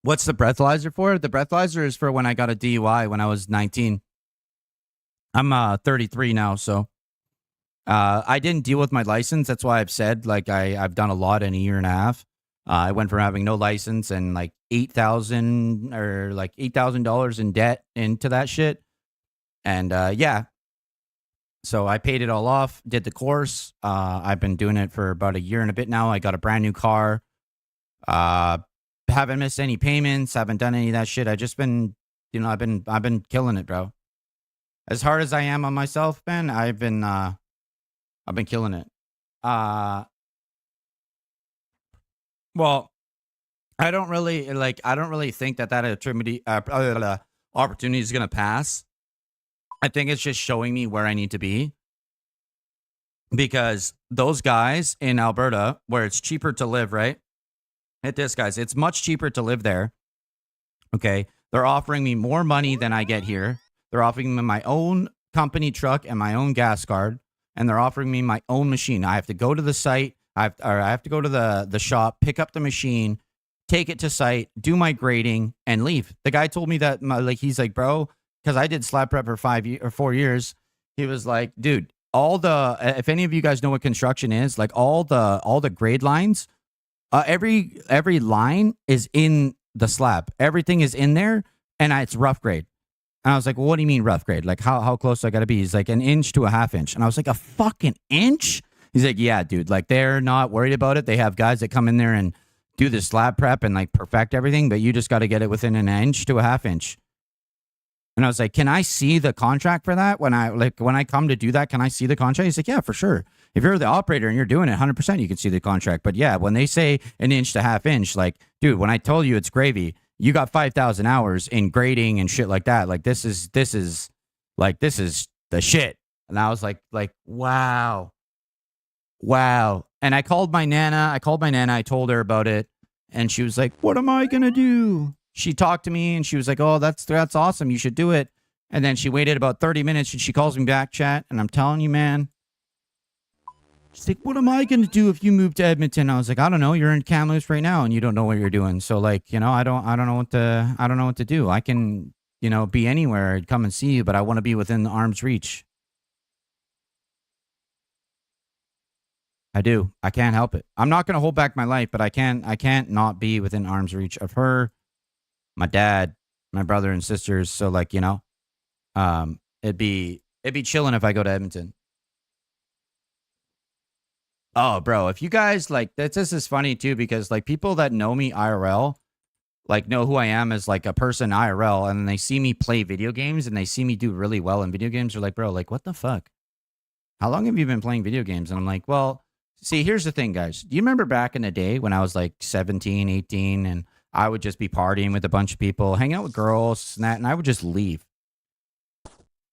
What's the breathalyzer for? The breathalyzer is for when I got a DUI when I was 19. I'm 33 now, so I didn't deal with my license. That's why I've said like I've done a lot in a year and a half. I went from having no license and like $8,000 in debt into that shit. And yeah, so I paid it all off, did the course. I've been doing it for about a year and a bit now. I got a brand new car. Haven't missed any payments. Haven't done any of that shit. I just been, you know, I've been killing it, bro. As hard as I am on myself, man, I've been killing it. Well, I don't really think that opportunity is gonna pass. I think it's just showing me where I need to be. Because those guys in Alberta, where it's cheaper to live, right? At this, guys, it's much cheaper to live there. Okay. They're offering me more money than I get here. They're offering me my own company truck and my own gas card. And they're offering me my own machine. I have to go to the site. I have to go to the shop, pick up the machine, take it to site, do my grading, and leave. The guy told me that, he's like, bro, because I did slab prep for 4 years. He was like, dude, if any of you guys know what construction is, like all the grade lines, every line is in the slab. Everything is in there, and it's rough grade. And I was like, well, what do you mean rough grade? Like, how close do I got to be? He's like, 1 inch to a 1/2 inch. And I was like, a fucking inch? He's like, yeah, dude. Like, they're not worried about it. They have guys that come in there and do the slab prep and, like, perfect everything. But you just got to get it within 1 inch to a 1/2 inch. And I was like, can I see the contract for that? When I come to do that, can I see the contract? He's like, yeah, for sure. If you're the operator and you're doing it 100%, you can see the contract. But yeah, when they say 1 inch to 1/2 inch, like, dude, when I told you it's gravy, you got 5,000 hours in grading and shit like that. Like, this is the shit. And I was like, wow. And I called my nana. I told her about it. And she was like, what am I going to do? She talked to me and she was like, oh, that's awesome. You should do it. And then she waited about 30 minutes and she calls me back, chat. And I'm telling you, man, She's like, what am I going to do if you move to Edmonton? I was like, I don't know. You're in Kamloops right now and you don't know what you're doing. So like, you know, I don't know what to do. I can, you know, be anywhere and come and see you, but I want to be within the arm's reach. I do. I can't help it. I'm not going to hold back my life, but I can't not be within arm's reach of her, my dad, my brother and sisters. So like, you know, it'd be chilling if I go to Edmonton. Oh, bro, if you guys like this is funny too, because like people that know me IRL, like know who I am as like a person IRL, and then they see me play video games and they see me do really well in video games. They're like, bro, like what the fuck? How long have you been playing video games? And I'm like, well, see, here's the thing, guys. Do you remember back in the day when I was like 17, 18, and I would just be partying with a bunch of people, hanging out with girls, and that, and I would just leave.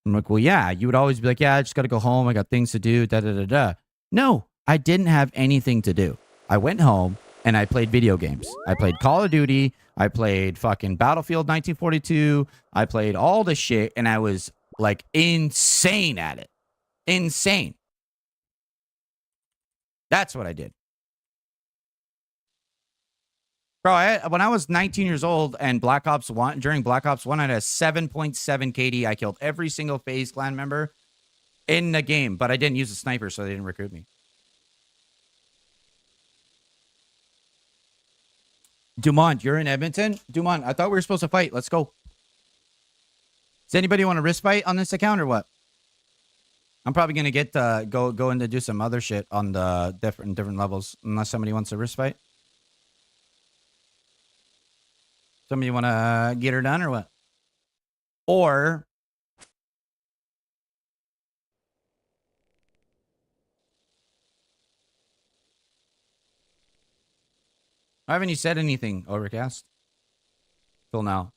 I'm like, well, yeah, you would always be like, yeah, I just got to go home. I got things to do, da da da da. No, I didn't have anything to do. I went home and I played video games. I played Call of Duty. I played fucking Battlefield 1942. I played all the shit, and I was like insane at it. Insane. That's what I did. Bro, when I was 19 years old and Black Ops 1, during Black Ops 1, I had a 7.7 KD. I killed every single FaZe clan member in the game, but I didn't use a sniper, so they didn't recruit me. Dumont, you're in Edmonton? Dumont, I thought we were supposed to fight. Let's go. Does anybody want a wrist fight on this account or what? I'm probably going to get go in to do some other shit on the different levels, unless somebody wants a wrist fight. Somebody want to get her done or what? Or haven't you said anything, Overcast? Till now.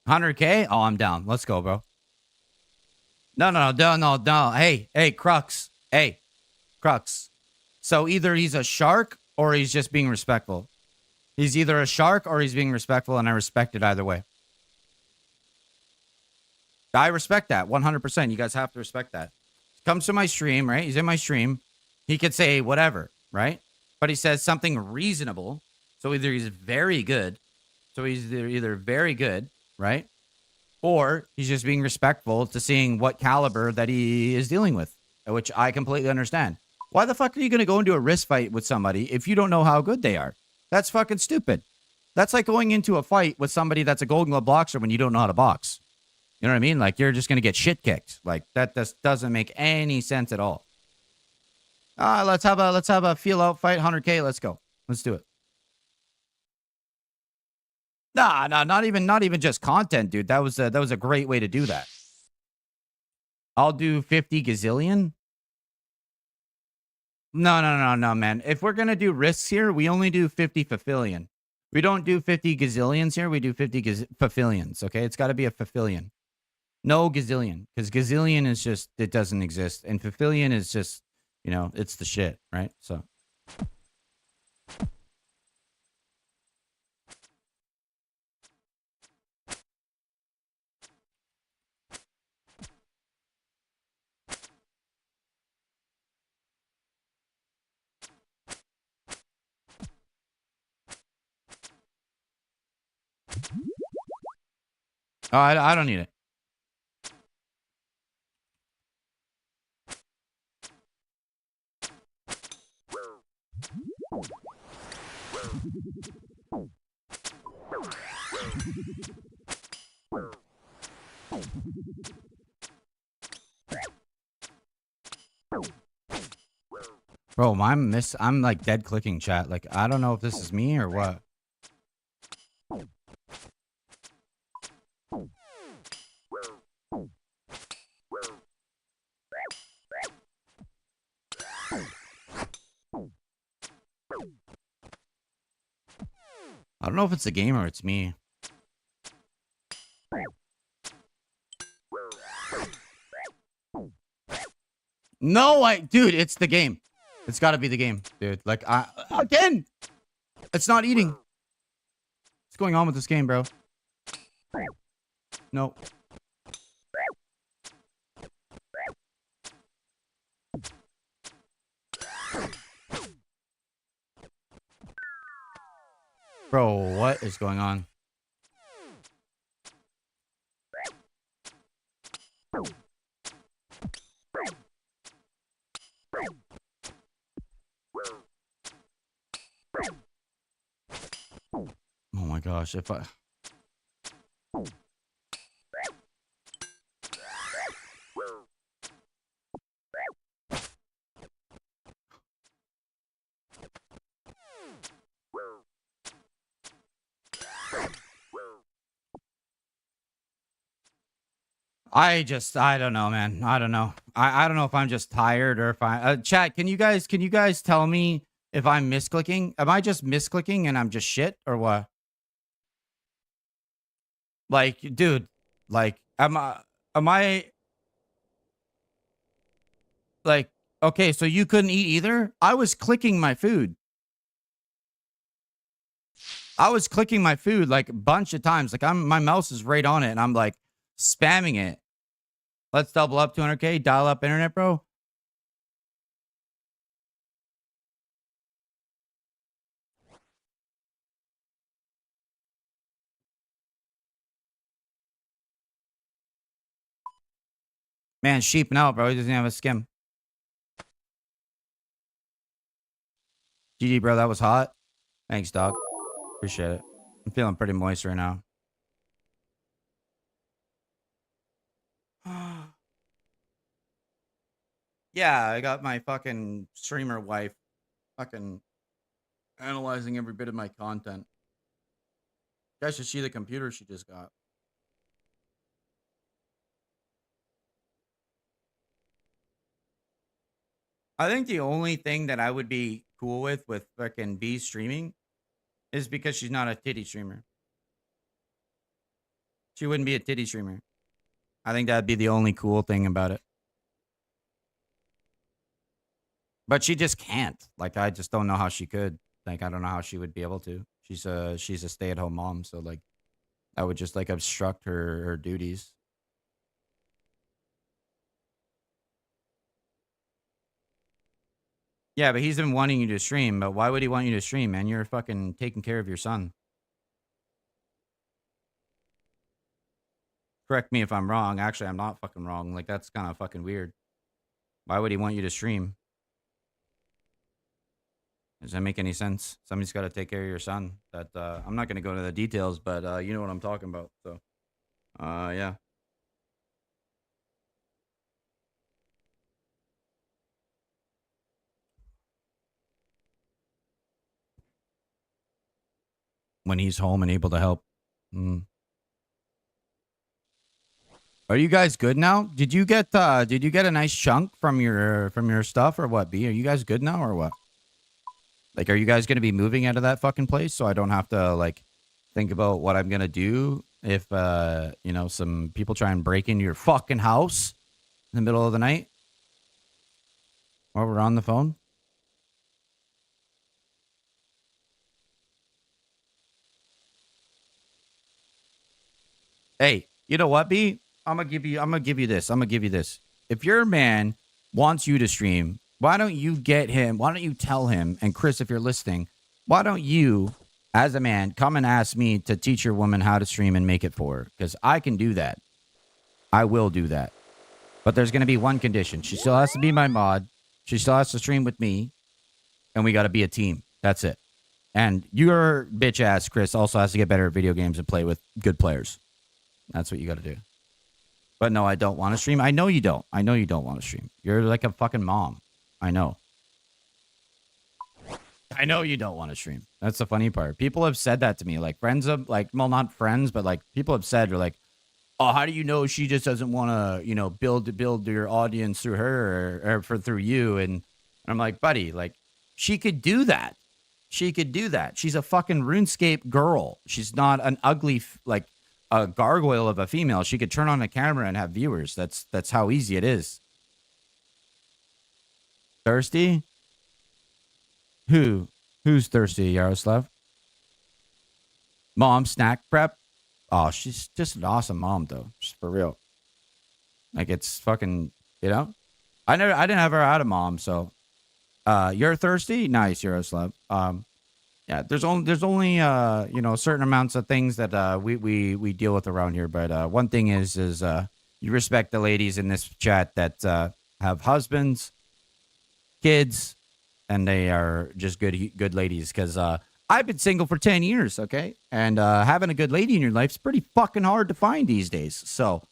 $100K? Oh, I'm down. Let's go, bro. No. Hey, Crux. Hey, Crux. So either he's a shark or he's just being respectful. He's either a shark or he's being respectful, and I respect it either way. I respect that 100%. You guys have to respect that. Comes to my stream, right? He's in my stream. He could say whatever, right? But he says something reasonable. So either he's very good. So he's either very good, right? Or he's just being respectful to seeing what caliber that he is dealing with, which I completely understand. Why the fuck are you going to go into a wrist fight with somebody if you don't know how good they are? That's fucking stupid. That's like going into a fight with somebody that's a Golden Glove boxer when you don't know how to box. You know what I mean? Like, you're just going to get shit kicked. Like, that just doesn't make any sense at all. Let's have a feel out fight, 100K. Let's go. Let's do it. Nah, not even just content, dude. That was a great way to do that. I'll do 50 gazillion. No, man. If we're gonna do risks here, we only do 50 fulfillion. We don't do 50 gazillions here. We do 50 fulfillions. Okay, it's got to be a fulfillion. No gazillion, because gazillion is just, it doesn't exist, and fulfillion is just, you know, it's the shit, right? So. Oh, I don't need it. Bro, I'm like dead clicking chat. Like, I don't know if this is me or what. I don't know if it's the game or it's me. No, dude, it's the game. It's got to be the game, dude. Like, again. It's not eating. What's going on with this game, bro? Nope. Bro, what is going on? Oh my gosh, if I... I don't know, man. I don't know. I don't know if I'm just tired or if chat, can you guys tell me if I'm misclicking? Am I just misclicking and I'm just shit or what? Like, dude, like, am I like, okay, so you couldn't eat either? I was clicking my food. I was clicking my food like a bunch of times. Like my mouse is right on it and I'm like spamming it. Let's double up 200K, dial up internet, bro. Man, sheeping out, bro. He doesn't have a skim. GG, bro. That was hot. Thanks, dog. Appreciate it. I'm feeling pretty moist right now. Yeah, I got my fucking streamer wife fucking analyzing every bit of my content. You guys should see the computer she just got. I think the only thing that I would be cool with fucking B streaming is because she's not a titty streamer. She wouldn't be a titty streamer. I think that'd be the only cool thing about it. But she just can't. Like, I just don't know how she could. Like, I don't know how she would be able to. She's a stay-at-home mom, so like that would just like obstruct her duties. Yeah, but he's been wanting you to stream, but why would he want you to stream, man? You're fucking taking care of your son. Correct me if I'm wrong. Actually, I'm not fucking wrong. Like, that's kind of fucking weird. Why would he want you to stream? Does that make any sense? Somebody's got to take care of your son. That I'm not going to go into the details, but you know what I'm talking about. So, yeah. When he's home and able to help. Are you guys good now? Did you get a nice chunk from your stuff or what? B, are you guys good now or what? Like, are you guys gonna be moving out of that fucking place so I don't have to like think about what I'm gonna do if you know, some people try and break into your fucking house in the middle of the night while we're on the phone? Hey, you know what, B? I'm gonna give you this. If your man wants you to stream, why don't you get him? Why don't you tell him? And Chris, if you're listening, why don't you, as a man, come and ask me to teach your woman how to stream and make it for her? Because I can do that. I will do that. But there's gonna be one condition. She still has to be my mod. She still has to stream with me, and we got to be a team. That's it. And your bitch ass Chris also has to get better at video games and play with good players. That's what you got to do. But no, I don't want to stream. I know you don't. I know you don't want to stream. You're like a fucking mom. I know. I know you don't want to stream. That's the funny part. People have said that to me. Like friends of like, well, not friends, but like people have said, they're like, oh, how do you know she just doesn't want to, you know, build your audience through her or through you? And I'm like, buddy, like she could do that. She could do that. She's a fucking RuneScape girl. She's not an ugly, like, a gargoyle of a female. She could turn on a camera and have viewers. That's how easy it is. Thirsty? Who's thirsty, Yaroslav? Mom snack prep. Oh, she's just an awesome mom, though. Just for real. Like, it's fucking, you know? I didn't have her out of mom, so. You're thirsty? Nice, Yaroslav. Yeah, there's only you know, certain amounts of things that we deal with around here. But one thing is you respect the ladies in this chat that have husbands, kids, and they are just good ladies. Because I've been single for 10 years, okay, and having a good lady in your life is pretty fucking hard to find these days. So,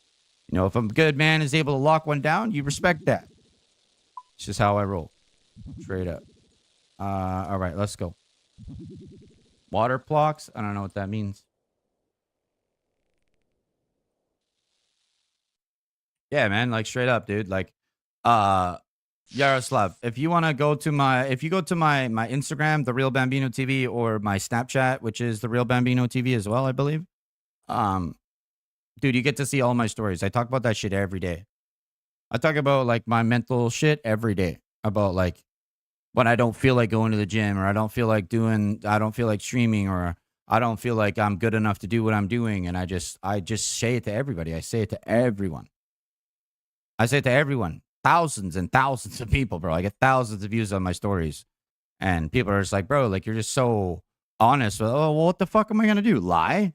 you know, if a good man is able to lock one down, you respect that. It's just how I roll, straight up. All right, let's go. Water blocks? I don't know what that means. Yeah, man, like straight up, dude. Like, Yaroslav, if you want to go to my, if you go to my Instagram, the Real Bambino TV, or my Snapchat, which is the Real Bambino TV as well, I believe. Dude, you get to see all my stories. I talk about that shit every day. I talk about like my mental shit every day. About like when I don't feel like going to the gym, or I don't feel like streaming, or I don't feel like I'm good enough to do what I'm doing. And I just say it to everybody. I say it to everyone. I say it to everyone. Thousands and thousands of people, bro. I get thousands of views on my stories. And people are just like, bro, like you're just so honest. Oh, well, what the fuck am I going to do? Lie?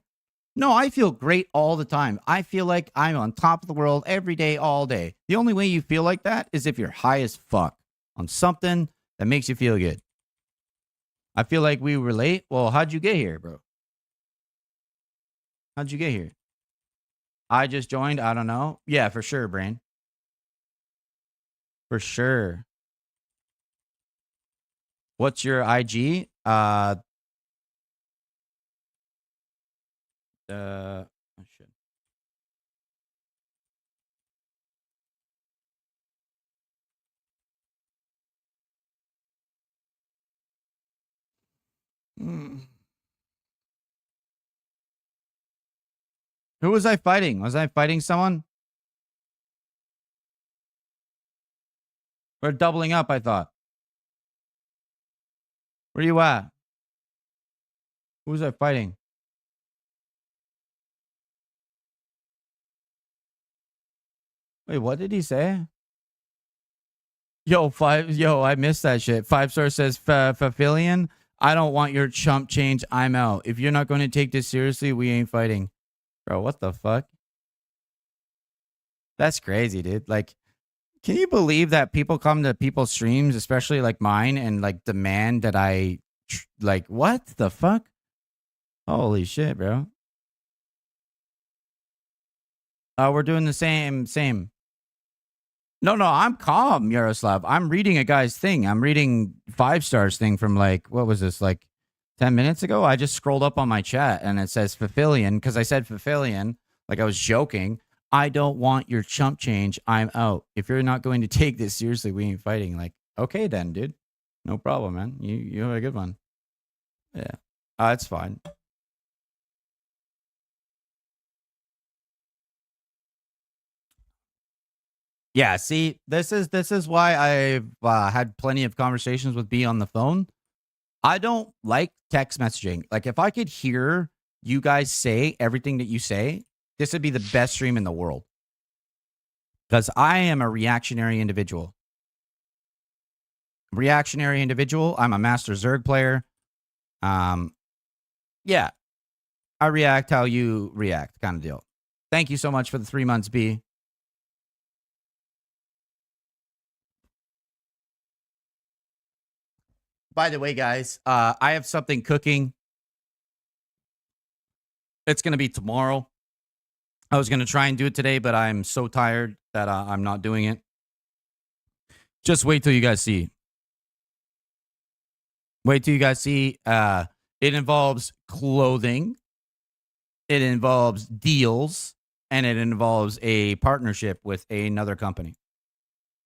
No, I feel great all the time. I feel like I'm on top of the world every day, all day. The only way you feel like that is if you're high as fuck on something that makes you feel good. I feel like we relate. Well, how'd you get here, bro? How'd you get here? I just joined. I don't know. Yeah, for sure, Brain. For sure. What's your IG? Oh shit. Mm. Who was I fighting? Was I fighting someone? We're doubling up, I thought. Where you at? Who was I fighting? Wait, what did he say? Yo, I missed that shit. 5-star says, Fafilian, I don't want your chump change. I'm out. If you're not going to take this seriously, we ain't fighting. Bro, what the fuck? That's crazy, dude. Like, can you believe that people come to people's streams, especially like mine, and like demand that like, what the fuck? Holy shit, bro. We're doing the same. No, I'm calm, Yaroslav. I'm reading a guy's thing. I'm reading 5-stars thing from like, what was this, like 10 minutes ago? I just scrolled up on my chat and it says Fafilian, because I said Fafilian, like I was joking. I don't want your chump change. I'm out. If you're not going to take this seriously, we ain't fighting. Like, okay then, dude. No problem, man. You have a good one. Yeah. It's fine. Yeah, see, this is why I've had plenty of conversations with B on the phone. I don't like text messaging. Like, if I could hear you guys say everything that you say, this would be the best stream in the world. Because I am a reactionary individual. I'm a master Zerg player. Yeah, I react how you react, kind of deal. Thank you so much for the 3 months, B. By the way, guys, I have something cooking. It's going to be tomorrow. I was going to try and do it today, but I'm so tired that I'm not doing it. Just wait till you guys see. Wait till you guys see. It involves clothing. It involves deals. And it involves a partnership with another company.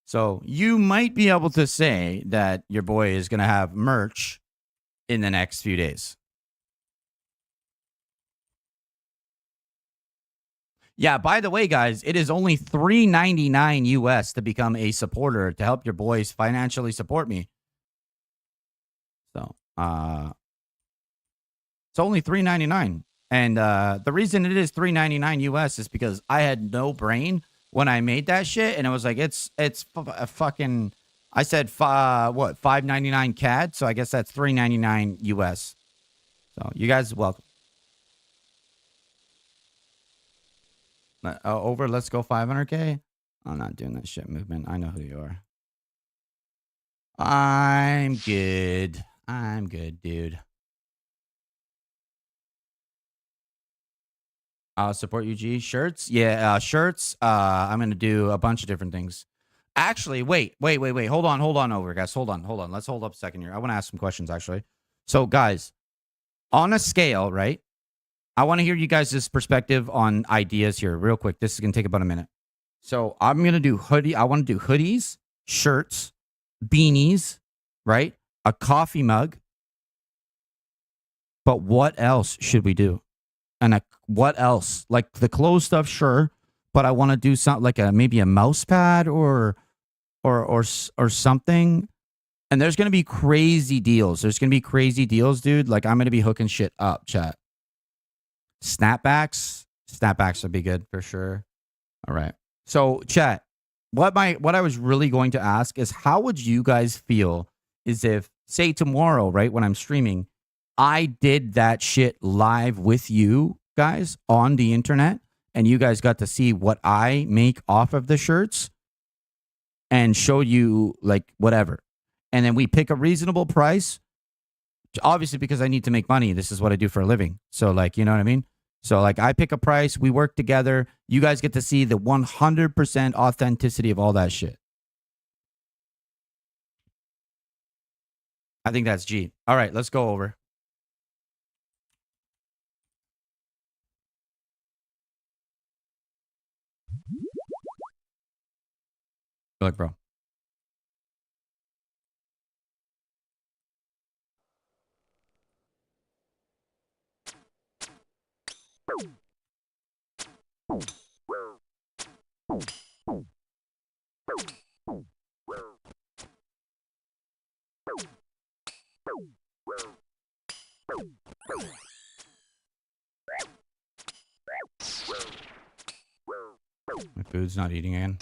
So you might be able to say that your boy is going to have merch in the next few days. Yeah, by the way, guys, it is only $3.99 US to become a supporter to help your boys financially support me. So, it's only $3.99. And the reason it is $3.99 US is because I had no brain when I made that shit, and it was like it's a fucking. I said what $5.99 CAD, so I guess that's $3.99 US. So you guys are welcome. Over. Let's go 500K. I'm not doing that shit movement. I know who you are. I'm good. I'm good, dude. Support UG shirts. Yeah, shirts. I'm gonna do a bunch of different things. Actually, wait. Hold on over, guys. Hold on. Let's hold up a second here. I want to ask some questions, actually. So, guys, on a scale, right? I want to hear you guys' perspective on ideas here, real quick. This is gonna take about a minute. So, I'm gonna do hoodie. I want to do hoodies, shirts, beanies, right? A coffee mug. But what else should we do? And what else? Like the clothes stuff, sure. But I want to do something like maybe a mouse pad or something. And there's gonna be crazy deals. There's gonna be crazy deals, dude. Like I'm gonna be hooking shit up, chat. Snapbacks would be good for sure. All right. So, chat. What I was really going to ask is, how would you guys feel is if, say, tomorrow, right, when I'm streaming, I did that shit live with you guys on the internet, and you guys got to see what I make off of the shirts and show you like whatever. And then we pick a reasonable price, obviously, because I need to make money. This is what I do for a living. So like, you know what I mean? So like I pick a price, we work together. You guys get to see the 100% authenticity of all that shit. I think that's G. All right, let's go over. Look, bro. My food's not eating again.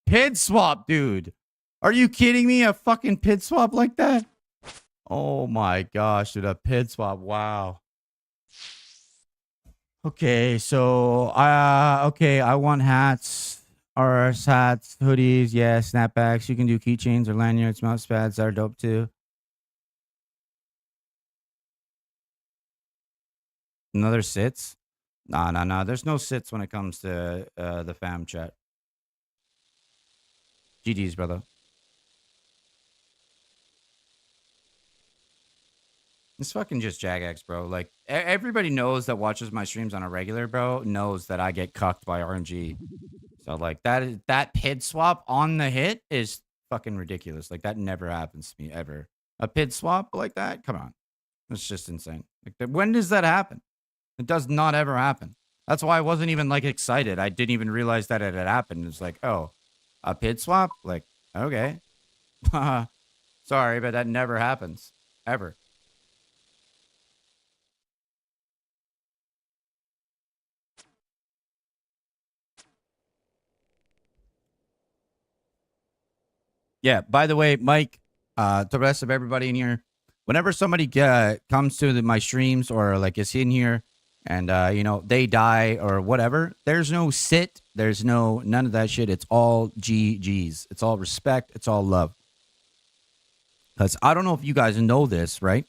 Pid swap, dude. Are you kidding me? A fucking pid swap like that? Oh my gosh, dude, a pid swap. Wow. Okay, so I want hats, or hats, hoodies, yeah, snapbacks. You can do keychains or lanyards, mouse pads are dope too. Another sits? Nah. There's no sits when it comes to the fam chat. GG's, brother. It's fucking just Jagex, bro. Like everybody knows that watches my streams on a regular, bro, knows that I get cucked by RNG. So like that pid swap on the hit is fucking ridiculous. Like that never happens to me ever. A pid swap like that? Come on. It's just insane. Like when does that happen? It does not ever happen. That's why I wasn't even like excited. I didn't even realize that it had happened. It's like, oh, a pid swap? Like, okay. Sorry, but that never happens. Ever. Yeah, by the way, Mike, to the rest of everybody in here, whenever somebody comes to my streams or like is in here and, you know, they die or whatever, there's no sit. There's none of that shit. It's all GGs. It's all respect. It's all love. Because I don't know if you guys know this, right?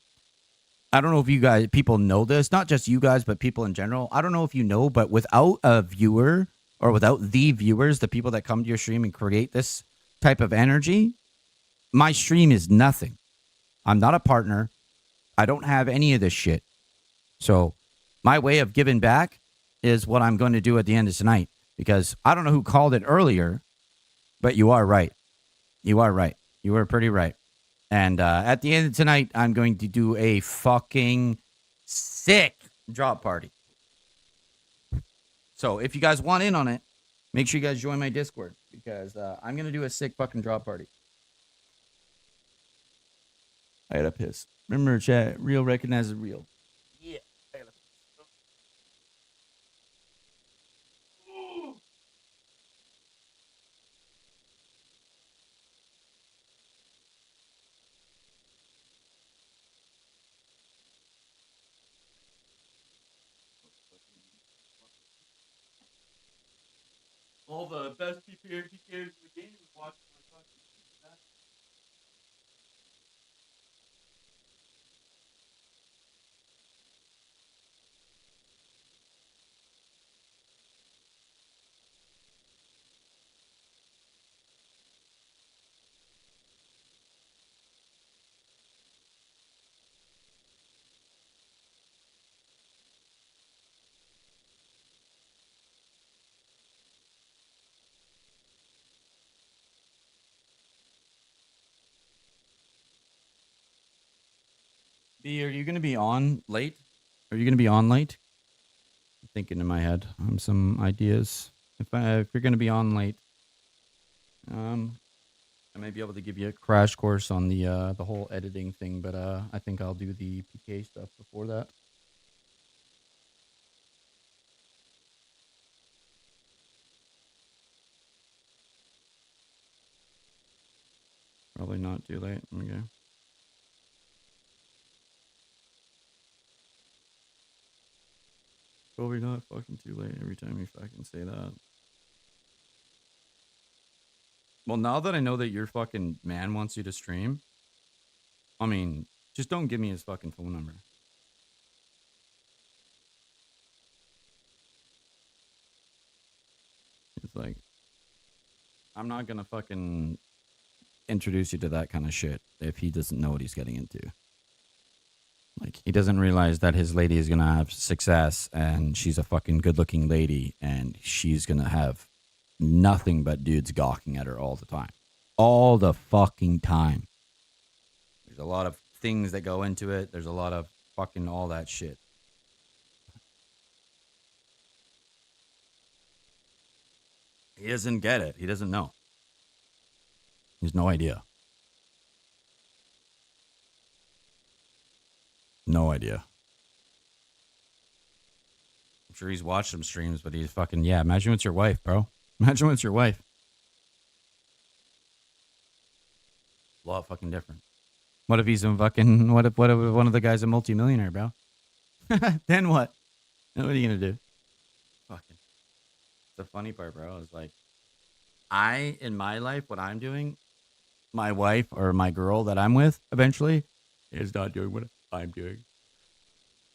I don't know if people know this, not just you guys, but people in general. I don't know if you know, but without a viewer or without the viewers, the people that come to your stream and create this type of energy, my stream is nothing. I'm not a partner. I don't have any of this shit. So my way of giving back is what I'm going to do at the end of tonight, because I don't know who called it earlier, but you are right. You are right. You were pretty right. And at the end of tonight, I'm going to do a fucking sick drop party. So if you guys want in on it, make sure you guys join my Discord, because I'm going to do a sick fucking drop party. I gotta piss. Remember, chat, real recognizes real. Yeah. I gotta piss. All the best PPers in the game is watching my fucking. B, are you gonna be on late? Are you gonna be on late? I'm thinking in my head some ideas. If you're gonna be on late, I may be able to give you a crash course on the whole editing thing, but I think I'll do the PK stuff before that. Probably not too late. Okay. Probably not fucking too late every time you fucking say that. Well, now that I know that your fucking man wants you to stream, I mean, just don't give me his fucking phone number. It's like, I'm not gonna fucking introduce you to that kind of shit if he doesn't know what he's getting into. Like, he doesn't realize that his lady is gonna have success, and she's a fucking good-looking lady, and she's gonna have nothing but dudes gawking at her all the time. All the fucking time. There's a lot of things that go into it. There's a lot of fucking all that shit. He doesn't get it. He doesn't know. He has no idea. No idea. I'm sure he's watched some streams, but he's fucking, yeah, imagine it's your wife, bro. Imagine it's your wife. A lot fucking different. What if he's a fucking, what if one of the guys a multimillionaire, bro? Then what? What are you gonna do? Fucking. The funny part, bro, is like, in my life, what I'm doing, my wife or my girl that I'm with eventually is not doing what I'm doing.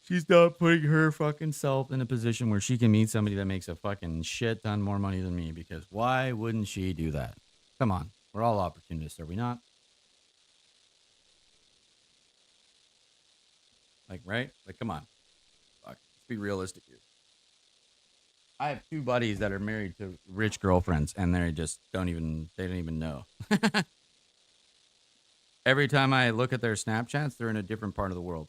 She's not putting her fucking self in a position where she can meet somebody that makes a fucking shit ton more money than me, because why wouldn't she do that? Come on. We're all opportunists, are we not? Like, right? Like, come on. Fuck. Let's be realistic here. I have two buddies that are married to rich girlfriends, and they just don't even know. Every time I look at their Snapchats, they're in a different part of the world.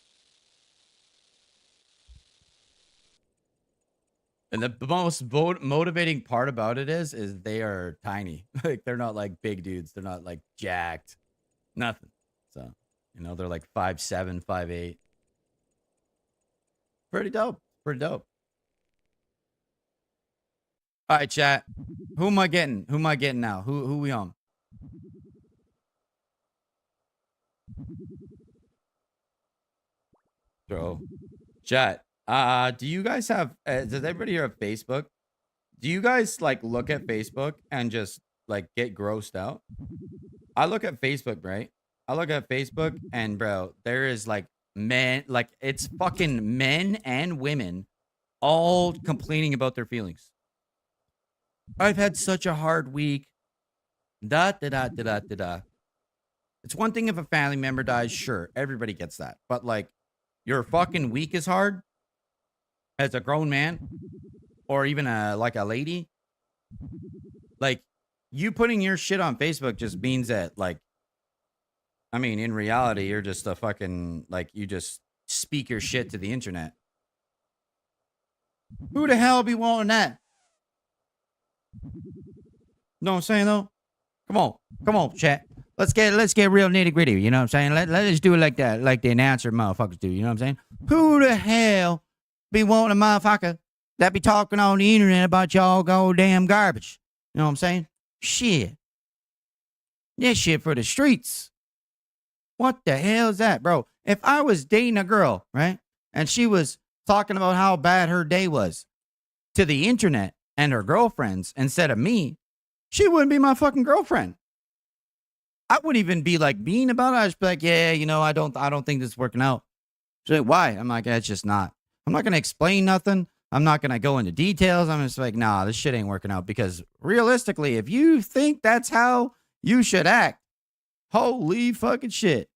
And the most motivating part about it is they are tiny. Like, they're not like big dudes. They're not like jacked. Nothing. So, they're like 5'7", 5'8". Pretty dope. Pretty dope. All right, chat. Who am I getting? Who am I getting now? Who we on? Bro. Chat. Do you guys have does everybody here have Facebook? Do you guys like look at Facebook and just like get grossed out? I look at Facebook, right? I look at Facebook, and bro, there is like men, like it's fucking men and women all complaining about their feelings. I've had such a hard week. Da da da da da da da. It's one thing if a family member dies, sure, everybody gets that. But like, your fucking week is hard as a grown man. or even like a lady, like you putting your shit on Facebook just means that like, I mean, in reality, you're just a fucking like you just speak your shit to the internet. Who the hell be wanting that? Know what I'm saying though? Come on, chat. Let's get real nitty gritty. You know what I'm saying? Let's do it like that, like the announcer motherfuckers do. You know what I'm saying? Who the hell be wanting a motherfucker that be talking on the internet about y'all goddamn garbage? You know what I'm saying? Shit. This shit for the streets. What the hell is that, bro? If I was dating a girl, right, and she was talking about how bad her day was to the internet and her girlfriends instead of me, she wouldn't be my fucking girlfriend. I wouldn't even be like mean about it. I'd just be like, yeah, you know, I don't think this is working out. She's like, why? I'm like, it's just not. I'm not gonna explain nothing. I'm not gonna go into details. I'm just like, nah, this shit ain't working out. Because realistically, if you think that's how you should act, holy fucking shit.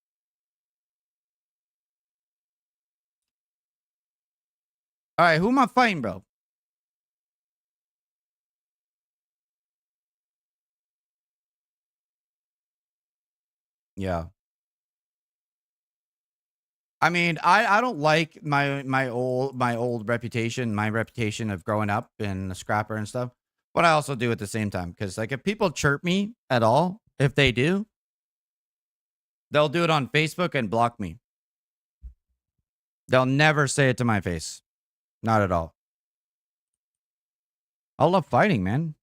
All right, who am I fighting, bro? Yeah. I mean, I don't like my old reputation, my reputation of growing up and a scrapper and stuff. But I also do at the same time because like if people chirp me at all, if they do, they'll do it on Facebook and block me. They'll never say it to my face. Not at all. I love fighting, man.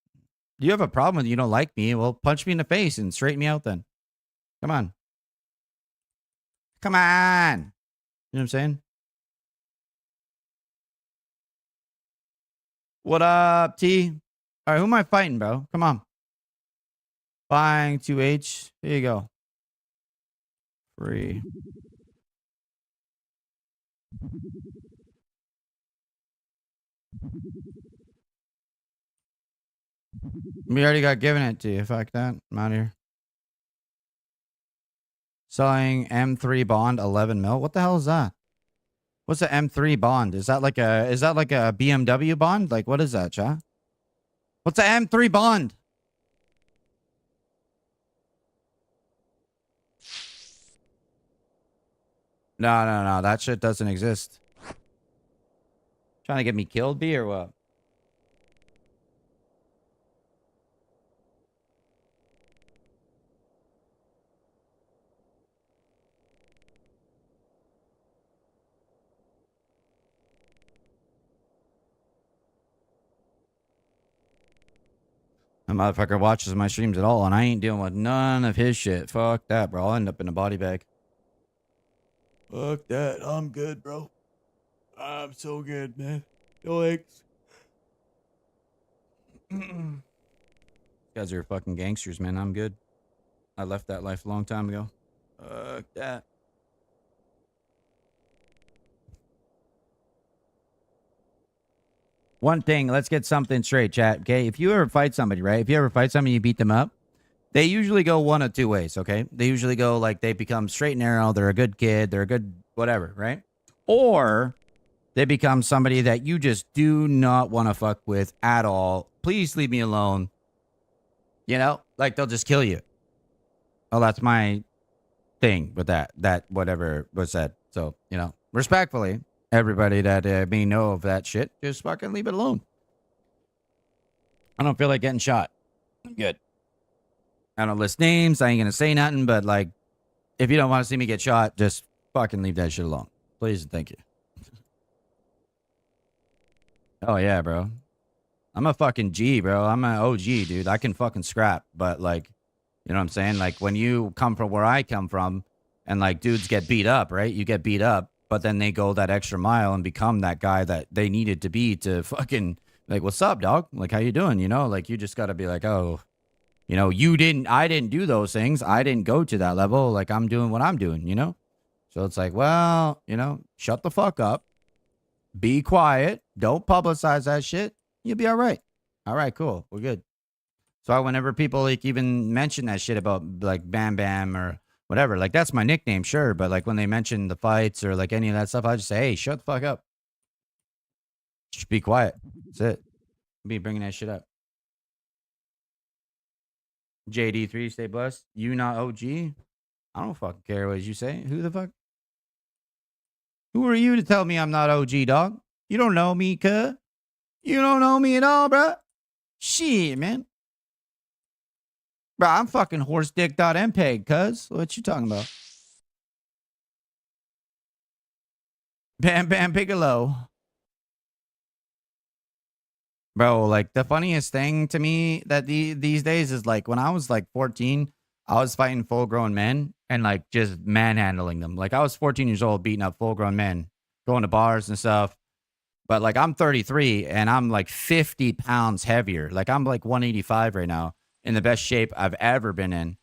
You have a problem with you don't like me? Well, punch me in the face and straighten me out then. Come on. Come on. You know what I'm saying? What up, T? All right, who am I fighting, bro? Come on. Buying 2H. Here you go. Free. We already got given it to you. Fuck that. I'm out of here. Selling M3 bond 11 mil. What the hell is that? What's the M3 bond? Is that like a BMW bond? Like what is that, chat? What's the M3 bond? No. That shit doesn't exist. Trying to get me killed, B, or what? That motherfucker watches my streams at all, and I ain't dealing with none of his shit. Fuck that, bro. I'll end up in a body bag. Fuck that. I'm good, bro. I'm so good, man. No thanks. You guys are fucking gangsters, man. I'm good. I left that life a long time ago. Fuck that. One thing, let's get something straight, chat. Okay, if you ever fight somebody, right? If you ever fight somebody, you beat them up. They usually go one of two ways. Okay, they usually go like they become straight and narrow. They're a good kid. They're a good whatever, right? Or they become somebody that you just do not want to fuck with at all. Please leave me alone. You know, like they'll just kill you. Oh, that's my thing with that. That whatever was said. So you know, respectfully. Everybody that may know of that shit, just fucking leave it alone. I don't feel like getting shot. I'm good. I don't list names. I ain't gonna say nothing, but like, if you don't want to see me get shot, just fucking leave that shit alone. Please and thank you. Oh yeah, bro. I'm a fucking G, bro. I'm an OG, dude. I can fucking scrap, but like, you know what I'm saying? Like when you come from where I come from and like dudes get beat up, right? You get beat up. But then they go that extra mile and become that guy that they needed to be to fucking like, what's up, dog? Like, how you doing? You know, like you just got to be like, oh, you know, I didn't do those things. I didn't go to that level. Like I'm doing what I'm doing, you know? So it's like, well, you know, shut the fuck up. Be quiet. Don't publicize that shit. You'll be all right. All right, cool. We're good. So whenever people like even mention that shit about like Bam Bam or whatever, like that's my nickname, sure. But like when they mention the fights or like any of that stuff, I just say, hey, shut the fuck up. Just be quiet. That's it. Be bringing that shit up. JD3, stay blessed. You not OG? I don't fucking care what you say. Who the fuck? Who are you to tell me I'm not OG, dog? You don't know me, cuh. You don't know me at all, bro. Shit, man. Bro, I'm fucking horsedick.mpeg, cuz. What you talking about? Bam Bam Bigelow. Bro, like the funniest thing to me that these days is like when I was like 14, I was fighting full grown men and like just manhandling them. Like I was 14 years old beating up full grown men, going to bars and stuff. But like I'm 33 and I'm like 50 pounds heavier. Like I'm like 185 right now in the best shape I've ever been in.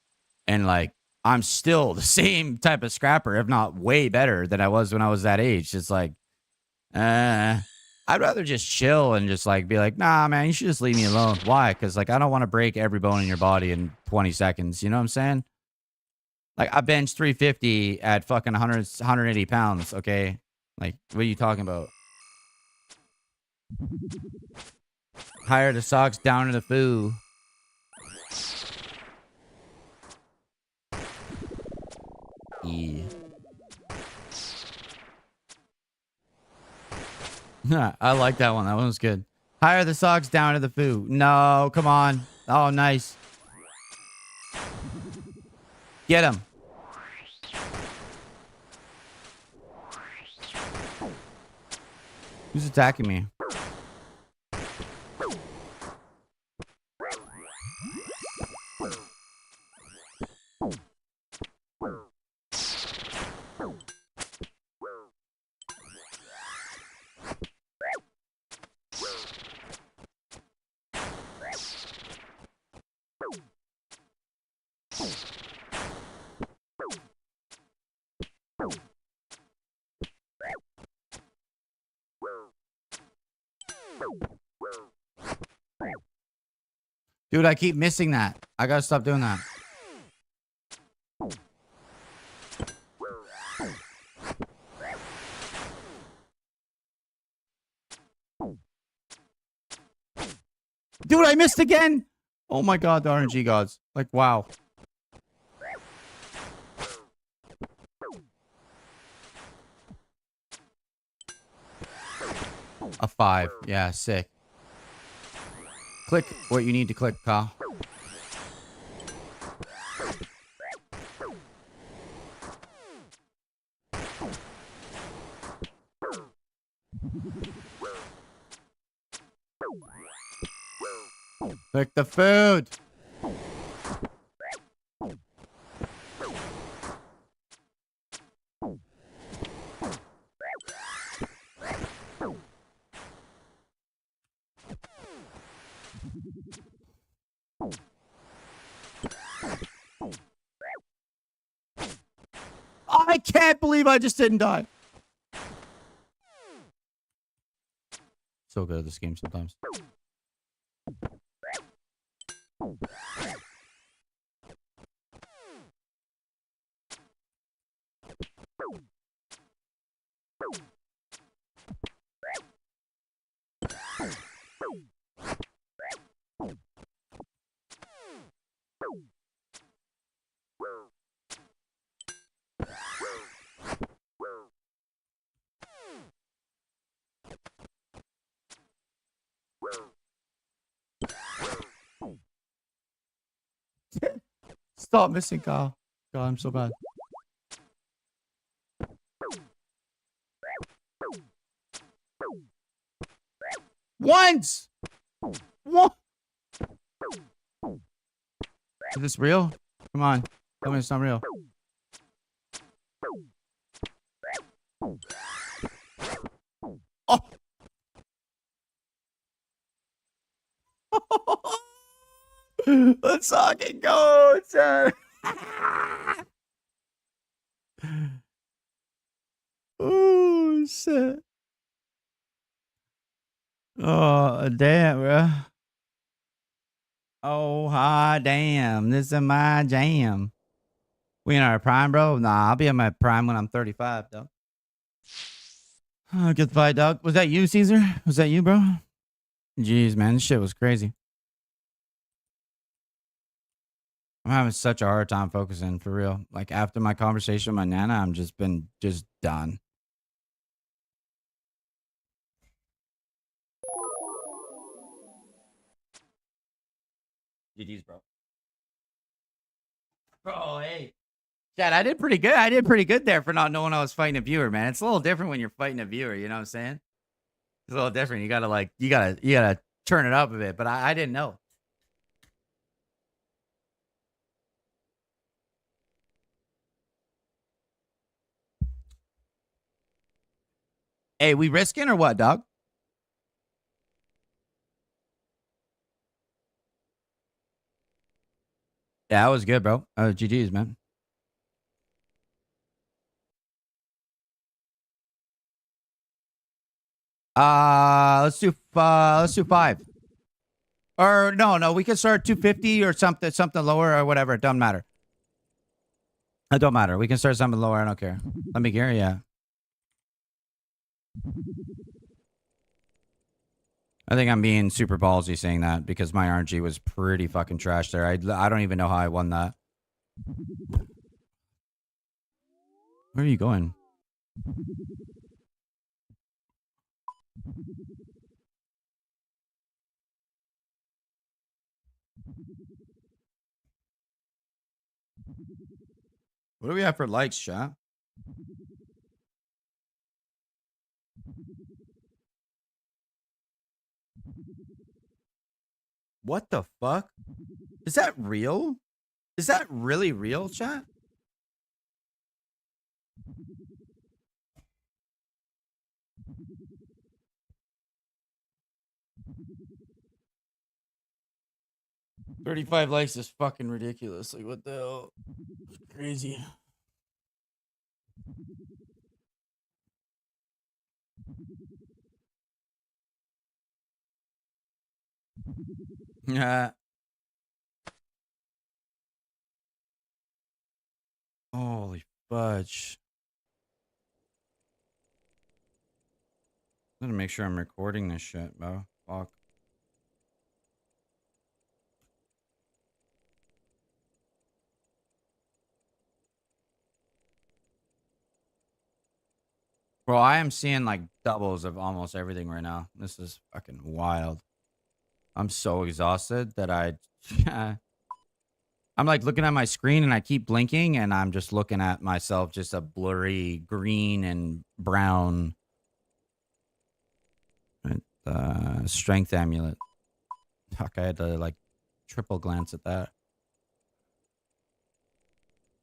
And like I'm still the same type of scrapper, if not way better than I was when I was that age. It's like, I'd rather just chill and just like be like, nah, man, you should just leave me alone. Why? Because like I don't want to break every bone in your body in 20 seconds. You know what I'm saying? Like I bench 350 at fucking 180 pounds. Okay. Like, what are you talking about? Higher the socks, down to the foo. Yeah. I like that one. That one was good. Higher the socks, down to the foo. No, come on. Oh, nice. Get him. Who's attacking me? Dude, I keep missing that. I gotta stop doing that. Dude, I missed again. Oh my god, the RNG gods. Like, wow. A 5. Yeah, sick. Click what you need to click, Kyle. Click the food. I can't believe I just didn't die. So good at this game sometimes. Stop missing, Kyle. God, I'm so bad. Once! What? Is this real? Come on. Tell me it's not real. Oh! Let's fucking go, sir. Oh, shit. Oh, damn, bro. Oh, hot damn. This is my jam. We in our prime, bro? Nah, I'll be in my prime when I'm 35, though. Oh, good fight, dog. Was that you, Caesar? Was that you, bro? Jeez, man, this shit was crazy. I'm having such a hard time focusing for real. Like after my conversation with my nana, I'm just done. GG's, bro. Bro, hey. Chad, I did pretty good. I did pretty good there for not knowing I was fighting a viewer, man. It's a little different when you're fighting a viewer, you know what I'm saying? It's a little different. You gotta like you gotta turn it up a bit, but I didn't know. Hey, we risking or what, dog? Yeah, that was good, bro. GG's, man. Let's do 5. Or no, we can start 250 or something lower or whatever. It doesn't matter. It don't matter. We can start something lower. I don't care. Let me hear, yeah. I think I'm being super ballsy saying that because my RNG was pretty fucking trash there. I don't even know how I won that. Where are you going? What do we have for likes, chat? What the fuck? Is that real? Is that really real, chat? $35 likes is fucking ridiculous. Like, what the hell? It's crazy. Yeah. Holy fudge. I'm gonna make sure I'm recording this shit, bro. Fuck. Bro, I am seeing like doubles of almost everything right now. This is fucking wild. I'm so exhausted that I'm like looking at my screen and I keep blinking and I'm just looking at myself just a blurry green and brown strength amulet. Fuck, I had to like triple glance at that.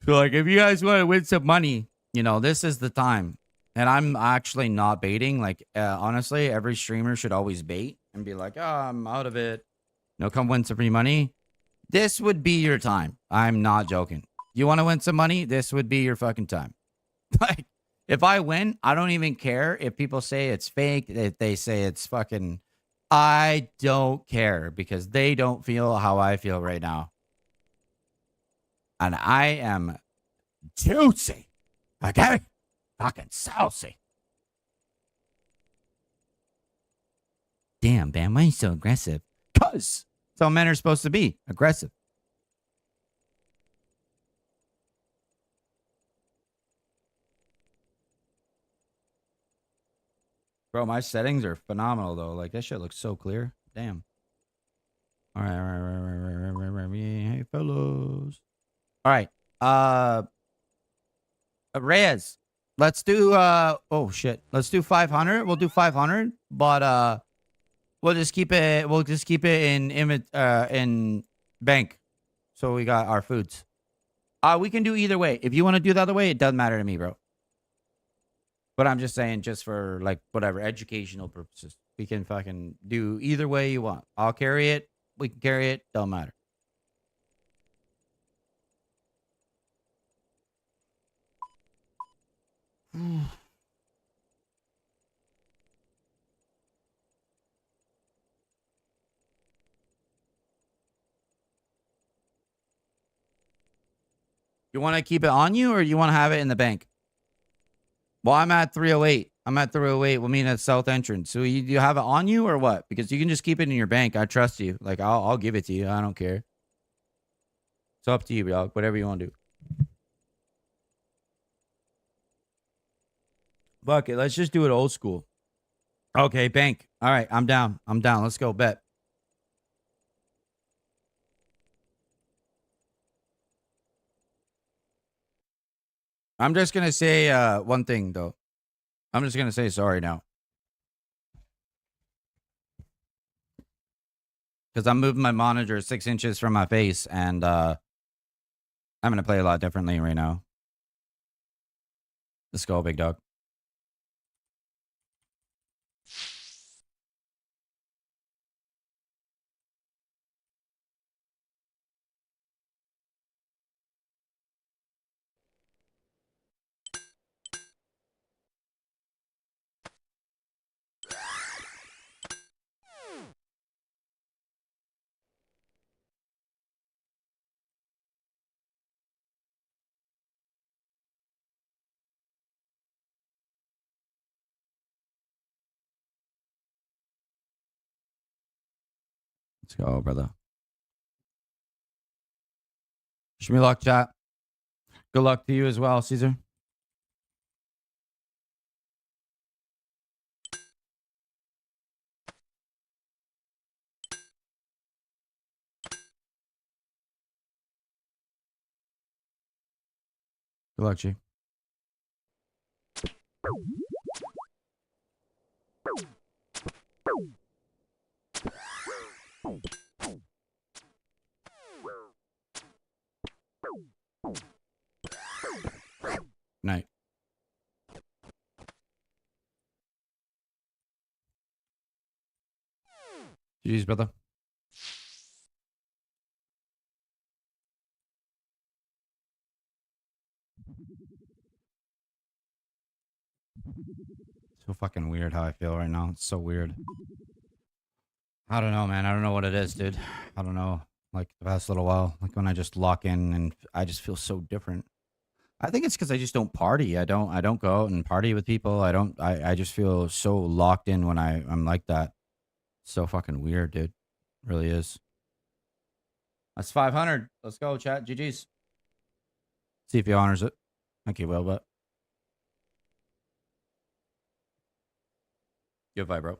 So like if you guys want to win some money, you know, this is the time. And I'm actually not baiting. Like honestly, every streamer should always bait and be like, oh, I'm out of it. You know, come win some free money. This would be your time. I'm not joking. You want to win some money? This would be your fucking time. Like, if I win, I don't even care if people say it's fake, if they say it's fucking. I don't care because they don't feel how I feel right now. And I am juicy. Okay? Fucking saucy. Damn, Bam, why are you so aggressive? Because that's how men are supposed to be aggressive. Bro, my settings are phenomenal though. Like that shit looks so clear. Damn. All right. Hey, fellows. All right. Reyes. Let's do oh shit. Let's do 500. We'll do 500, but we'll just keep it in bank. So we got our foods. We can do either way. If you want to do the other way, it doesn't matter to me, bro. But I'm just saying, just for like whatever educational purposes, we can fucking do either way you want. I'll carry it. We can carry it. Don't matter. You want to keep it on you or you want to have it in the bank? Well, I'm at 308. I'm at 308. We'll meet at South Entrance. So you have it on you or what? Because you can just keep it in your bank. I trust you. Like I'll give it to you. I don't care. It's up to you, dog. Whatever you want to do. Fuck it. Let's just do it old school. Okay, bank. All right, I'm down. I'm down. Let's go. Bet. I'm just gonna say one thing though. I'm just gonna say sorry now. Because I'm moving my monitor 6 inches from my face, and I'm gonna play a lot differently right now. Let's go, big dog. Let's go, brother. Wish me luck, chat. Good luck to you as well, Caesar. Good luck, G. Night. GG's, brother. So fucking weird how I feel right now. It's so weird. I don't know, man. I don't know what it is, dude. I don't know. Like the past little while, like when I just lock in and I just feel so different. I think it's because I just don't party. I don't go out and party with people. I just feel so locked in when I'm like that. So fucking weird, dude. Really is. That's 500. Let's go, chat. GG's. See if he honors it. Thank you, Will, but good vibe, bro.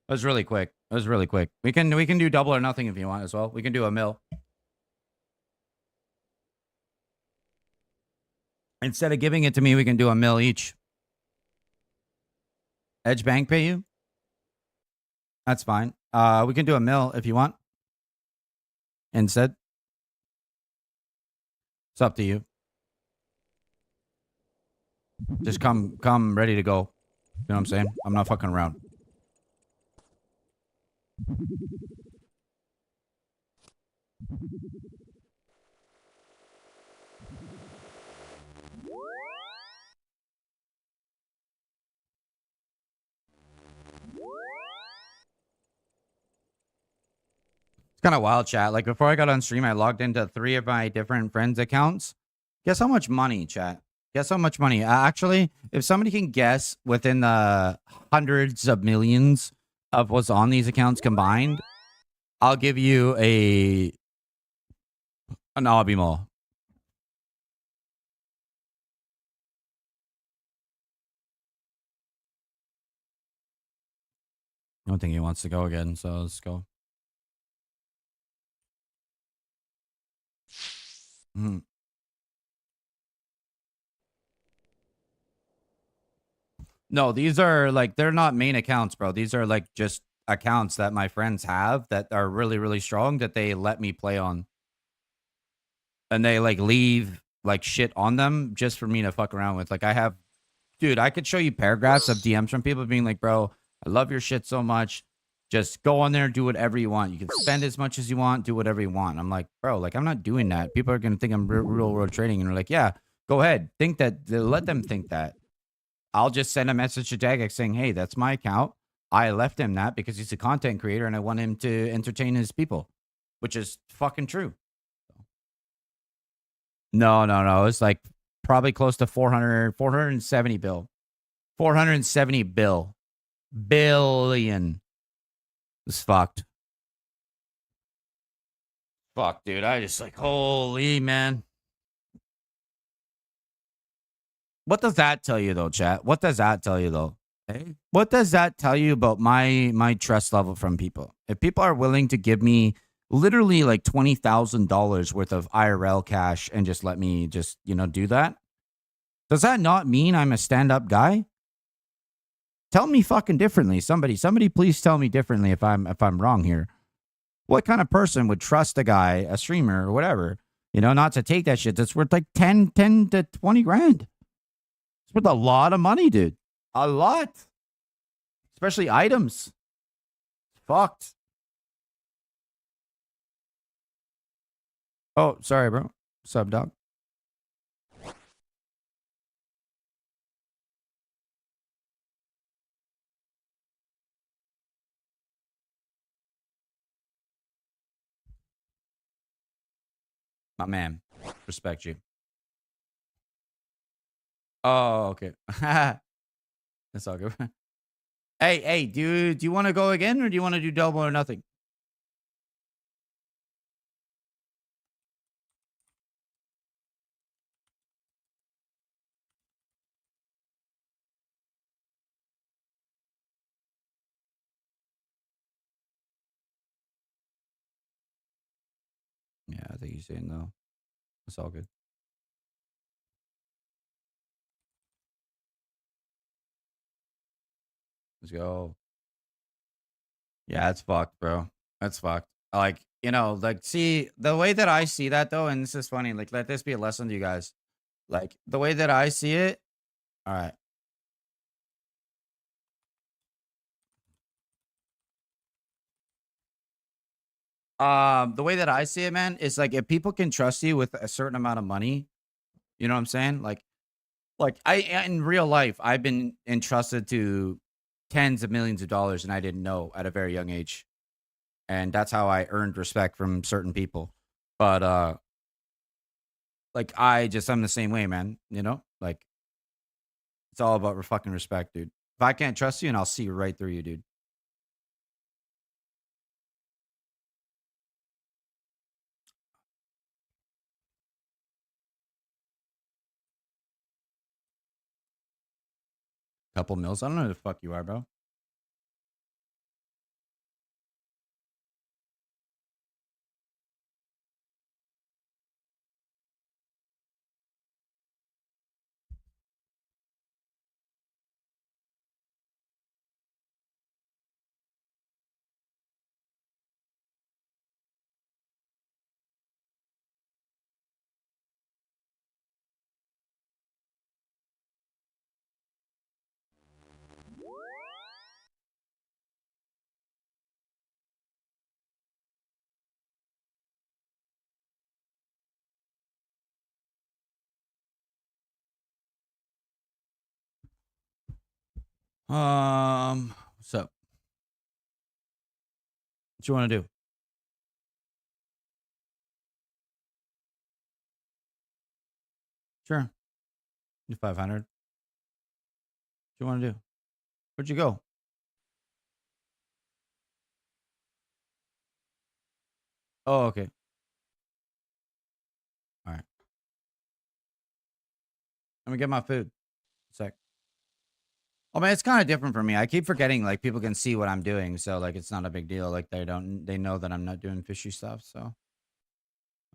That was really quick. That was really quick. We can do double or nothing if you want as well. We can do a mill. Instead of giving it to me, we can do a mill each. Edge Bank pay you? That's fine. We can do a mill if you want. Instead. It's up to you. Just come ready to go. You know what I'm saying? I'm not fucking around. It's kind of wild, chat. Like before I got on stream, I logged into 3 of my different friends' accounts. Guess how much money, chat? Guess how much money? Actually, if somebody can guess within the hundreds of millions of what's on these accounts combined, I'll give you an obby mall. I don't think he wants to go again, so let's go. Mm. No, these are like, they're not main accounts, bro. These are like just accounts that my friends have that are really, really strong that they let me play on. And they like leave like shit on them just for me to fuck around with. Like I have, dude, I could show you paragraphs of DMs from people being like, bro, I love your shit so much. Just go on there, do whatever you want. You can spend as much as you want, do whatever you want. I'm like, bro, like I'm not doing that. People are gonna think I'm real world trading, and they're like, yeah, go ahead, think that. Let them think that. I'll just send a message to Jagex saying, hey, that's my account. I left him that because he's a content creator and I want him to entertain his people, which is fucking true. No. It's like probably close to 470 bill. 470 billion. It's fucked. Fuck, dude. I just like, holy man. What does that tell you though, chat? What does that tell you though? Hey? What does that tell you about my trust level from people? If people are willing to give me literally like $20,000 worth of IRL cash and just let me just, do that, does that not mean I'm a stand-up guy? Tell me fucking differently. Somebody please tell me differently if I'm wrong here. What kind of person would trust a guy, a streamer or whatever, not to take that shit that's worth like 10 to 20 grand? It's worth a lot of money, dude. A lot. Especially items. Fucked. Oh, sorry, bro. Sub dog. My man. Respect you. Oh, okay. That's all good. Hey, do you want to go again or do you want to do double or nothing? Yeah, I think he's saying no. It's all good. Let's go. Yeah, it's fucked, bro. That's fucked. Like, see, the way that I see that though, and this is funny, like, let this be a lesson to you guys. Like, the way that I see it, all right. The way that I see it, man, is like if people can trust you with a certain amount of money, you know what I'm saying? Like I in real life, I've been entrusted to tens of millions of dollars and I didn't know at a very young age. And that's how I earned respect from certain people. But like I'm the same way, man. Like it's all about fucking respect, dude. If I can't trust you, and I'll see right through you, dude. Couple mils. I don't know who the fuck you are, bro. What's up? What you want to do? Sure. Do 500. What you want to do? Where'd you go? Oh, okay. All right. Let me get my food. Sec. Oh man, it's kind of different for me. I keep forgetting like people can see what I'm doing, so like it's not a big deal. Like they know that I'm not doing fishy stuff. So all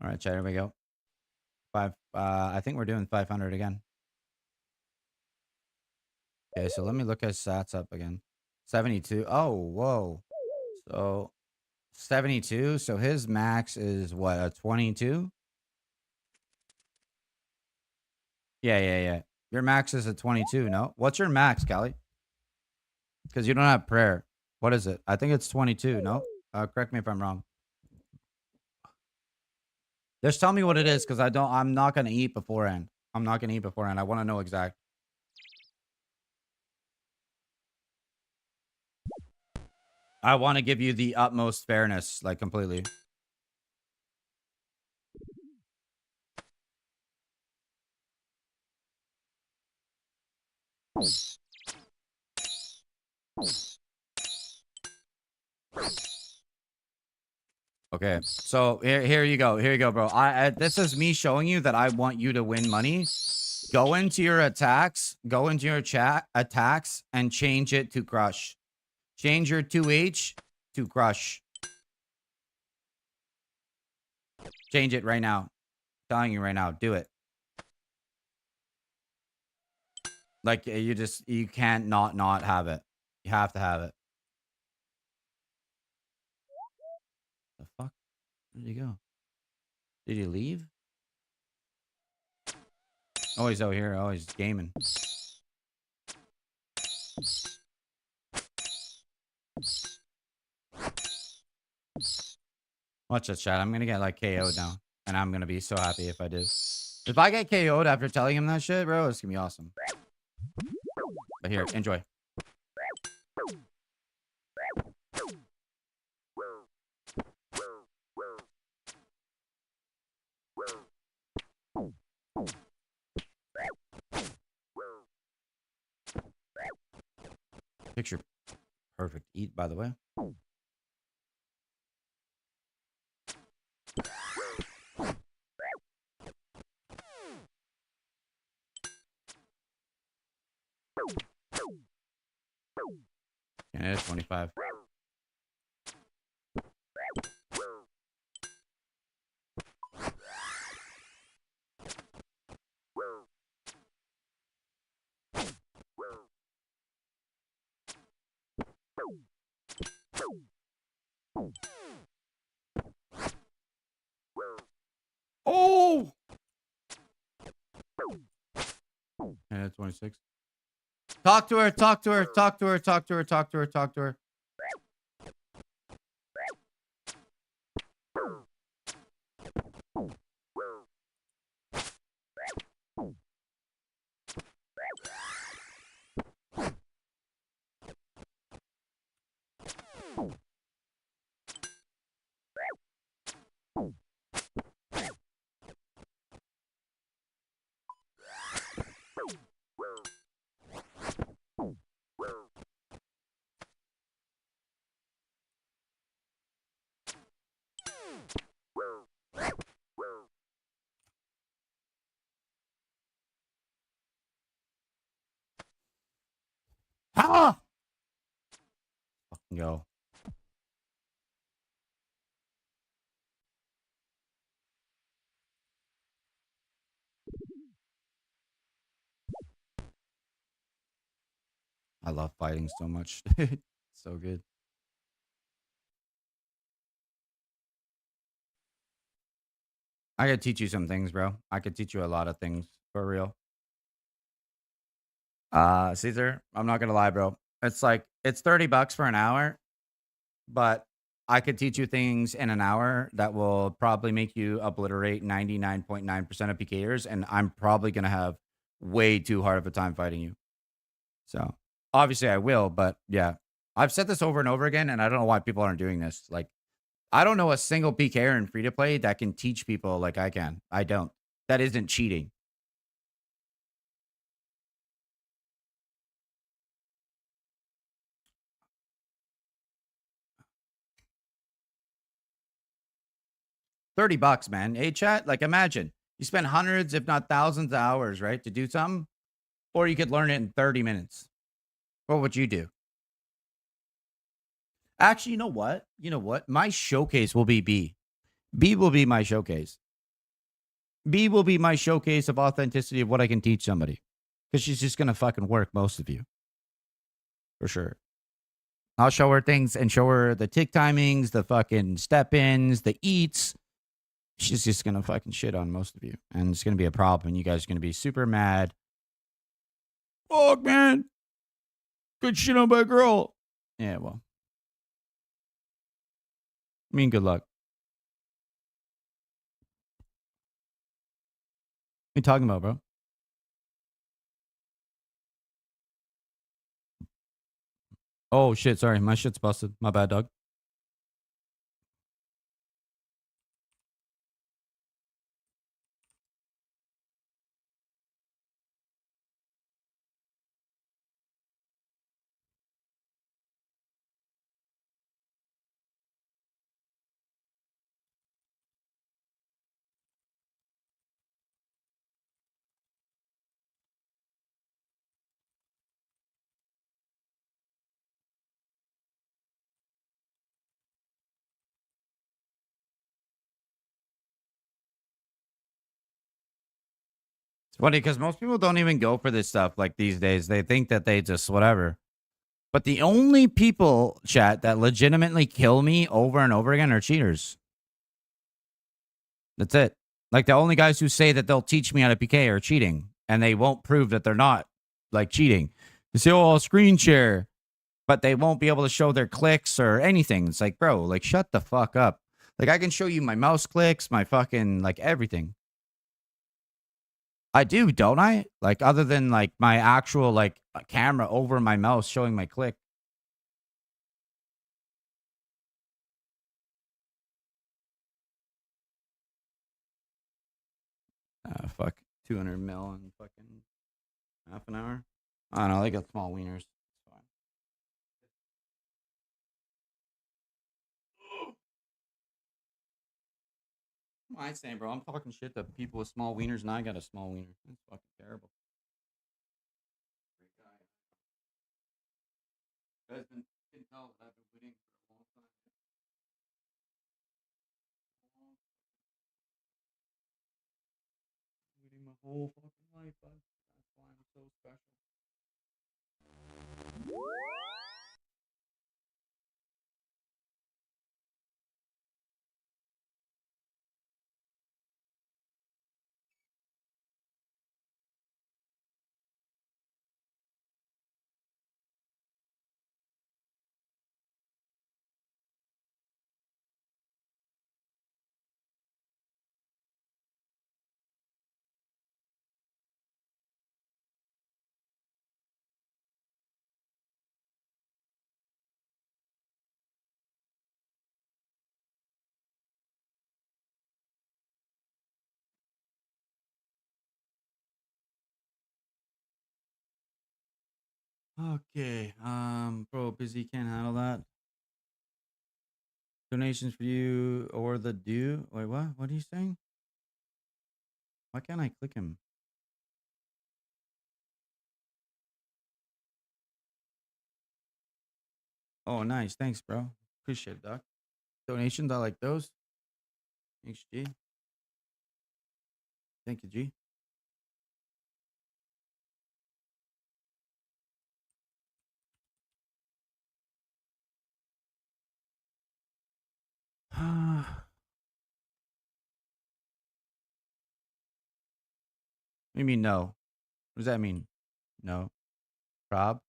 right, chat, here we go. I think we're doing 500 again. Okay, so let me look at stats up again. 72. Oh, whoa. So 72. So his max is what, a 22? Yeah. Your max is a 22, no? What's your max, Callie? Because you don't have prayer. What is it? I think it's 22, no? Correct me if I'm wrong. Just tell me what it is, because I'm not gonna eat beforehand. I'm not gonna eat beforehand. I want to know exact. I want to give you the utmost fairness, like completely. Okay, so here you go. Here you go, bro. This is me showing you that I want you to win money. Go into your attacks. Go into your chat attacks and change it to crush. Change your 2H to crush. Change it right now. I'm telling you right now. Do it. Like you can't not have it. You have to have it. The fuck? Where'd he go? Did he leave? Oh, he's out here. Oh, he's gaming. Watch this, chat. I'm gonna get like KO'd now, and I'm gonna be so happy if I do. If I get KO'd after telling him that shit, bro, it's gonna be awesome. But here, enjoy. Picture perfect eat, by the way. And it is 25. Oh! And it's 26. Talk to her, talk to her, talk to her, talk to her, talk to her, talk to her. Ah! Fucking go. I love fighting so much. So good. I could teach you some things, bro. I could teach you a lot of things for real. Caesar, I'm not gonna lie, bro. It's like it's $30 for an hour, but I could teach you things in an hour that will probably make you obliterate 99.9% of PKers, and I'm probably gonna have way too hard of a time fighting you. So obviously I will, but yeah. I've said this over and over again, and I don't know why people aren't doing this. Like, I don't know a single PKer in free to play that can teach people like I can. I don't. That isn't cheating. $30, man. Hey, chat. Like, imagine you spend hundreds, if not thousands, of hours, right, to do something, or you could learn it in 30 minutes. What would you do? Actually, you know what? You know what? My showcase will be B. B will be my showcase. B will be my showcase of authenticity of what I can teach somebody, because she's just gonna fucking work most of you, for sure. I'll show her things and show her the tick timings, the fucking step ins, the eats. She's just gonna fucking shit on most of you, and it's gonna be a problem. And you guys are gonna be super mad. Fuck, man, good shit on my girl. Yeah, well, I mean, good luck. What are you talking about, bro? Oh shit, sorry, my shit's busted. My bad, dog. Funny because most people don't even go for this stuff like these days. They think that they just whatever. But the only people, chat, that legitimately kill me over and over again are cheaters. That's it. Like the only guys who say that they'll teach me how to PK are cheating, and they won't prove that they're not like cheating. They say, "Oh, I'll screen share," but they won't be able to show their clicks or anything. It's like, bro, like shut the fuck up. Like I can show you my mouse clicks, my fucking like everything. I do, don't I? Like other than like my actual like camera over my mouse showing my click. Fuck 200 mil in fucking half an hour. I don't know. They got small wieners. It's fine. What am I saying, bro? I'm talking shit to people with small wieners, and I got a small wiener. That's fucking terrible. Great guy. You guys can tell that I've been waiting for a long time. Waiting my whole fucking life, bud. That's why I'm so special. Okay. Bro, busy, can't handle that. Donations for you or the due. Wait, what? What are you saying? Why can't I click him? Oh, nice. Thanks, bro. Appreciate it, doc. Donations, I like those. Thanks, G. Thank you, G. What do you mean no? What does that mean? No. Prob?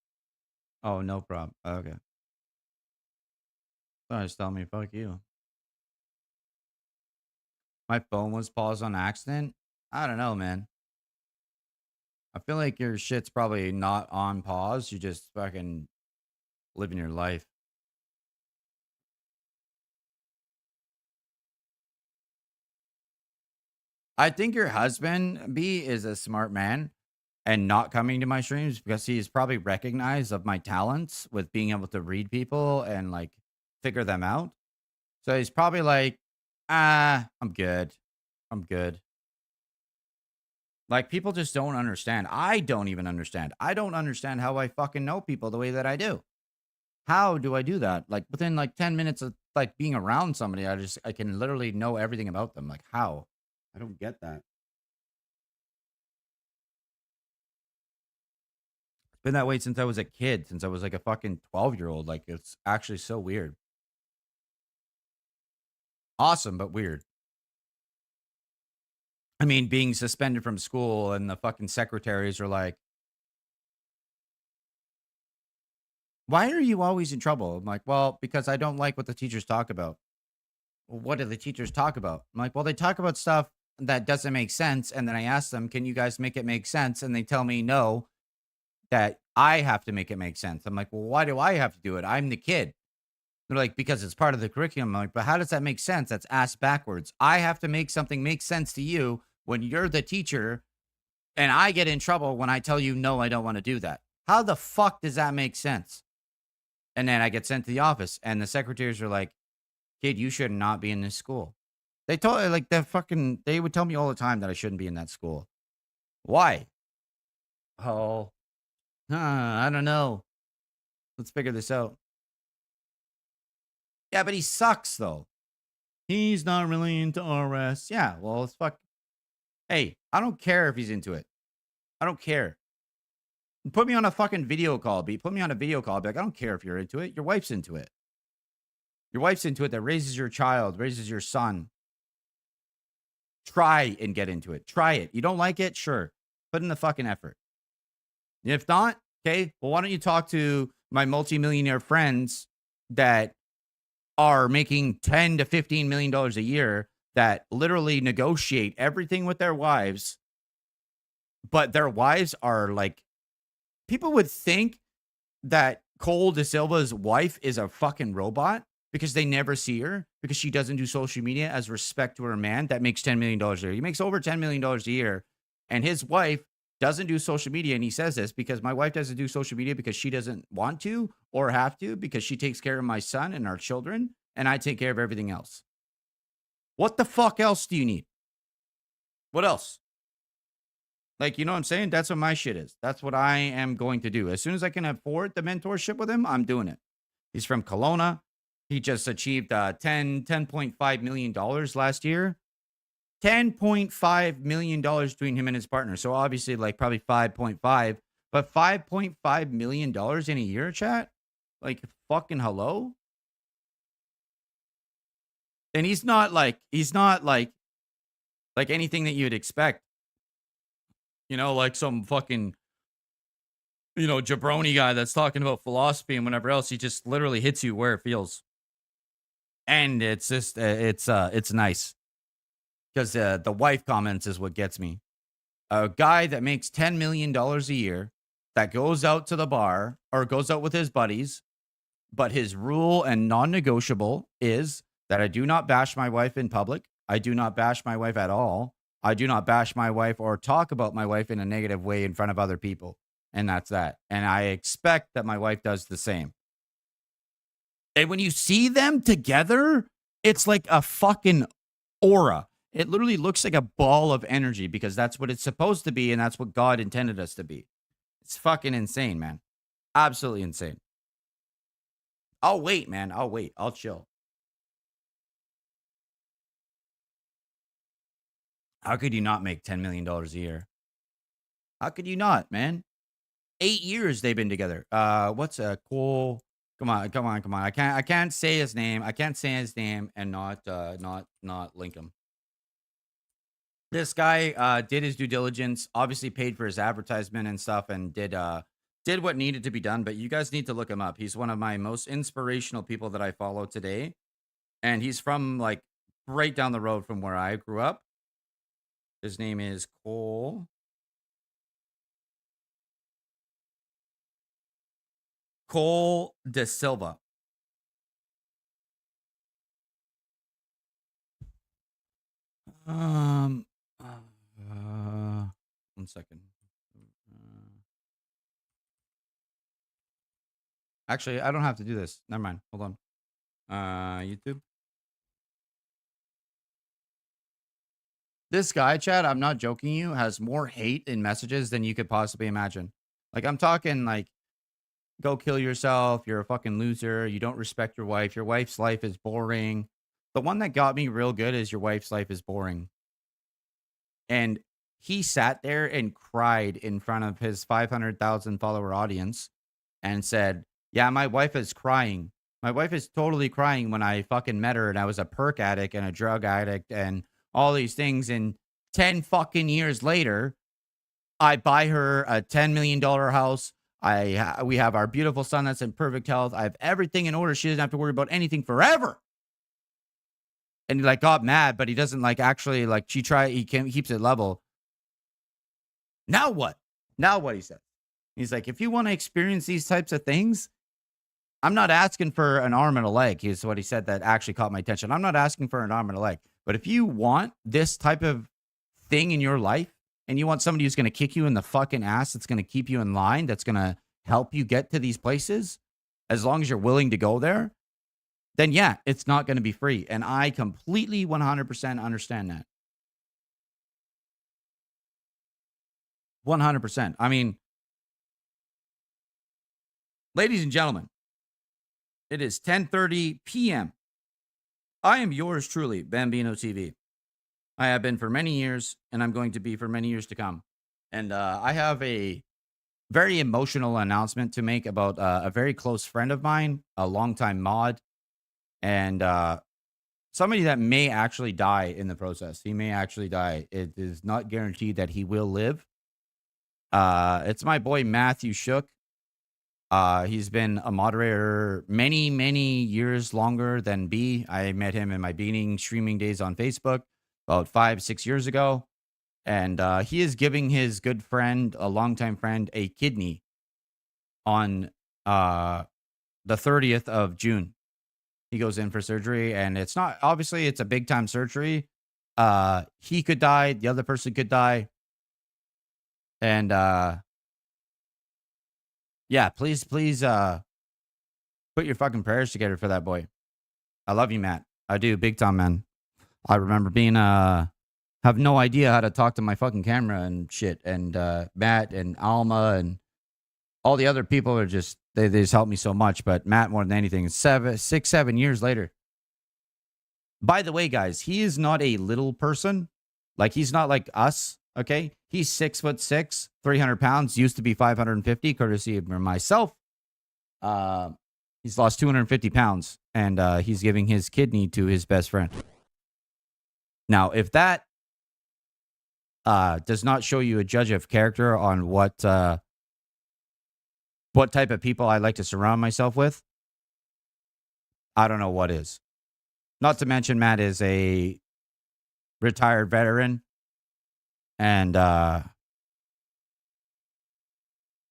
Oh, no prob. Okay. Sorry, just tell me, fuck you. My phone was paused on accident. I don't know, man. I feel like your shit's probably not on pause. You just fucking living your life. I think your husband, B, is a smart man and not coming to my streams because he's probably recognized of my talents with being able to read people and like figure them out. So he's probably like, I'm good. I'm good. Like people just don't understand. I don't even understand. I don't understand how I fucking know people the way that I do. How do I do that? Like within like 10 minutes of like being around somebody, I can literally know everything about them. Like how? I don't get that. It's been that way since I was a kid, since I was like a fucking 12-year-old. Like it's actually so weird. Awesome, but weird. I mean, being suspended from school and the fucking secretaries are like, why are you always in trouble? I'm like, well, because I don't like what the teachers talk about. Well, what do the teachers talk about? I'm like, well, they talk about stuff that doesn't make sense. And then I ask them, can you guys make it make sense? And they tell me no, that I have to make it make sense. I'm like, well, why do I have to do it? I'm the kid. They're like, because it's part of the curriculum. I'm like, but how does that make sense? That's asked backwards. I have to make something make sense to you when you're the teacher, and I get in trouble when I tell you, no, I don't want to do that. How the fuck does that make sense? And then I get sent to the office, and the secretaries are like, kid, you should not be in this school. They told like they would tell me all the time that I shouldn't be in that school. Why? Oh, I don't know. Let's figure this out. Yeah, but he sucks though. He's not really into RS. Yeah, well, it's fuck. Hey, I don't care if he's into it. I don't care. Put me on a fucking video call, B. Put me on a video call. Be like, I don't care if you're into it. Your wife's into it. Your wife's into it that raises your child, raises your son. Try and get into it. Try it. You don't like it? Sure. Put in the fucking effort. If not, okay, well, why don't you talk to my multimillionaire friends that are making $10 to $15 million a year that literally negotiate everything with their wives, but their wives are like, people would think that Cole De Silva's wife is a fucking robot because they never see her because she doesn't do social media as respect to her man that makes $10 million a year. He makes over $10 million a year, and his wife doesn't do social media. And he says this because my wife doesn't do social media because she doesn't want to or have to, because she takes care of my son and our children, and I take care of everything else. What the fuck else do you need? What else? Like, you know what I'm saying? That's what my shit is. That's what I am going to do. As soon as I can afford the mentorship with him, I'm doing it. He's from Kelowna. He just achieved $10.5 million last year. $10.5 million between him and his partner. So obviously, like, probably 5.5, but $5.5 million in a year, chat? Like, fucking hello? And he's not like anything that you'd expect. You know, like some fucking, you know, jabroni guy that's talking about philosophy and whatever else. He just literally hits you where it feels. And it's just, it's nice. Because the wife comments is what gets me. A guy that makes $10 million a year that goes out to the bar or goes out with his buddies, but his rule and non-negotiable is that I do not bash my wife in public. I do not bash my wife at all. I do not bash my wife or talk about my wife in a negative way in front of other people. And that's that. And I expect that my wife does the same. And when you see them together, it's like a fucking aura. It literally looks like a ball of energy because that's what it's supposed to be. And that's what God intended us to be. It's fucking insane, man. Absolutely insane. I'll wait, man. I'll wait. I'll chill. How could you not make $10 million a year? How could you not, man? 8 years they've been together. What's a cool? Come on. I can't say his name. I can't say his name and not link him. This guy did his due diligence, obviously paid for his advertisement and stuff, and did what needed to be done. But you guys need to look him up. He's one of my most inspirational people that I follow today, and he's from like right down the road from where I grew up. His name is Cole De Silva. One second. Actually, I don't have to do this. Never mind. Hold on. YouTube. This guy, Chad, I'm not joking you, has more hate in messages than you could possibly imagine. Like, I'm talking like, go kill yourself. You're a fucking loser. You don't respect your wife. Your wife's life is boring. The one that got me real good is your wife's life is boring. And he sat there and cried in front of his 500,000 follower audience and said, yeah, my wife is crying. My wife is totally crying when I fucking met her and I was a perk addict and a drug addict and all these things. And 10 fucking years later, I buy her a $10 million house. We have our beautiful son that's in perfect health. I have everything in order. She doesn't have to worry about anything forever. And he like got mad, but he doesn't like actually like he keeps it level. Now what? Now what he said? He's like, if you want to experience these types of things, I'm not asking for an arm and a leg. Is what he said that actually caught my attention. I'm not asking for an arm and a leg. But if you want this type of thing in your life and you want somebody who's going to kick you in the fucking ass, that's going to keep you in line, that's going to help you get to these places, as long as you're willing to go there, then yeah, it's not going to be free. And I completely 100% understand that. 100%. I mean, ladies and gentlemen, it is 10:30 p.m. I am yours truly, Bambino TV. I have been for many years, and I'm going to be for many years to come. And I have a very emotional announcement to make about a very close friend of mine, a longtime mod, and somebody that may actually die in the process. He may actually die. It is not guaranteed that he will live. It's my boy Matthew Shook. He's been a moderator many, many years longer than B. I met him in my beginning streaming days on Facebook about 5, 6 years ago. And he is giving his good friend, a longtime friend, a kidney on uh, the 30th of June. He goes in for surgery, and it's not obviously it's a big time surgery. He could die, the other person could die, and yeah, please, put your fucking prayers together for that boy. I love you, Matt. I do, big time, man. I remember being have no idea how to talk to my fucking camera and shit, and Matt and Alma and all the other people are just they just helped me so much. But Matt more than anything, 6, 7 years later. By the way, guys, he is not a little person. Like he's not like us. Okay, he's 6'6", 300 pounds. Used to be 550, courtesy of myself. He's lost 250 pounds, and he's giving his kidney to his best friend. Now, if that does not show you a judge of character on what type of people I like to surround myself with, I don't know what is. Not to mention, Matt is a retired veteran, and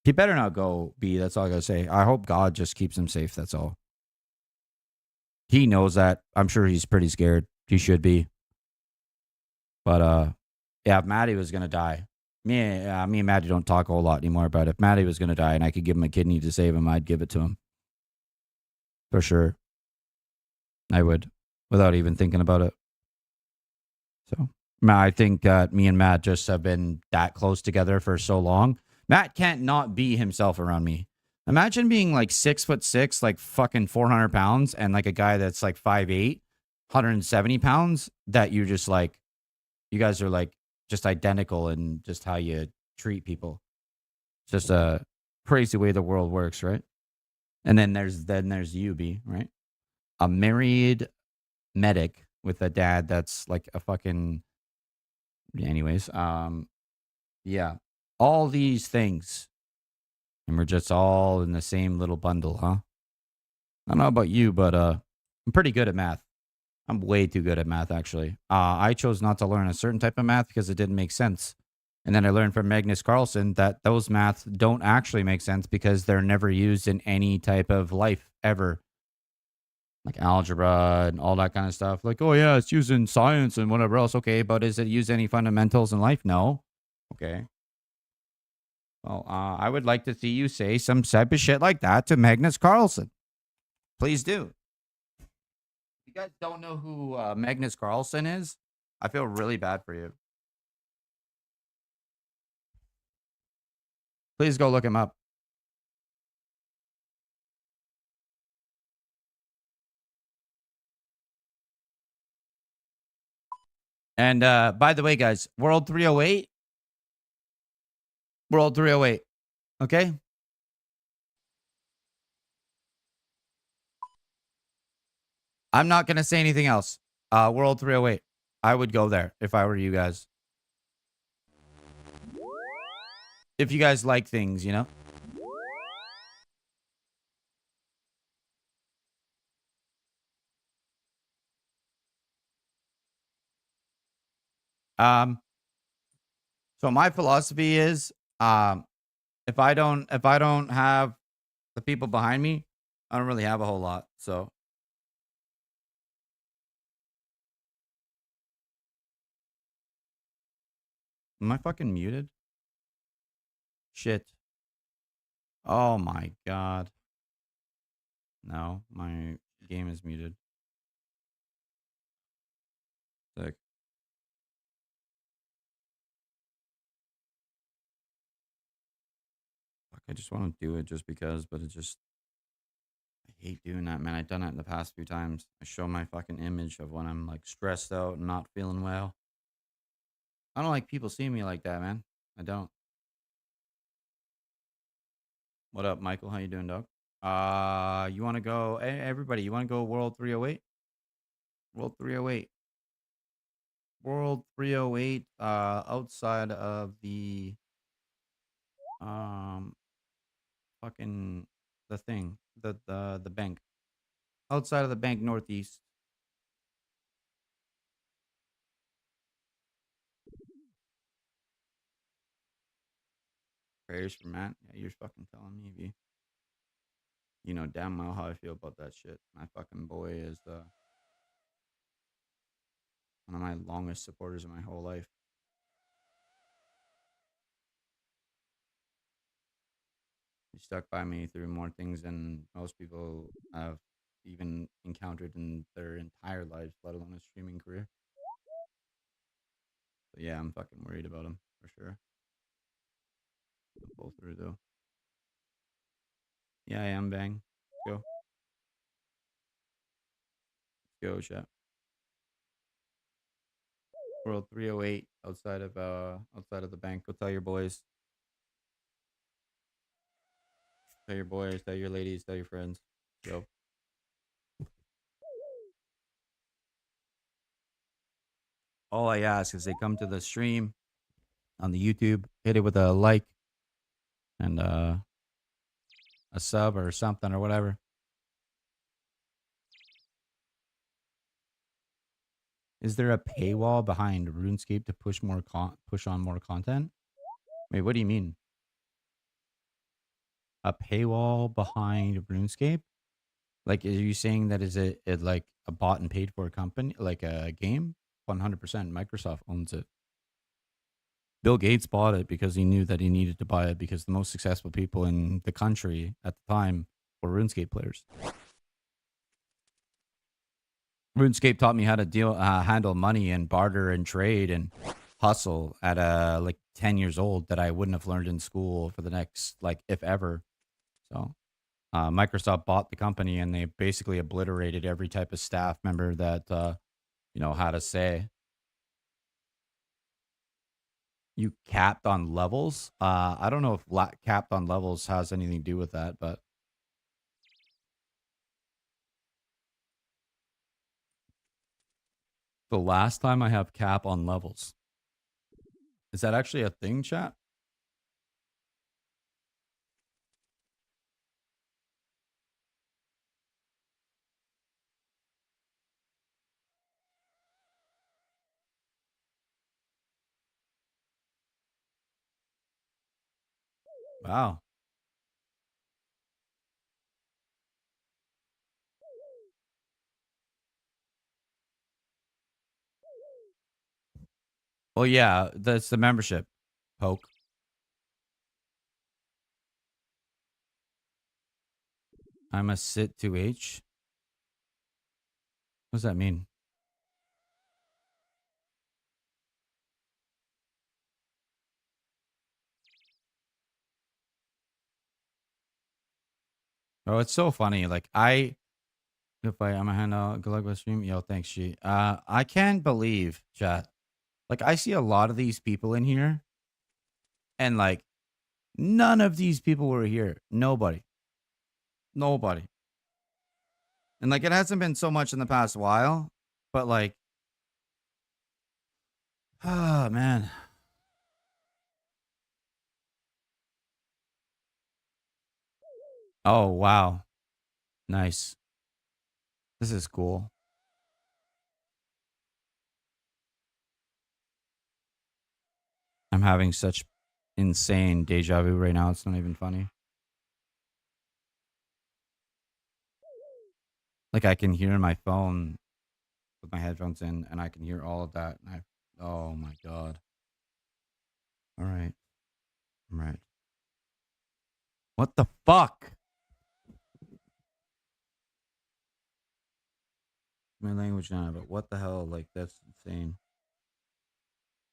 he better not go B. That's all I gotta say. I hope God just keeps him safe. That's all. He knows that. I'm sure he's pretty scared. He should be. But yeah, if Maddie was gonna die, me and Maddie don't talk a whole lot anymore. But if Maddie was gonna die and I could give him a kidney to save him, I'd give it to him for sure. I would, without even thinking about it. So I think me and Matt just have been that close together for so long. Matt can't not be himself around me. Imagine being like 6'6", like fucking 400 pounds, and like a guy that's like 5'8", 170 pounds. That you just like, you guys are like just identical in just how you treat people. It's just a crazy way the world works, right? And then there's you, B, right? A married medic with a dad that's like a fucking. Anyways, yeah, all these things, and we're just all in the same little bundle, huh? I don't know about you, but I'm pretty good at math. I'm way too good at math, actually. I chose not to learn a certain type of math because it didn't make sense. And then I learned from Magnus Carlsen that those maths don't actually make sense because they're never used in any type of life ever. Like algebra and all that kind of stuff. Like, oh yeah, it's used in science and whatever else. Okay, but is it used any fundamentals in life? No. Okay. Well, I would like to see you say some type of shit like that to Magnus Carlsen. Please do. If you guys don't know who Magnus Carlsen is, I feel really bad for you. Please go look him up. And by the way, guys, World 308. World 308. Okay? I'm not going to say anything else. World 308. I would go there if I were you guys. If you guys like things, you know? So my philosophy is, if I don't have the people behind me, I don't really have a whole lot. So am I fucking muted? Shit. Oh my god. No, my game is muted. Sick. Fuck, I just want to do it just because, but it just I hate doing that, man. I've done it in the past few times. I show my fucking image of when I'm like stressed out and not feeling well. I don't like people seeing me like that, man. I don't. What up, Michael? How you doing, dog? You want to go? Everybody, you want to go World 308? World 308. World 308. Outside of the um fucking the thing, the bank. Outside of the bank northeast. Prayers for Matt. Yeah, you're fucking telling me, V. You know damn well how I feel about that shit. My fucking boy is one of my longest supporters in my whole life. He stuck by me through more things than most people have even encountered in their entire lives, let alone a streaming career. But yeah, I'm fucking worried about him for sure. I'll pull through though. Yeah, I am, Bang. Let's go. Let's go, chat. World 308 outside of the bank. Go tell your boys. Tell your boys, tell your ladies, tell your friends. Go. All I ask is they come to the stream on the YouTube, hit it with a like and a sub or something or whatever. Is there a paywall behind RuneScape to push on more content? Wait, what do you mean? A paywall behind RuneScape? Like, are you saying that is it like a bought and paid for company, like a game? 100%. Microsoft owns it. Bill Gates bought it because he knew that he needed to buy it because the most successful people in the country at the time were RuneScape players. RuneScape taught me how to handle money and barter and trade and hustle at like 10 years old that I wouldn't have learned in school for the next, like, if ever. So Microsoft bought the company and they basically obliterated every type of staff member that had a say. You capped on levels. I don't know if capped on levels has anything to do with that, but the last time I have cap on levels. Is that actually a thing, chat? Wow. Well, yeah, that's the membership. Poke. I'm a sit 2H. What does that mean? Oh, it's so funny. Like if I'm a handout, good luck with stream. Yo, thanks, G. I can't believe, chat. Like I see a lot of these people in here, and like none of these people were here. Nobody. Nobody. And like it hasn't been so much in the past while, but like, oh man. Oh wow. Nice. This is cool. I'm having such insane deja vu right now. It's not even funny. Like I can hear my phone with my headphones in, and I can hear all of that. And oh my god. All right. All right. What the fuck? My language now, but what the hell? Like that's insane.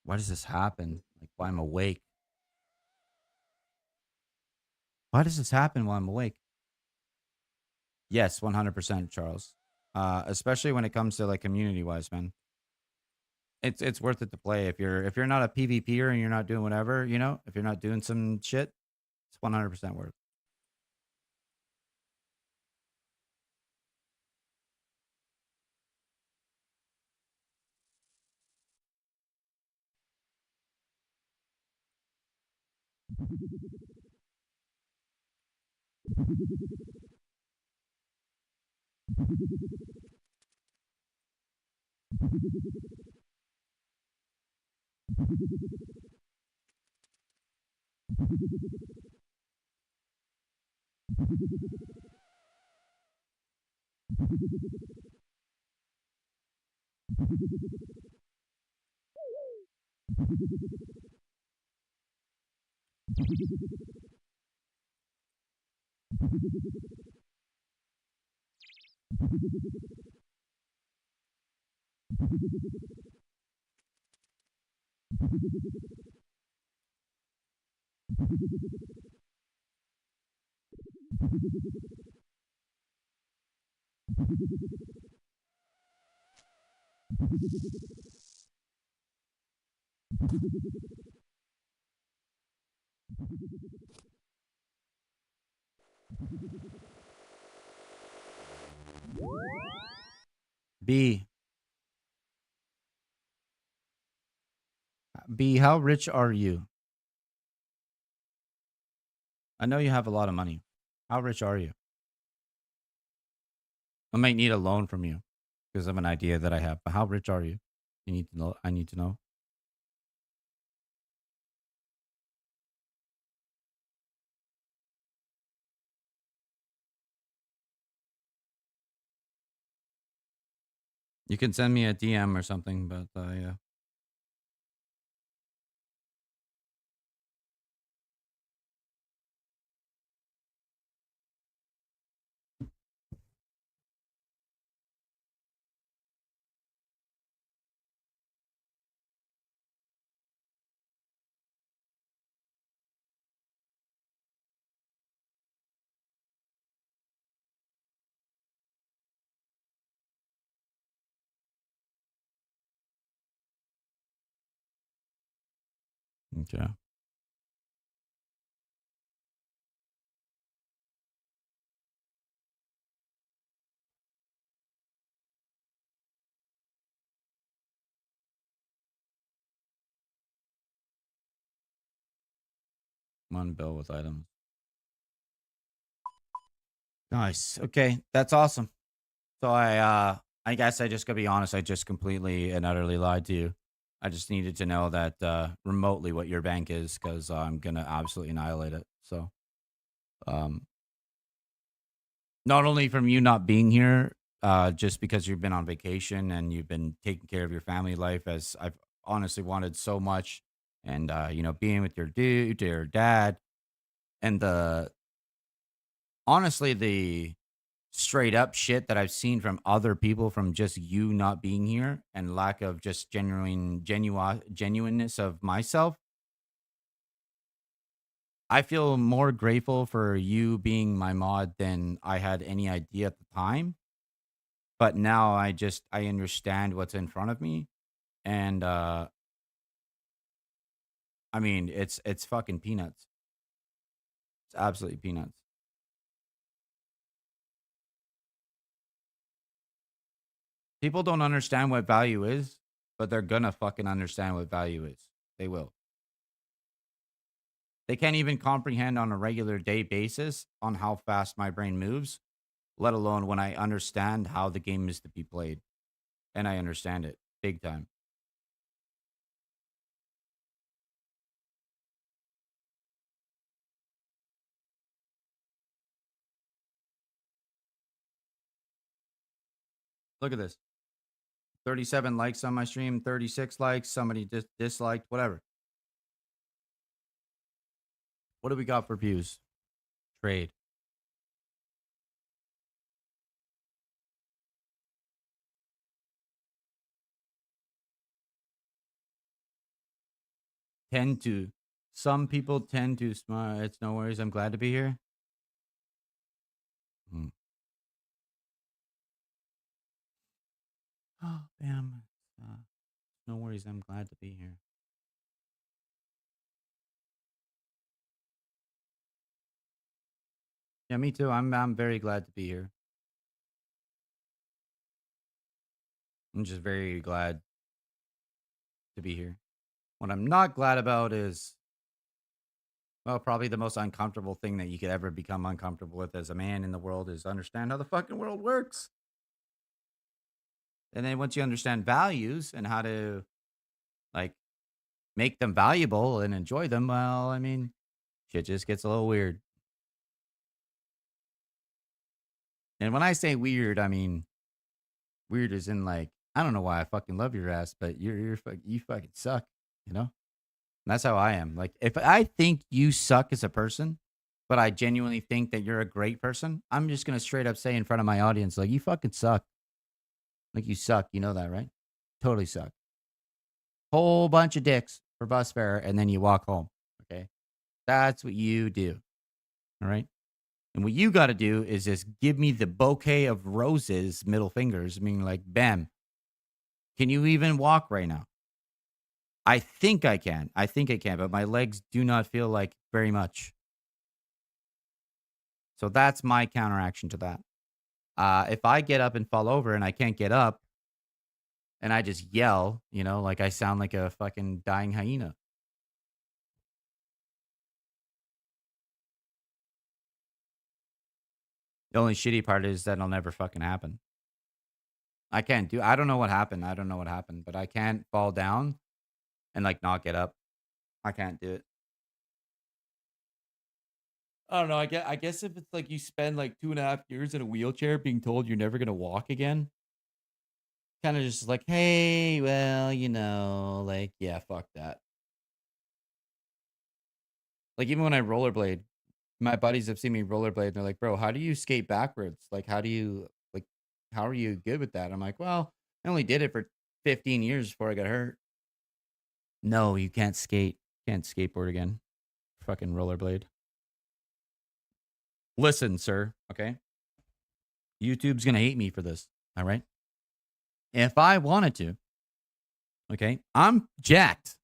Why does this happen? Like why I'm awake? Why does this happen while I'm awake? Yes, 100%, Charles. Especially when it comes to like community wise, man. It's worth it to play if you're not a PvPer and you're not doing whatever, if you're not doing some shit, it's 100% worth. B. B, how rich are you? I know you have a lot of money. How rich are you? I might need a loan from you because of an idea that I have. But how rich are you? You need to know. I need to know. You can send me a DM or something, but yeah. Okay. One bill with items. Nice. Okay, that's awesome. So I guess I just gotta be honest, I just completely and utterly lied to you. I just needed to know that remotely what your bank is because I'm gonna absolutely annihilate it. So um not only from you not being here, just because you've been on vacation and you've been taking care of your family life as I've honestly wanted so much. And you know, being with your dude, your dad, and the honestly the straight up shit that I've seen from other people from just you not being here and lack of just genuineness of myself. I feel more grateful for you being my mod than I had any idea at the time. But now I understand what's in front of me. And I mean it's fucking peanuts. It's absolutely peanuts. People don't understand what value is, but they're gonna fucking understand what value is. They will. They can't even comprehend on a regular day basis on how fast my brain moves, let alone when I understand how the game is to be played. And I understand it big time. Look at this. 37 likes on my stream, 36 likes, somebody disliked, whatever. What do we got for views? Trade. Tend to. Some people tend to smile. It's no worries. I'm glad to be here. Mm. Oh, bam. No worries. I'm glad to be here. Yeah, me too. I'm very glad to be here. I'm just very glad to be here. What I'm not glad about is, Well, probably the most uncomfortable thing that you could ever become uncomfortable with as a man in the world is understand how the fucking world works. And then once you understand values and how to like make them valuable and enjoy them, well, I mean, shit just gets a little weird. And when I say weird, I mean weird is in like, I don't know why I fucking love your ass, but you fucking suck, you know? And that's how I am. Like if I think you suck as a person, but I genuinely think that you're a great person, I'm just gonna straight up say in front of my audience, like you fucking suck. Like you suck. You know that, right? Totally suck. Whole bunch of dicks for bus fare, and then you walk home. Okay. That's what you do. All right. And what you got to do is just give me the bouquet of roses, middle fingers, meaning like, bam, can you even walk right now? I think I can. I think I can, but my legs do not feel like very much. So that's my counteraction to that. If I get up and fall over and I can't get up and I just yell, you know, like I sound like a fucking dying hyena. The only shitty part is that'll never fucking happen. I don't know what happened. I don't know what happened, but I can't fall down and like not get up. I can't do it. I don't know. I guess if it's like you spend like 2.5 years in a wheelchair being told you're never gonna walk again, kind of just like, hey, well, like, yeah, fuck that. Like even when I rollerblade, my buddies have seen me rollerblade and they're like, bro, how do you skate backwards? Like, like, how are you good with that? I'm like, well, I only did it for 15 years before I got hurt. No, you can't skate. Can't skateboard again. Fucking rollerblade. Listen, sir. Okay. YouTube's going to hate me for this. All right. If I wanted to, okay, I'm jacked.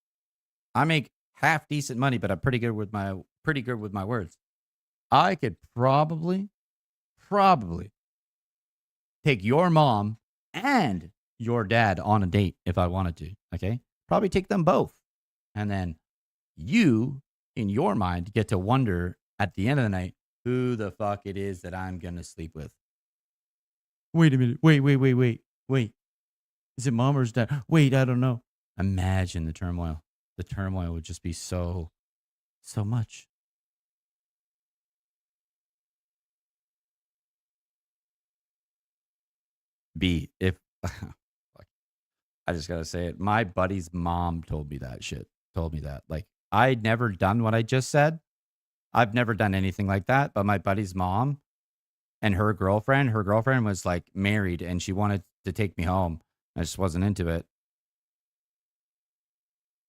I make half decent money, but I'm pretty good with my words. I could probably take your mom and your dad on a date if I wanted to. Okay. Probably take them both. And then you, in your mind, get to wonder at the end of the night who the fuck it is that I'm going to sleep with. Wait a minute. Wait. Is it mom or is dad? Wait, I don't know. Imagine the turmoil. The turmoil would just be so much. If I just gotta say it. My buddy's mom told me that shit. Told me that. Like, I'd never done what I just said. I've never done anything like that. But my buddy's mom and her girlfriend was like married and she wanted to take me home. I just wasn't into it.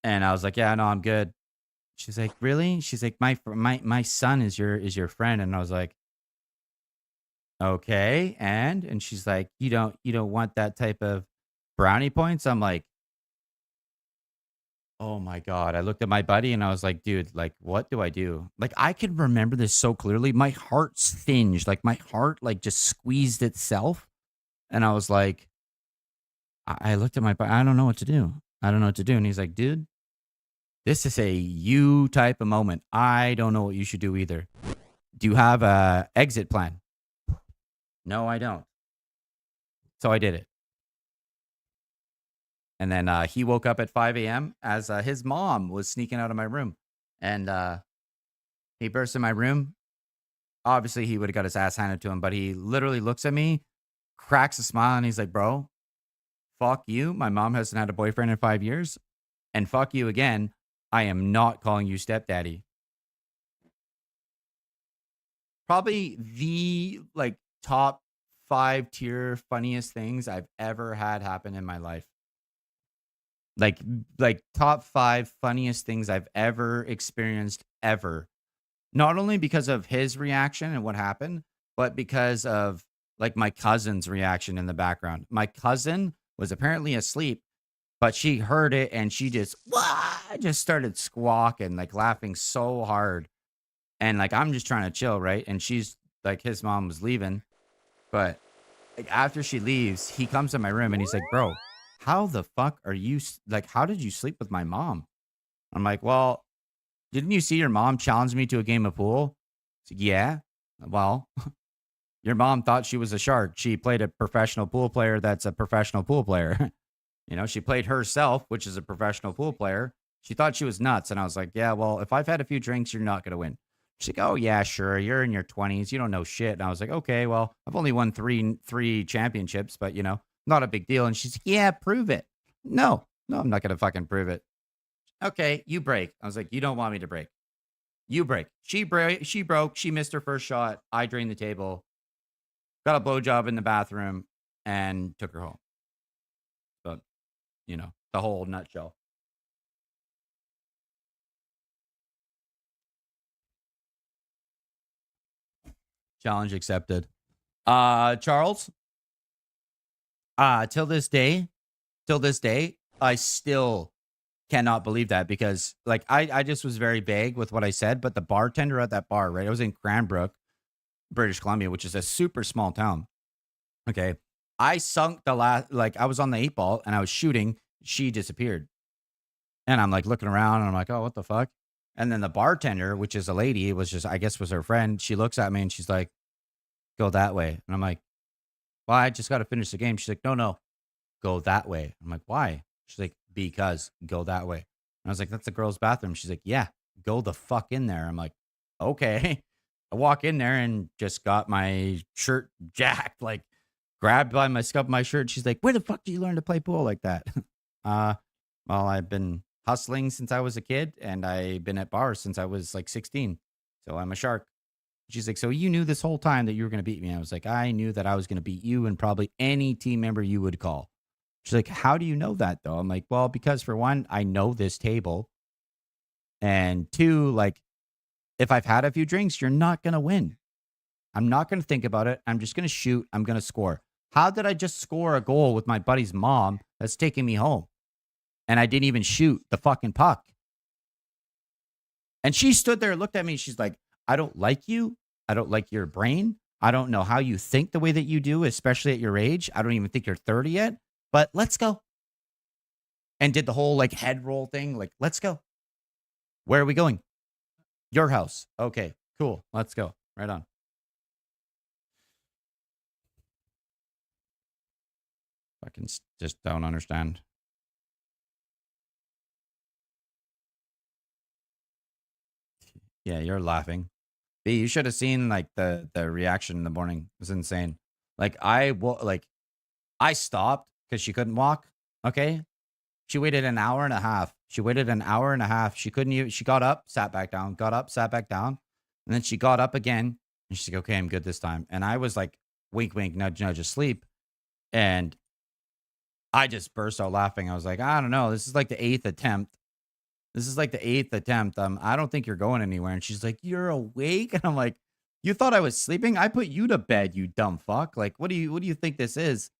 And I was like, yeah, no, I'm good. She's like, really? She's like, my son is your friend. And I was like, okay. And she's like, you don't want that type of brownie points? I'm like, oh my God. I looked at my buddy and I was like, dude, like, what do I do? Like, I can remember this so clearly. My heart singed, like, my heart, like, just squeezed itself. And I was like, I looked at my buddy, I don't know what to do. I don't know what to do. And he's like, dude, this is a you type of moment. I don't know what you should do either. Do you have a exit plan? No, I don't. So I did it. And then he woke up at 5 a.m. as his mom was sneaking out of my room. And he burst in my room. Obviously, he would have got his ass handed to him, but he literally looks at me, cracks a smile, and he's like, bro, fuck you. My mom hasn't had a boyfriend in 5 years. And fuck you again. I am not calling you stepdaddy. Probably the like top 5 tier funniest things I've ever had happen in my life. Like top 5 funniest things I've ever experienced ever. Not only because of his reaction and what happened, but because of like my cousin's reaction in the background. My cousin was apparently asleep, but she heard it and she just just started squawking, like laughing so hard. And like I'm just trying to chill, right? And she's like his mom was leaving, but like after she leaves, he comes in my room and he's like, "Bro, how the fuck are you like how did you sleep with my mom?" I'm like, "Well, Didn't you see your mom challenge me to a game of pool? I said, yeah. Well, your mom thought she was a shark. She played a professional pool player that's a professional pool player. She played herself, which is a professional pool player. She thought she was nuts. And I was like, yeah, well, if I've had a few drinks, you're not going to win. She's like, oh, yeah, sure. You're in your 20s. You don't know shit. And I was like, okay, well, I've only won three championships, but, not a big deal. And she's like, yeah, prove it. No, I'm not going to fucking prove it. Okay, you break. I was like, you don't want me to break. You break. She broke. She missed her first shot. I drained the table, got a blowjob in the bathroom, and took her home. But, the whole nutshell. Challenge accepted. Charles, till this day, I still cannot believe that because like I just was very vague with what I said, but the bartender at that bar, right? I was in Cranbrook, British Columbia, which is a super small town. Okay. I sunk the last, like I was on the 8 ball and I was shooting. She disappeared. And I'm like looking around and I'm like, oh, what the fuck? And then the bartender, which is a lady, it was just, I guess was her friend. She looks at me and she's like, go that way. And I'm like, well, I just got to finish the game. She's like, no, go that way. I'm like, why? She's like, because go that way. And I was like, that's the girl's bathroom. She's like, yeah, go the fuck in there. I'm like, okay. I walk in there and just got my shirt jacked, like grabbed by my scuff of my shirt. She's like, where the fuck did you learn to play pool like that? Well, I've been hustling since I was a kid and I've been at bars since I was like 16. So I'm a shark. She's like, so you knew this whole time that you were going to beat me? I was like, I knew that I was going to beat you and probably any team member you would call. She's like, how do you know that though? I'm like, well, because for one, I know this table. And two, like, if I've had a few drinks, you're not going to win. I'm not going to think about it. I'm just going to shoot. I'm going to score. How did I just score a goal with my buddy's mom that's taking me home? And I didn't even shoot the fucking puck. And she stood there and looked at me. She's like, I don't like you. I don't like your brain. I don't know how you think the way that you do, especially at your age. I don't even think you're 30 yet, but let's go. And did the whole like head roll thing. Like, let's go. Where are we going? Your house. Okay, cool. Let's go. Right on. I can just don't understand. Yeah, you're laughing. B, you should have seen like the reaction in the morning. It was insane. Like I stopped because she couldn't walk. Okay. She waited an hour and a half. She waited an hour and a half. She couldn't even, she got up, sat back down, got up, sat back down. And then she got up again and she's like, okay, I'm good this time. And I was like, wink, wink, nudge, nudge, asleep. And I just burst out laughing. I was like, I don't know. This is like the eighth attempt. I don't think you're going anywhere. And she's like, you're awake? And I'm like, you thought I was sleeping? I put you to bed, you dumb fuck. Like, what do you think this is?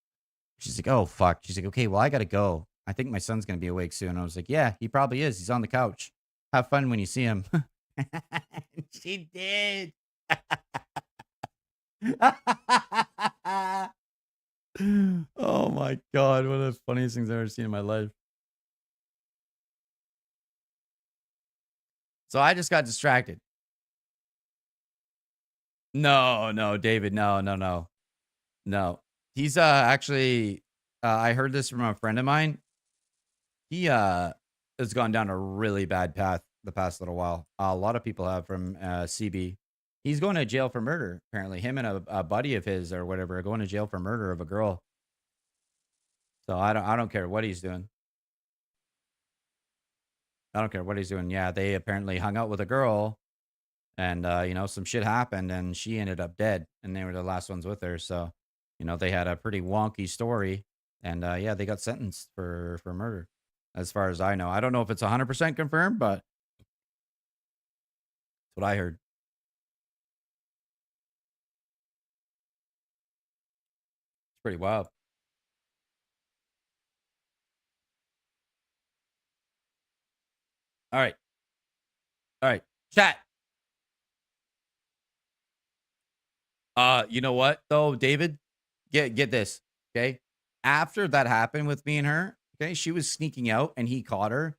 She's like, oh fuck. She's like, okay, well, I gotta go. I think my son's gonna be awake soon. I was like, yeah, he probably is. He's on the couch. Have fun when you see him. She did. Oh my god, one of the funniest things I've ever seen in my life. So I just got distracted. No, David, no. He's actually I heard this from a friend of mine. He has gone down a really bad path the past little while. A lot of people have from CB. He's going to jail for murder. Apparently, him and a buddy of his or whatever are going to jail for murder of a girl. So I don't care what he's doing. I don't care what he's doing. Yeah, they apparently hung out with a girl, and some shit happened, and she ended up dead, and they were the last ones with her. So, they had a pretty wonky story, and yeah, they got sentenced for murder, as far as I know. I don't know if it's 100% confirmed, but that's what I heard. It's pretty wild. All right, chat. You know what though, David? Get this, okay? After that happened with me and her, okay, she was sneaking out and he caught her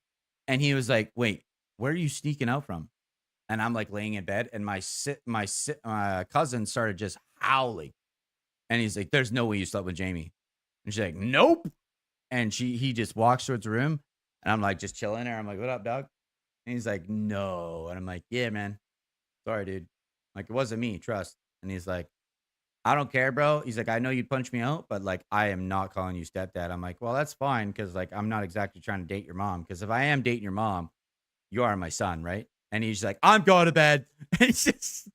and he was like, "Wait, where are you sneaking out from? And I'm like laying in bed, and my cousin started just howling, and he's like, "There's no way you slept with Jamie." And she's like, "Nope." And he just walks towards the room, and I'm like just chilling there. I'm like, "What up, dog?" And he's like, "No." And I'm like, "Yeah, man. Sorry, dude. Like, it wasn't me. Trust." And he's like, "I don't care, bro." He's like, "I know you'd punch me out, but like, I am not calling you stepdad." I'm like, "Well, that's fine, because like, I'm not exactly trying to date your mom. Because if I am dating your mom, you are my son, right?" And he's like, "I'm going to bed." And it's just,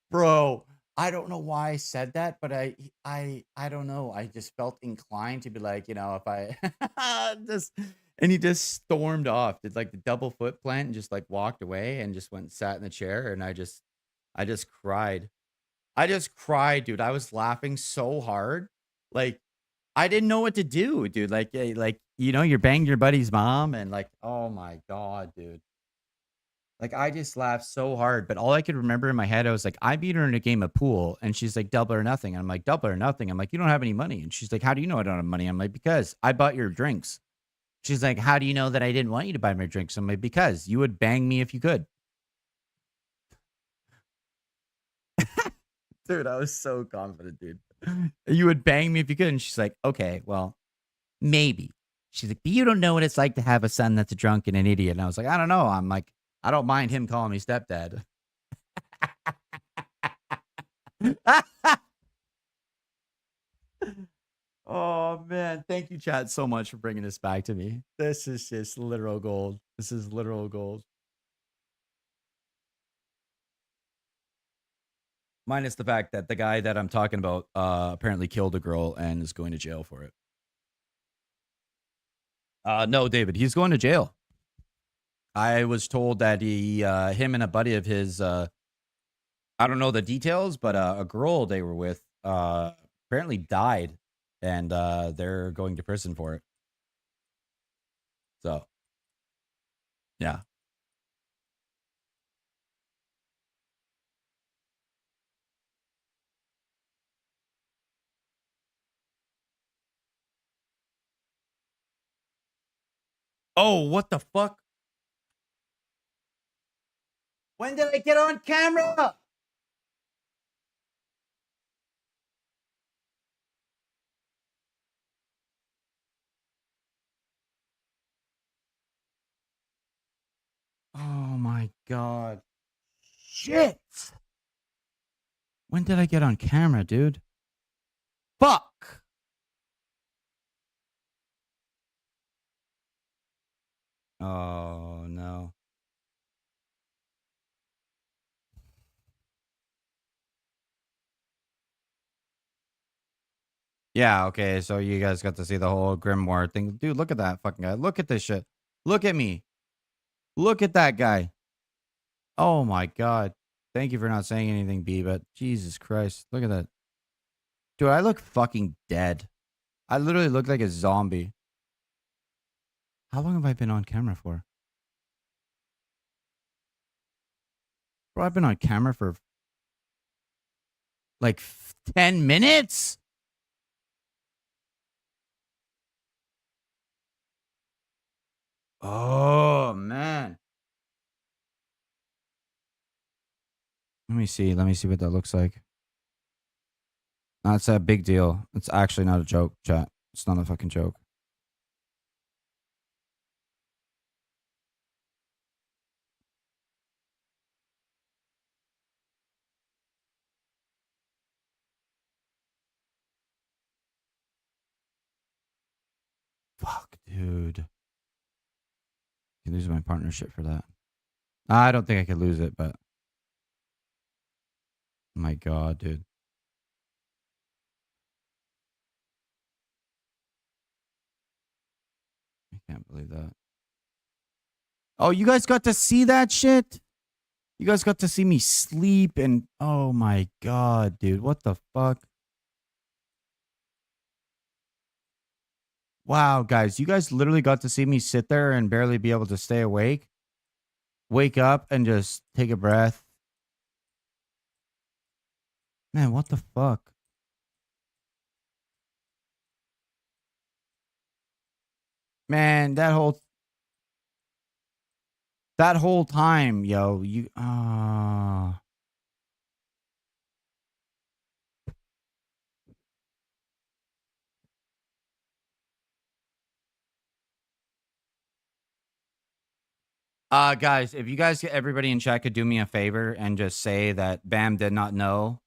bro. I don't know why I said that, but I don't know. I just felt inclined to be like, if I just, and he just stormed off, did like the double foot plant and just like walked away and just went and sat in the chair. And I just cried. I just cried, dude. I was laughing so hard. Like, I didn't know what to do, dude. Like, like, you're banging your buddy's mom and like, oh my God, dude. Like, I just laughed so hard, but all I could remember in my head, I was like, I beat her in a game of pool, and she's like, double or nothing. And I'm like, double or nothing. I'm like, you don't have any money. And she's like, how do you know I don't have money? I'm like, because I bought your drinks. She's like, how do you know that I didn't want you to buy my drinks? I'm like, because you would bang me if you could. Dude, I was so confident, dude. You would bang me if you could. And she's like, okay, well, maybe. She's like, but you don't know what it's like to have a son that's a drunk and an idiot. And I was like, I don't know. I'm like, I don't mind him calling me stepdad. Oh man, thank you, chat, so much for bringing this back to me. This is just literal gold. This is literal gold. Minus the fact that the guy that I'm talking about apparently killed a girl and is going to jail for it. No, David, he's going to jail. I was told that him and a buddy of his, I don't know the details, but a girl they were with apparently died, and they're going to prison for it. So, yeah. Oh, what the fuck? When did I get on camera? Oh my God. Shit. When did I get on camera, dude? Fuck. Oh no. Yeah, okay. So you guys got to see the whole grimoire thing. Dude, look at that fucking guy. Look at this shit. Look at me. Look at that guy. Oh my God. Thank you for not saying anything, B, but Jesus Christ. Look at that. Dude, I look fucking dead. I literally look like a zombie. How long have I been on camera for? Bro, I've been on camera for like 10 minutes? Oh, man. Let me see. Let me see what that looks like. No, it's a big deal. It's actually not a joke, chat. It's not a fucking joke. Fuck, dude. I could lose my partnership for that. I don't think I could lose it, but my God, dude. I can't believe that. Oh, you guys got to see that shit? You guys got to see me sleep and oh my God, dude. What the fuck? Wow, guys, you guys literally got to see me sit there and barely be able to stay awake, wake up and just take a breath. Man, what the fuck? Man, that whole That whole time, yo, you guys, if you guys, everybody in chat could do me a favor and just say that Bam did not know.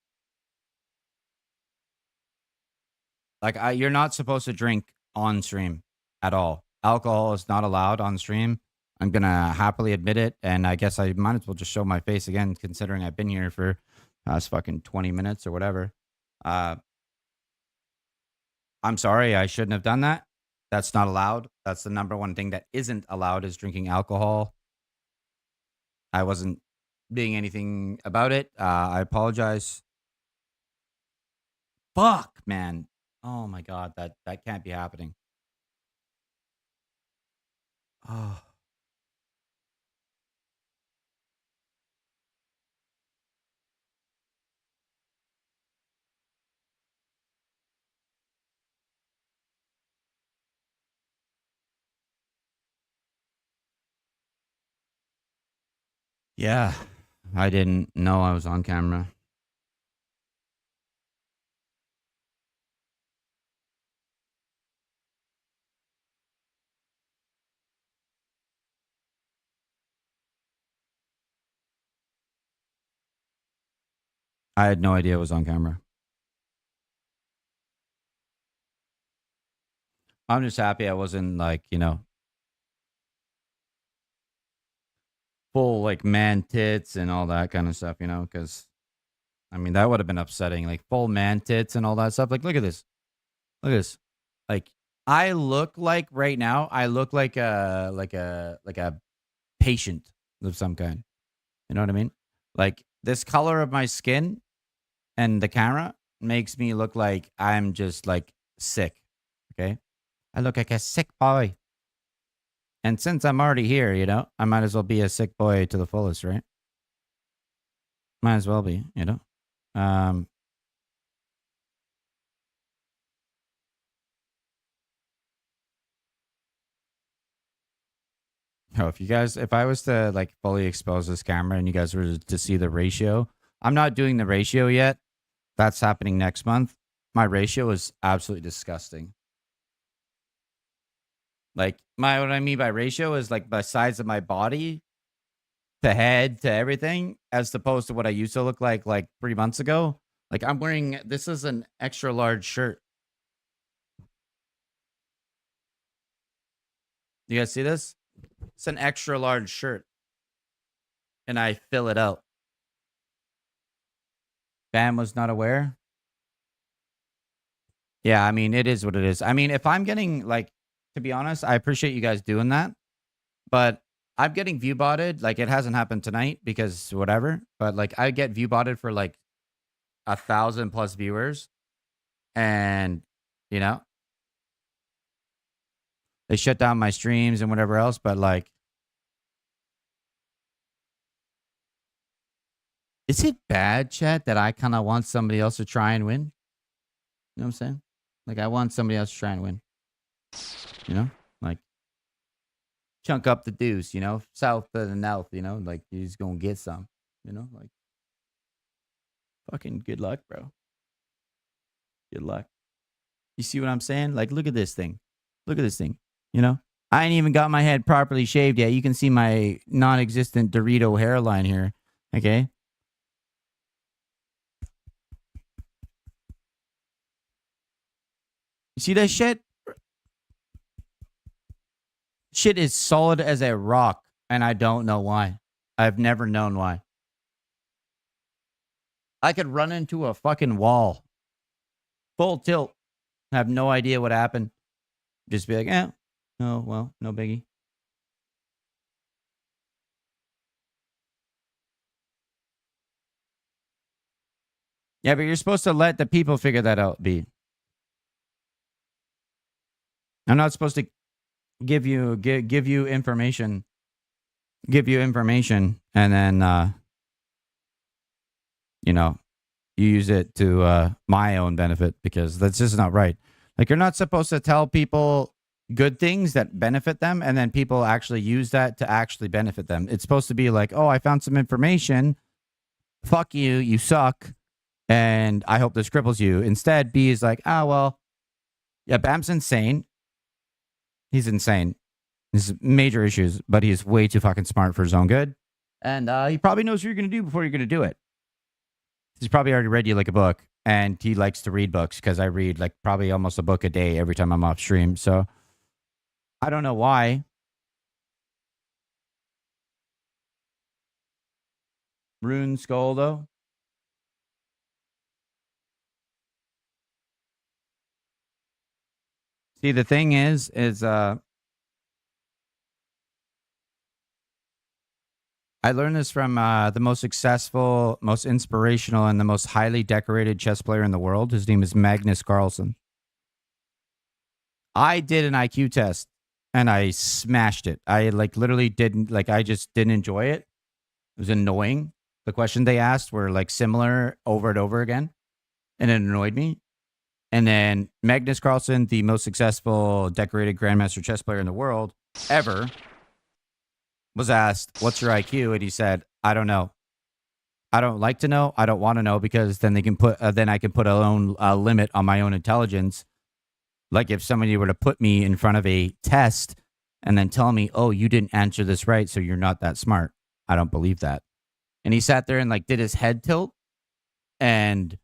Like, you're not supposed to drink on stream at all. Alcohol is not allowed on stream. I'm gonna happily admit it, and I guess I might as well just show my face again, considering I've been here for it's fucking 20 minutes or whatever. I'm sorry, I shouldn't have done that. That's not allowed. That's the number one thing that isn't allowed is drinking alcohol. I wasn't being anything about it. I apologize. Fuck, man. Oh my god, that can't be happening. Oh. Yeah, I didn't know I was on camera. I had no idea it was on camera. I'm just happy I wasn't like, full like man tits and all that kind of stuff, because I mean that would have been upsetting. Like full man tits and all that stuff. Like look at this. Look at this. Like I look like right now, I look like a patient of some kind. You know what I mean? Like this color of my skin and the camera makes me look like I'm just like sick. Okay. I look like a sick boy. And since I'm already here, I might as well be a sick boy to the fullest, right? Might as well be, if I was to like fully expose this camera and you guys were to see the ratio, I'm not doing the ratio yet. That's happening next month. My ratio is absolutely disgusting. Like what I mean by ratio is like the size of my body to head to everything, as opposed to what I used to look like 3 months ago. Like I'm wearing this is an extra large shirt. You guys see this? It's an extra large shirt. And I fill it out. Bam was not aware. Yeah, I mean, it is what it is. I mean, if I'm getting like, to be honest, I appreciate you guys doing that, but I'm getting view botted. Like it hasn't happened tonight because whatever, but like I get view botted for like 1,000+ viewers, and you know, they shut down my streams and whatever else, but like, is it bad, chat, that I kind of want somebody else to try and win? You know what I'm saying? Like, I want somebody else to try and win. Like, chunk up the deuce, south to the north, like, he's gonna get some, like, fucking good luck, bro. Good luck. You see what I'm saying? Like, look at this thing. Look at this thing, I ain't even got my head properly shaved yet. You can see my non-existent Dorito hairline here, okay? You see that shit? Shit is solid as a rock, and I don't know why. I've never known why. I could run into a fucking wall. Full tilt. Have no idea what happened. Just be like, oh, well, no biggie. Yeah, but you're supposed to let the people figure that out, B. I'm not supposed to give you information. Give you information, and then you use it to my own benefit, because that's just not right. Like, you're not supposed to tell people good things that benefit them, and then people actually use that to actually benefit them. It's supposed to be like, oh, I found some information. Fuck you, you suck, and I hope this cripples you. Instead, B is like, oh well, yeah, Bam's insane. He's insane. He's major issues, but he's way too fucking smart for his own good. And he probably knows what you're gonna do before you're gonna do it. He's probably already read you like a book, and he likes to read books because I read like probably almost a book a day every time I'm off stream. So I don't know why. Rune Skull though. See, the thing is I learned this from the most successful, most inspirational, and the most highly decorated chess player in the world. His name is Magnus Carlsen. I did an IQ test and I smashed it. I like literally didn't like I just didn't enjoy it. It was annoying. The question they asked were like similar over and over again, and it annoyed me. And then Magnus Carlsen, the most successful decorated grandmaster chess player in the world ever, was asked, "What's your IQ?" And he said, "I don't know. I don't like to know. I don't want to know because then then I can put a own limit on my own intelligence. Like if somebody were to put me in front of a test and then tell me, "Oh, you didn't answer this right, so you're not that smart." I don't believe that. And he sat there and like did his head tilt. And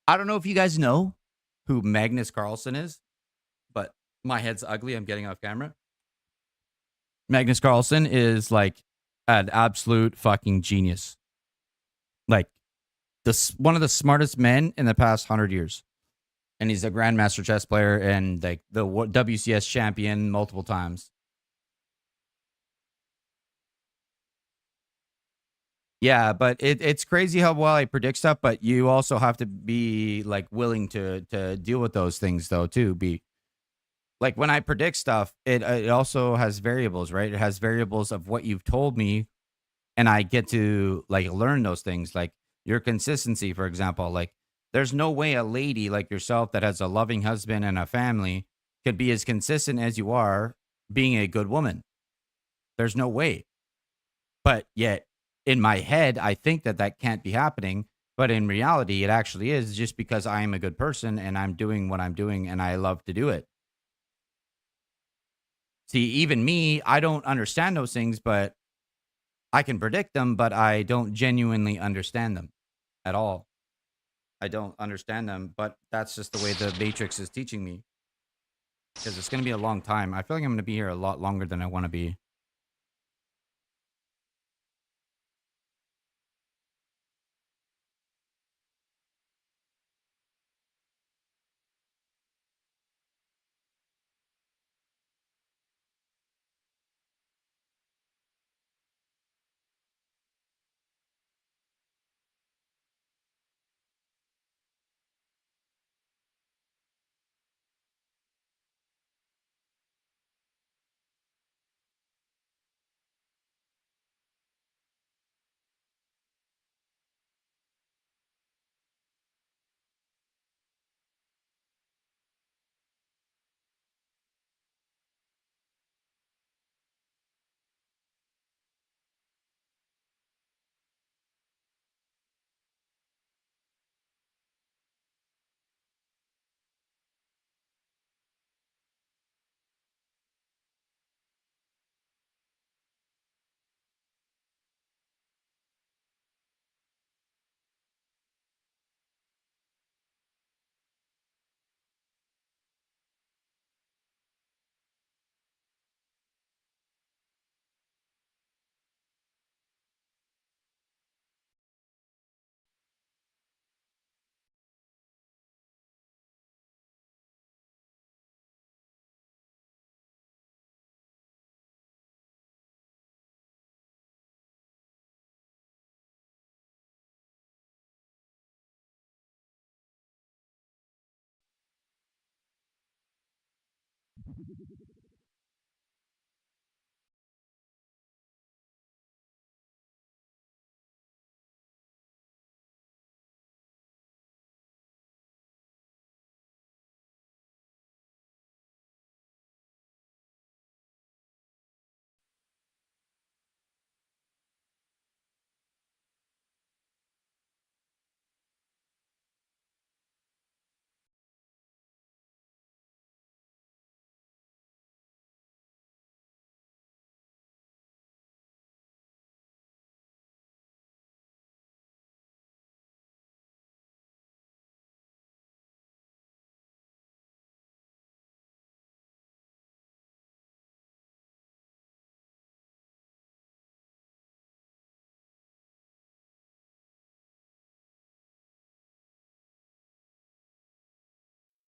I don't know if you guys know who Magnus Carlsen is, but my head's ugly. I'm getting off camera. Magnus Carlsen is like an absolute fucking genius. Like one of the smartest men in the past 100 years. And he's a grandmaster chess player and like the WCS champion multiple times. Yeah, but it's crazy how well I predict stuff, but you also have to be like willing to deal with those things though too. Be like when I predict stuff, it also has variables, right? It has variables of what you've told me, and I get to like learn those things, like your consistency, for example. Like, there's no way a lady like yourself that has a loving husband and a family could be as consistent as you are being a good woman. There's no way. But yet, in my head, I think that that can't be happening. But in reality, it actually is just because I am a good person and I'm doing what I'm doing and I love to do it. See, even me, I don't understand those things, but I can predict them, but I don't genuinely understand them at all. I don't understand them, but that's just the way the Matrix is teaching me because it's going to be a long time. I feel like I'm going to be here a lot longer than I want to be.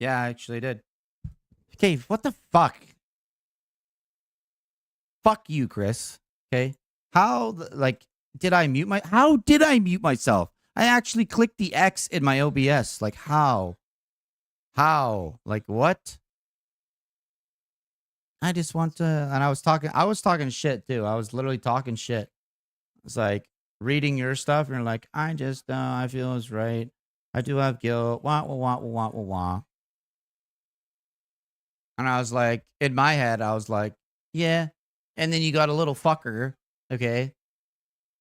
Yeah, I actually did. Okay, what the fuck? Fuck you, Chris. Okay. Did I mute how did I mute myself? I actually clicked the X in my OBS. Like, how? How? Like, what? I just want to, and I was talking shit too. I was literally talking shit. It's like reading your stuff, and you're like, I feel it's right. I do have guilt. Wah, wah, wah, wah, wah, wah. And I was like, in my head, I was like, yeah. And then you got a little fucker, okay,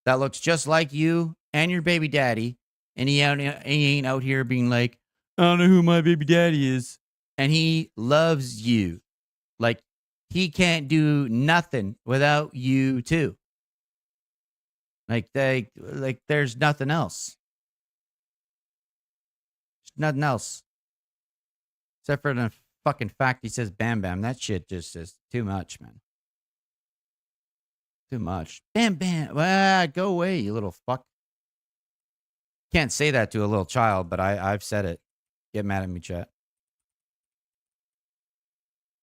that looks just like you and your baby daddy. And he ain't out here being like, I don't know who my baby daddy is. And he loves you. Like, he can't do nothing without you too. There's nothing else. There's nothing else. Except for the fucking fact he says Bam Bam. That shit just is too much, man. Too much. Bam Bam. Ah, go away, you little fuck. Can't say that to a little child, but I've said it. Get mad at me, chat.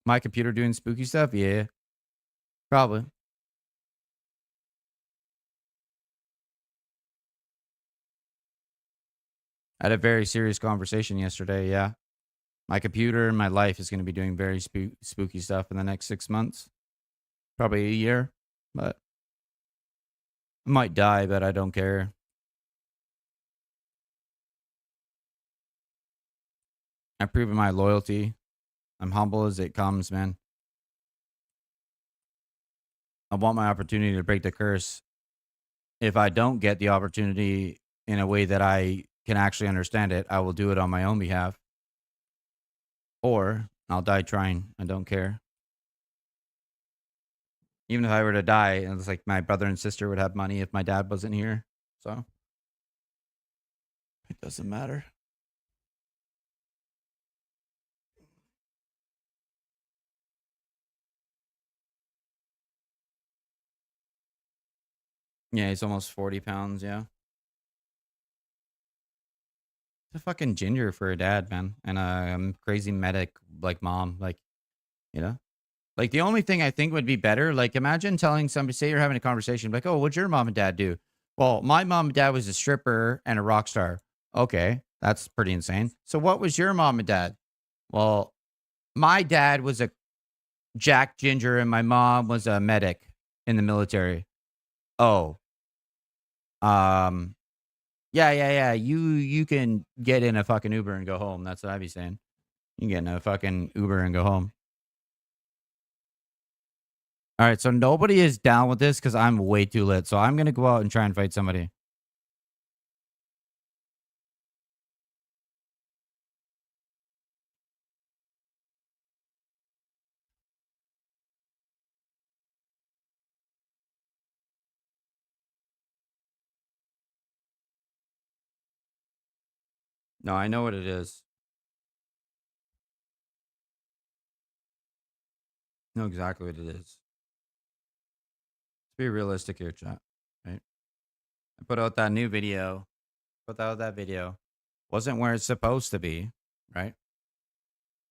My computer doing spooky stuff? Yeah. Probably. I had a very serious conversation yesterday, yeah. My computer and my life is going to be doing very spooky stuff in the next 6 months. Probably a year, but I might die, but I don't care. I've proven my loyalty. I'm humble as it comes, man. I want my opportunity to break the curse. If I don't get the opportunity in a way that I can actually understand it, I will do it on my own behalf. Or I'll die trying. I don't care. Even if I were to die, it's like my brother and sister would have money if my dad wasn't here. So it doesn't matter. Yeah, he's almost 40 pounds. Yeah. It's a fucking ginger for a dad, man. And a crazy medic like mom. Like, you know? Like, the only thing I think would be better, like, imagine telling somebody, say you're having a conversation, like, oh, what'd your mom and dad do? Well, my mom and dad was a stripper and a rock star. Okay, that's pretty insane. So what was your mom and dad? Well, my dad was a Jack Ginger and my mom was a medic in the military. Oh, um, yeah. You can get in a fucking Uber and go home. That's what I'd be saying. You can get in a fucking Uber and go home. All right, so nobody is down with this because I'm way too lit. So I'm gonna go out and try and fight somebody. No, I know what it is. I know exactly what it is. Let's be realistic here, chat. Right? I put out that new video. Put out that video. Wasn't where it's supposed to be, right?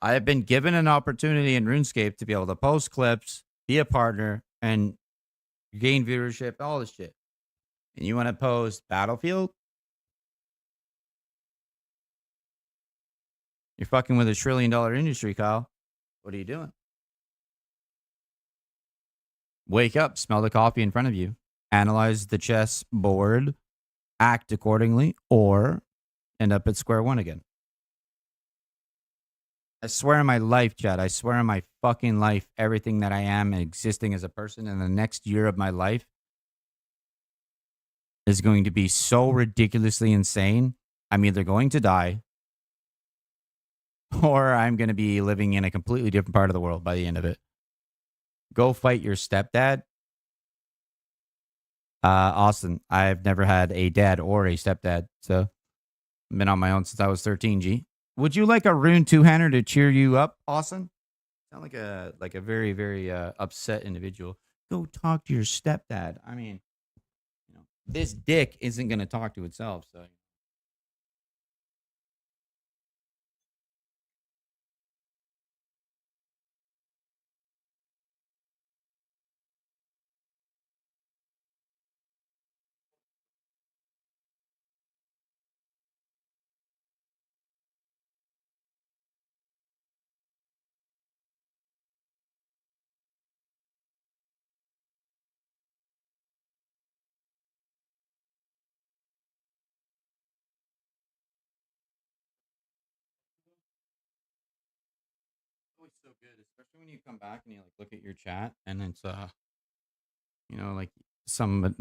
I have been given an opportunity in RuneScape to be able to post clips, be a partner, and gain viewership, all this shit. And you want to post Battlefield? You're fucking with $1 trillion industry, Kyle. What are you doing? Wake up, smell the coffee in front of you, analyze the chess board, act accordingly, or end up at square one again. I swear on my life, Chad. I swear on my fucking life, everything that I am and existing as a person in the next year of my life is going to be so ridiculously insane. I'm either going to die or I'm going to be living in a completely different part of the world by the end of it. Go fight your stepdad. Austin, I've never had a dad or a stepdad, so I've been on my own since I was 13, G. Would you like a rune two-hander to cheer you up, Austin? Sound like a very, very upset individual. Go talk to your stepdad. I mean, this dick isn't going to talk to itself, so so good, especially when you come back and you like look at your chat and it's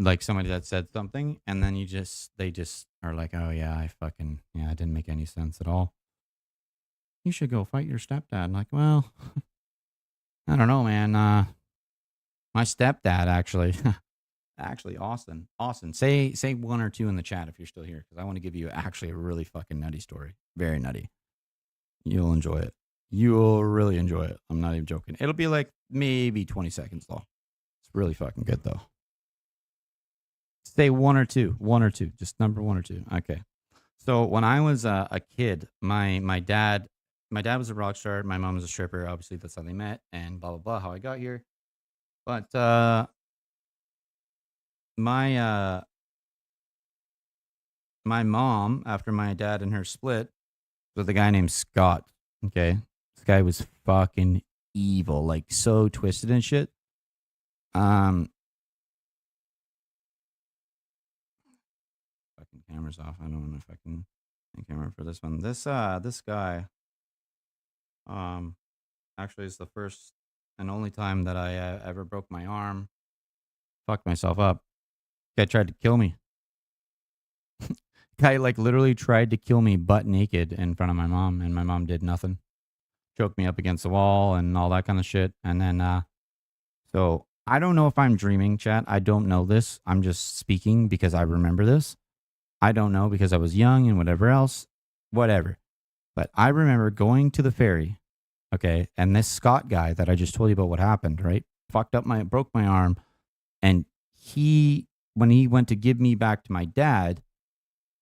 like somebody that said something and then they just are like, oh yeah, it didn't make any sense at all. You should go fight your stepdad. I'm like, well, I don't know, man. My stepdad actually. Actually, Austin, say one or two in the chat if you're still here, because I want to give you actually a really fucking nutty story. Very nutty. You'll enjoy it. You'll really enjoy it. I'm not even joking. It'll be like maybe 20 seconds though. It's really fucking good though. Say one or two, just number one or two. Okay. So when I was a kid, my dad was a rock star. My mom was a stripper. Obviously, that's how they met, and blah blah blah. How I got here, but my my mom, after my dad and her split, was a guy named Scott. Okay, this guy was fucking evil, like so twisted and shit. Fucking camera's off. I don't know if I can camera for this one. This guy, actually is the first and only time that I ever broke my arm. Fucked myself up. Guy tried to kill me. Guy like literally tried to kill me butt naked in front of my mom, and my mom did nothing. Choked me up against the wall and all that kind of shit. And then so I don't know if I'm dreaming, chat. I don't know this. I'm just speaking because I remember this. I don't know because I was young and whatever else. Whatever. But I remember going to the ferry, okay, and this Scott guy that I just told you about what happened, right? Broke my arm, and when he went to give me back to my dad,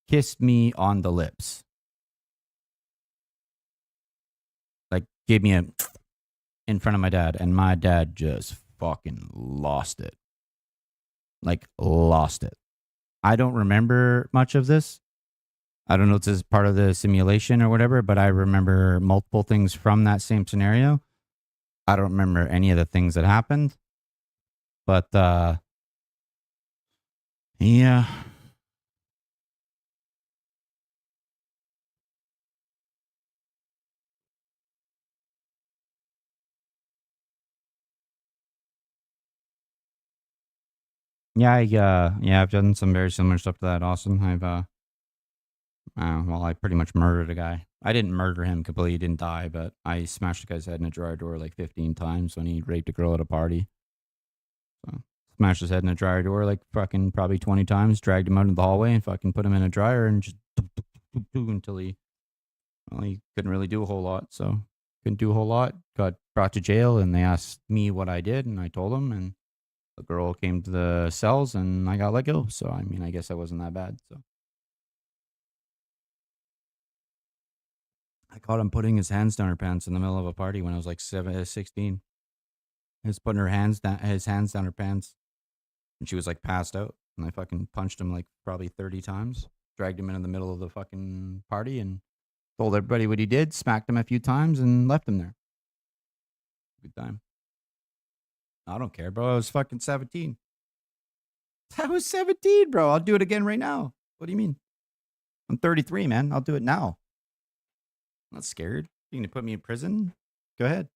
kissed me on the lips. Like, gave me a in front of my dad, and my dad just fucking lost it. Like, lost it. I don't remember much of this. I don't know if this is part of the simulation or whatever, but I remember multiple things from that same scenario. I don't remember any of the things that happened. But, yeah. Yeah, I've done some very similar stuff to that, Austin. I pretty much murdered a guy. I didn't murder him completely, he didn't die, but I smashed the guy's head in a dryer door like 15 times when he raped a girl at a party. So, smashed his head in a dryer door like fucking probably 20 times, dragged him out into the hallway and fucking put him in a dryer and just until he couldn't really do a whole lot. So, couldn't do a whole lot. Got brought to jail and they asked me what I did and I told them, and the girl came to the cells and I got let go. So, I mean, I guess I wasn't that bad. So, I caught him putting his hands down her pants in the middle of a party when I was like 16. He was putting his hands down her pants, and she was like passed out. And I fucking punched him like probably 30 times, dragged him into the middle of the fucking party, and told everybody what he did, smacked him a few times, and left him there. Good time. I don't care, bro. I was fucking 17. I was 17, bro. I'll do it again right now. What do you mean? I'm 33, man. I'll do it now. I'm not scared. You going to put me in prison? Go ahead.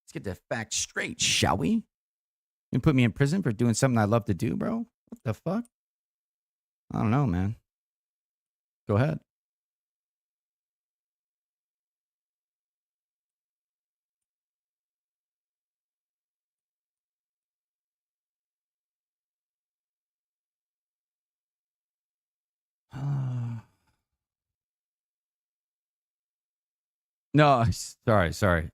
Let's get the facts straight, shall we? You put me in prison for doing something I love to do, bro? What the fuck? I don't know, man. Go ahead. No, sorry.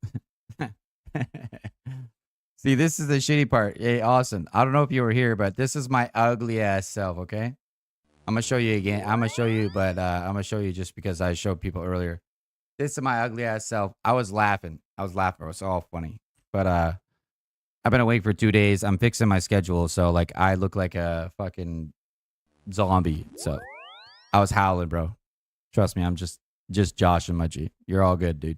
See, this is the shitty part. Hey, Austin, I don't know if you were here, but this is my ugly ass self, okay? I'm going to show you again. I'm going to show you, but I'm going to show you just because I showed people earlier. This is my ugly ass self. I was laughing. It was all funny. But I've been awake for 2 days. I'm fixing my schedule, so like I look like a fucking zombie. So I was howling, bro. Trust me, I'm just Josh and Mudgy. You're all good, dude.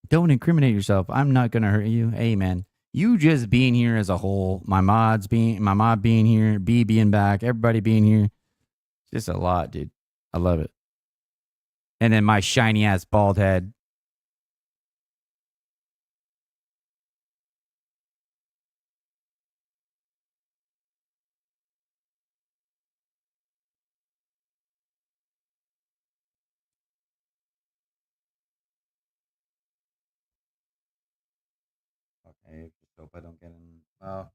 Don't incriminate yourself. I'm not gonna hurt you. Hey, man, you just being here as a whole, my mod being here, B being back, everybody being here, just a lot, dude. I love it. And then my shiny ass bald head. Okay, just hope I don't get in. Well,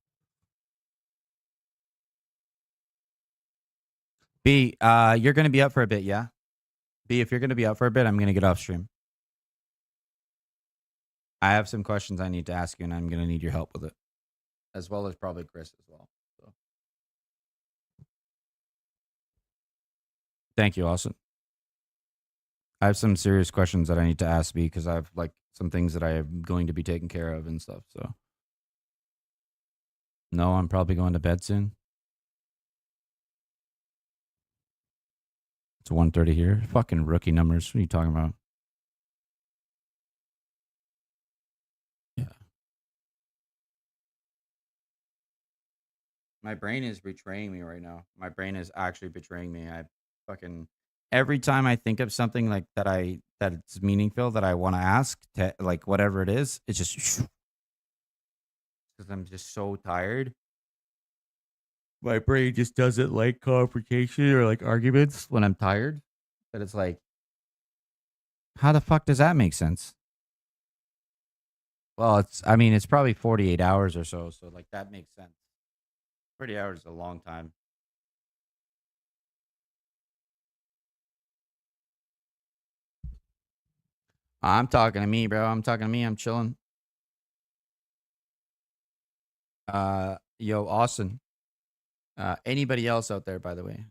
B, you're gonna be up for a bit, yeah? B, if you're gonna be up for a bit, I'm gonna get off stream. I have some questions I need to ask you, and I'm gonna need your help with it, as well as probably Chris as well. So, thank you, Austin. I have some serious questions that I need to ask B because I have like some things that I am going to be taking care of and stuff. So, no, I'm probably going to bed soon. It's 1:30 here. Fucking rookie numbers. What are you talking about? Yeah. My brain is betraying me right now. My brain is actually betraying me. I fucking every time I think of something like that it's meaningful that I want to ask to like whatever it is, it's just because I'm just so tired. My brain just doesn't like confrontation or like arguments when I'm tired. But it's like, how the fuck does that make sense? Well, I mean, it's probably 48 hours or so. So, like, that makes sense. 40 hours is a long time. I'm talking to me, bro. I'm talking to me. I'm chilling. Yo, Austin. Anybody else out there, by the way?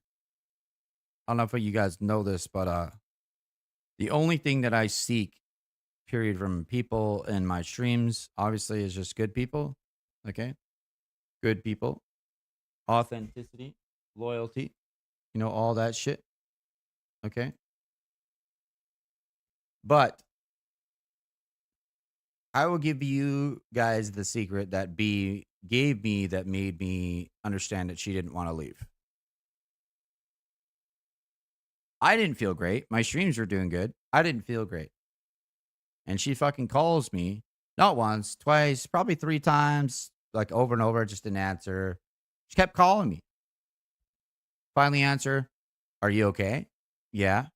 I don't know if you guys know this, but the only thing that I seek, period, from people in my streams, obviously, is just good people. Okay, good people, authenticity, loyalty, all that shit. Okay, but I will give you guys the secret that B gave me that made me understand that she didn't want to leave. I didn't feel great. My streams were doing good. I didn't feel great. And she fucking calls me, not once, twice, probably 3 times, like over and over, just didn't answer. She kept calling me. Finally answer, "Are you okay?" "Yeah.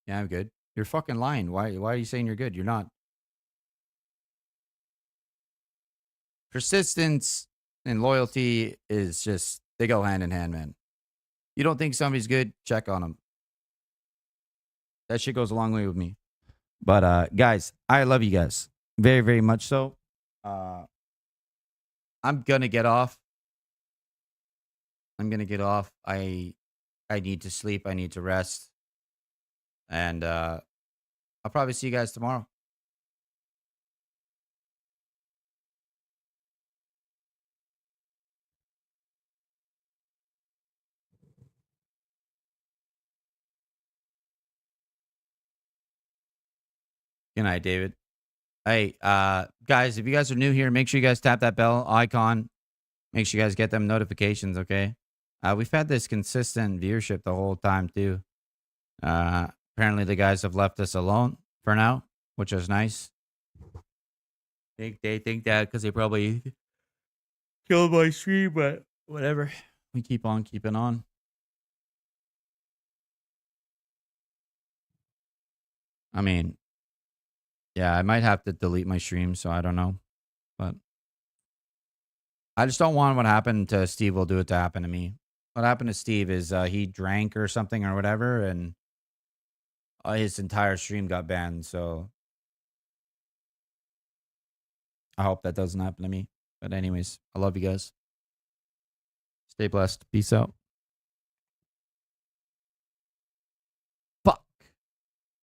Yeah, I'm good." "You're fucking lying. Why are you saying you're good? You're not." Persistence and loyalty is just, they go hand in hand, man. You don't think somebody's good? Check on them. That shit goes a long way with me. But guys, I love you guys very, very much so. Uh, I'm gonna get off. I'm gonna get off. I need to sleep. I need to rest, and I'll probably see you guys tomorrow. Good night, David. Hey, guys, if you guys are new here, make sure you guys tap that bell icon. Make sure you guys get them notifications. Okay. We've had this consistent viewership the whole time too. Apparently the guys have left us alone for now, which is nice. They think that because they probably killed my stream, but whatever. We keep on keeping on. I mean, yeah, I might have to delete my stream, so I don't know. But I just don't want what happened to Steve will do it to happen to me. What happened to Steve is he drank or something or whatever, and his entire stream got banned. So I hope that doesn't happen to me. But anyways, I love you guys. Stay blessed. Peace out.